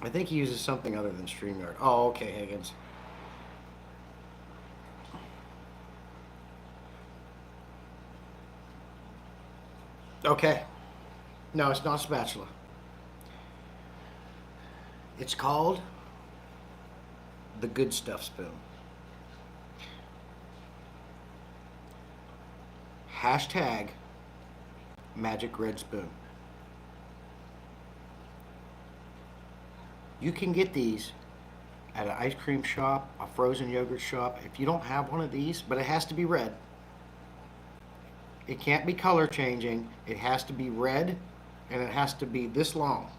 I think he uses something other than StreamYard. Oh, okay, Higgins. Okay. No, it's not a spatula. It's called the Good Stuff Spoon. Hashtag Magic Red Spoon. You can get these at an ice cream shop, a frozen yogurt shop. If you don't have one of these, but it has to be red. It can't be color changing. It has to be red, and it has to be this long.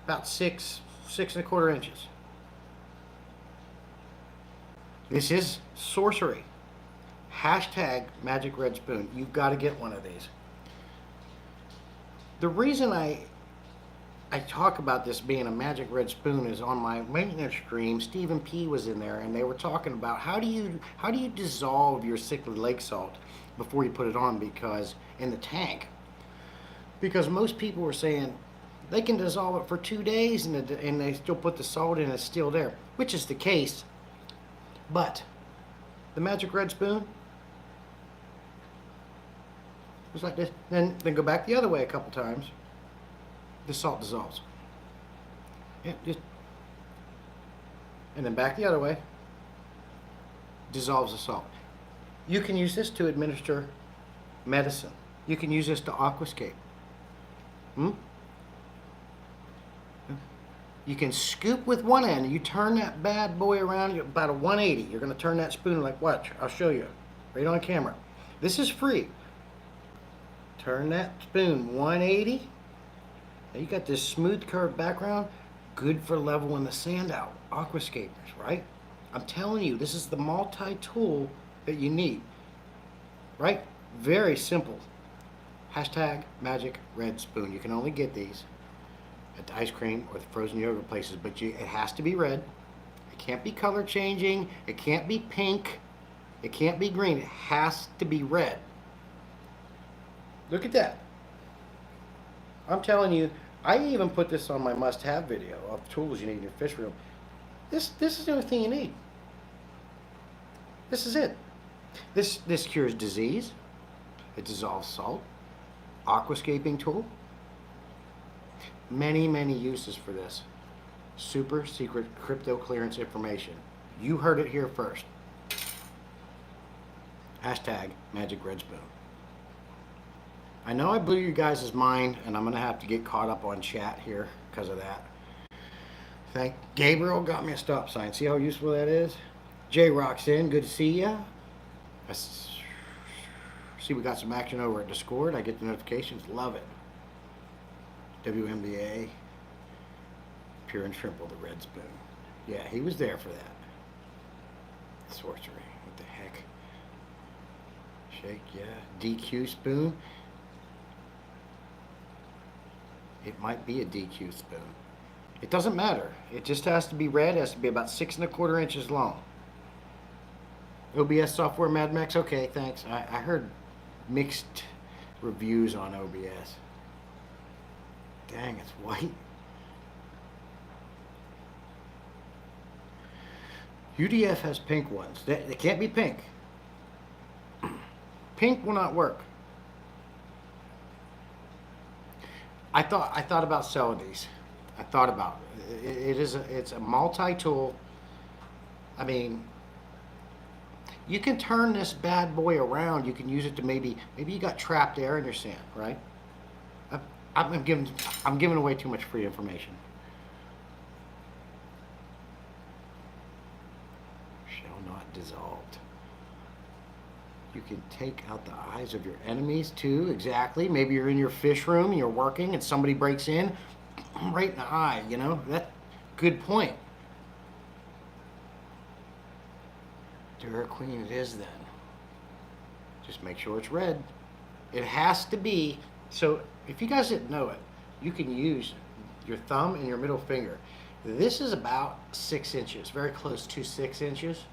About 6.25 inches. This is sorcery. Hashtag Magic Red Spoon. You've got to get one of these. The reason I talk about this being a Magic Red Spoon is on my maintenance stream. Stephen P was in there, and they were talking about how do you dissolve your cichlid lake salt before you put it on, because in the tank, because most people were saying they can dissolve it for 2 days and they still put the salt in, it's still there, which is the case. But the Magic Red Spoon, it's like this. Then go back the other way a couple times. The salt dissolves. Yeah, just, and then back the other way. Dissolves the salt. You can use this to administer medicine. You can use this to aquascape. You can scoop with one end. You turn that bad boy around about a 180. You're going to turn that spoon like, watch, I'll show you. right on camera. This is free. Turn that spoon 180. Now you got this smooth curved background, good for leveling the sand out. Aquascapers, right? I'm telling you, this is the multi-tool that you need, right? Very simple. Hashtag magic red spoon. You can only get these at the ice cream or the frozen yogurt places, but it has to be red. It can't be color changing. It can't be pink. It can't be green. It has to be red. Look at that. I'm telling you, I even put this on my must-have video of tools you need in your fish room. This is the only thing you need. This is it. This cures disease. It dissolves salt. Aquascaping tool. Many, many uses for this. Super secret crypto clearance information. You heard it here first. Hashtag magic red spoon. I know I blew you guys' mind, and I'm going to have to get caught up on chat here because of that. Thank Gabriel got me a stop sign. See how useful that is? J Rock's in. Good to see ya. See, we got some action over at Discord. I get the notifications. Love it. WMBA. Pure and Trimble, the red spoon. Yeah, he was there for that. Sorcery. What the heck? Shake, yeah. DQ spoon. It might be a DQ spoon. It doesn't matter. It just has to be red. It has to be about 6 1/4 inches long. OBS software, Mad Max. Okay, thanks. I heard mixed reviews on OBS. Dang, it's white. UDF has pink ones. They can't be pink. Pink will not work. I thought about selling these. I thought about it. It's a multi-tool. I mean, you can turn this bad boy around. You can use it to maybe you got trapped air in your sand, right? I'm giving away too much free information. Shall not dissolved. You can take out the eyes of your enemies too. Exactly. Maybe you're in your fish room and you're working and somebody breaks in, right in the eye. You know that. Good point. DuraQueen it is then. Just make sure it's red. It has to be. So if you guys didn't know it, you can use your thumb and your middle finger. This is about 6 inches, very close to 6 inches.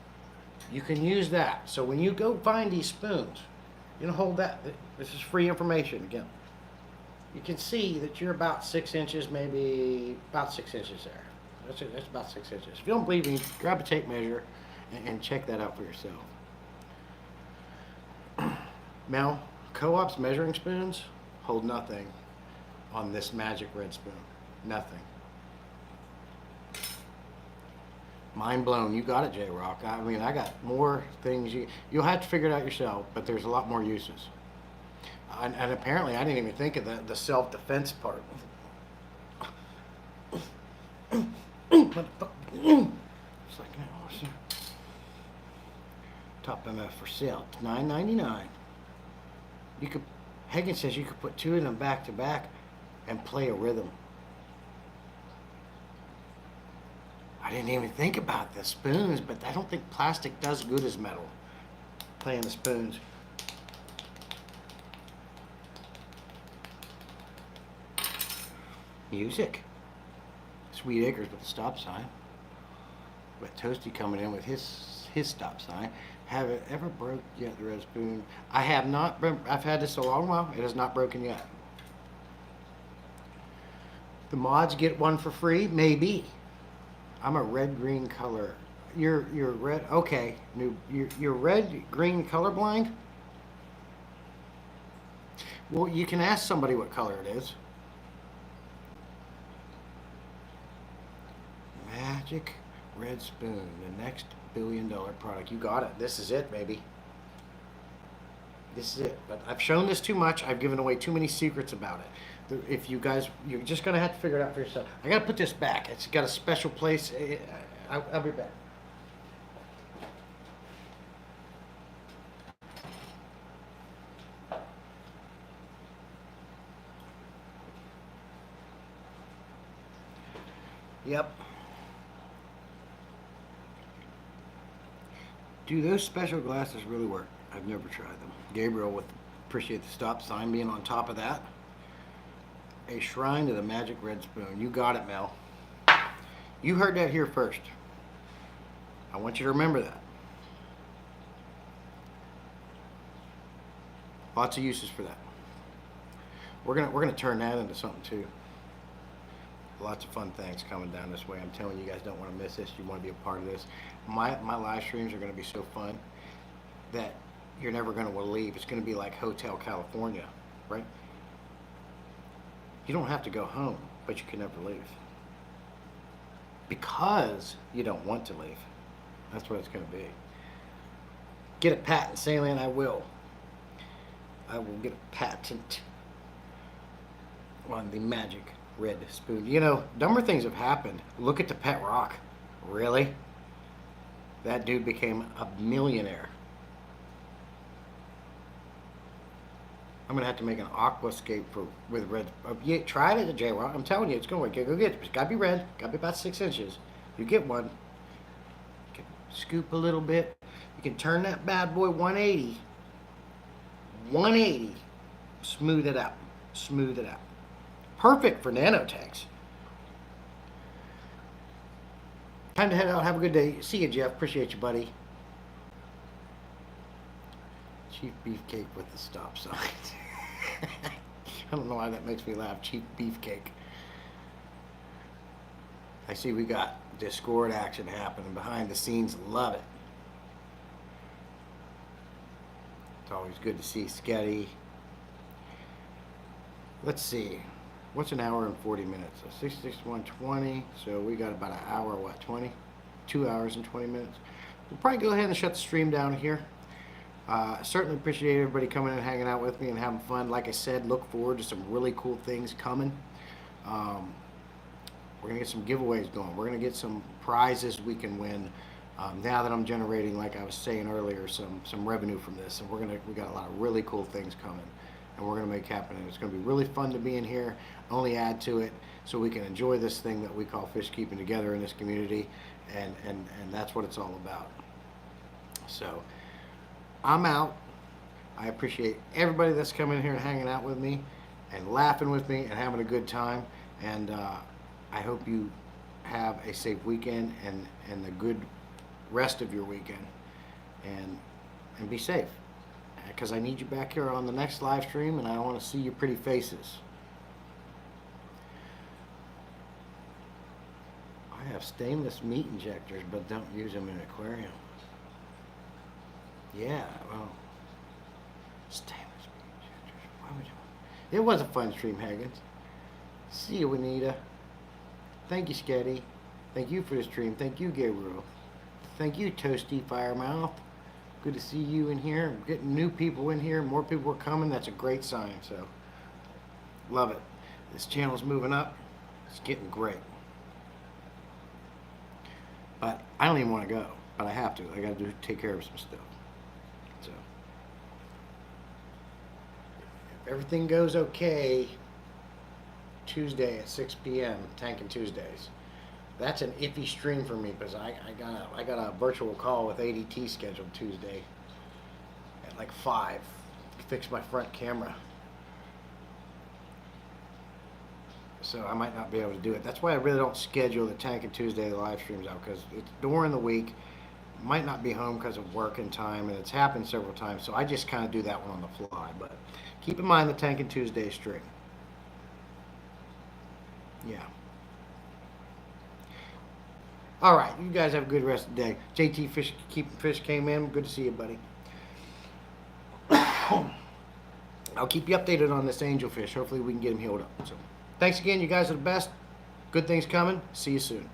You can use that. So when you go find these spoons, you know, hold that. This is free information again. You can see that you're about 6 inches, maybe about 6 inches there. That's about 6 inches. If you don't believe me, grab a tape measure and check that out for yourself. Mel, Co-op's measuring spoons hold nothing on this magic red spoon. Nothing. Mind blown. You got it, J-Rock. I mean, I got more things. You'll have to figure it out yourself, but there's a lot more uses. And apparently, I didn't even think of the self-defense part. It's like, oh, shit. Top MF for sale, $9.99. You could. Hagen says you could put 2 of them back to back and play a rhythm. I didn't even think about the spoons, but I don't think plastic does good as metal. Playing the spoons. Music. Sweet Acres with a stop sign. With Toasty coming in with his stop sign. Have it ever broke yet, the red spoon? I have not. I've had this a long while. It has not broken yet. The mods get one for free? Maybe. I'm a red-green color. You're red. Okay. You're red-green colorblind? Well, you can ask somebody what color it is. Magic red spoon, the next billion-dollar product. You got it. This is it, baby. This is it. But I've shown this too much. I've given away too many secrets about it. If you guys, you're just going to have to figure it out for yourself. I got to put this back. It's got a special place. I'll be back. Yep. Do those special glasses really work? I've never tried them. Gabriel would appreciate the stop sign being on top of that. A shrine to the magic red spoon. You got it, Mel. You heard that here first. I want you to remember that. Lots of uses for that. We're gonna turn that into something too. Lots of fun things coming down this way. I'm telling you guys, don't want to miss this. You want to be a part of this. My live streams are going to be so fun that you're never going to want to leave. It's going to be like Hotel California, right? You don't have to go home, but you can never leave because you don't want to leave. That's what it's going to be. Get a patent, Sailing. I will get a patent on the magic red spoon. You know, dumber things have happened. Look at the pet rock. Really? That dude became a millionaire. I'm gonna have to make an aquascape with red. Yeah, try it at the J-Rock. I'm telling you, it's gonna work. Go get it. It's gotta be red. Gotta be about 6 inches. You get one. You can scoop a little bit. You can turn that bad boy 180. 180. Smooth it out. Smooth it out. Perfect for nano tanks. Time to head out. Have a good day. See you, Jeff. Appreciate you, buddy. Chief Beefcake with the stop sign. I don't know why that makes me laugh. Chief Beefcake. I see we got Discord action happening behind the scenes. Love it. It's always good to see Sketty. Let's see. What's an hour and 40 minutes? So 66120. So we got about an hour, what, 20? 2 hours and 20 minutes. We'll probably go ahead and shut the stream down here. Certainly appreciate everybody coming and hanging out with me and having fun. Like I said, look forward to some really cool things coming. We're going to get some giveaways going. We're going to get some prizes we can win. Now that I'm generating, like I was saying earlier, some revenue from this. And we got a lot of really cool things coming. And we're going to make happen. And it's going to be really fun to be in here. Only add to it so we can enjoy this thing that we call fish keeping together in this community. And that's what it's all about. So I'm out. I appreciate everybody that's coming in here and hanging out with me and laughing with me and having a good time. And I hope you have a safe weekend and a good rest of your weekend. And be safe. Because I need you back here on the next live stream, and I want to see your pretty faces. I have stainless meat injectors, but don't use them in an aquarium. Yeah, well, stainless meat injectors. Why would you? It was a fun stream, Higgins. See you, Anita. Thank you, Sketty. Thank you for the stream. Thank you, Gabriel. Thank you, Toasty Firemouth. Good to see you in here. I'm getting new people in here. More people are coming. That's a great sign. So, love it. This channel's moving up. It's getting great. But I don't even want to go. But I have to. I got to take care of some stuff. So, if everything goes okay, Tuesday at 6 p.m. Tanking Tuesdays. That's an iffy stream for me because I got a virtual call with ADT scheduled Tuesday at like 5 to fix my front camera. So I might not be able to do it. That's why I really don't schedule the Tanking Tuesday live streams out because it's during the week. Might not be home because of work and time, and it's happened several times. So I just kind of do that one on the fly. But keep in mind the Tanking Tuesday stream. Yeah. All right, you guys have a good rest of the day. JT Fish Keeping Fish came in. Good to see you, buddy. I'll keep you updated on this angelfish. Hopefully we can get him healed up. So, thanks again. You guys are the best. Good things coming. See you soon.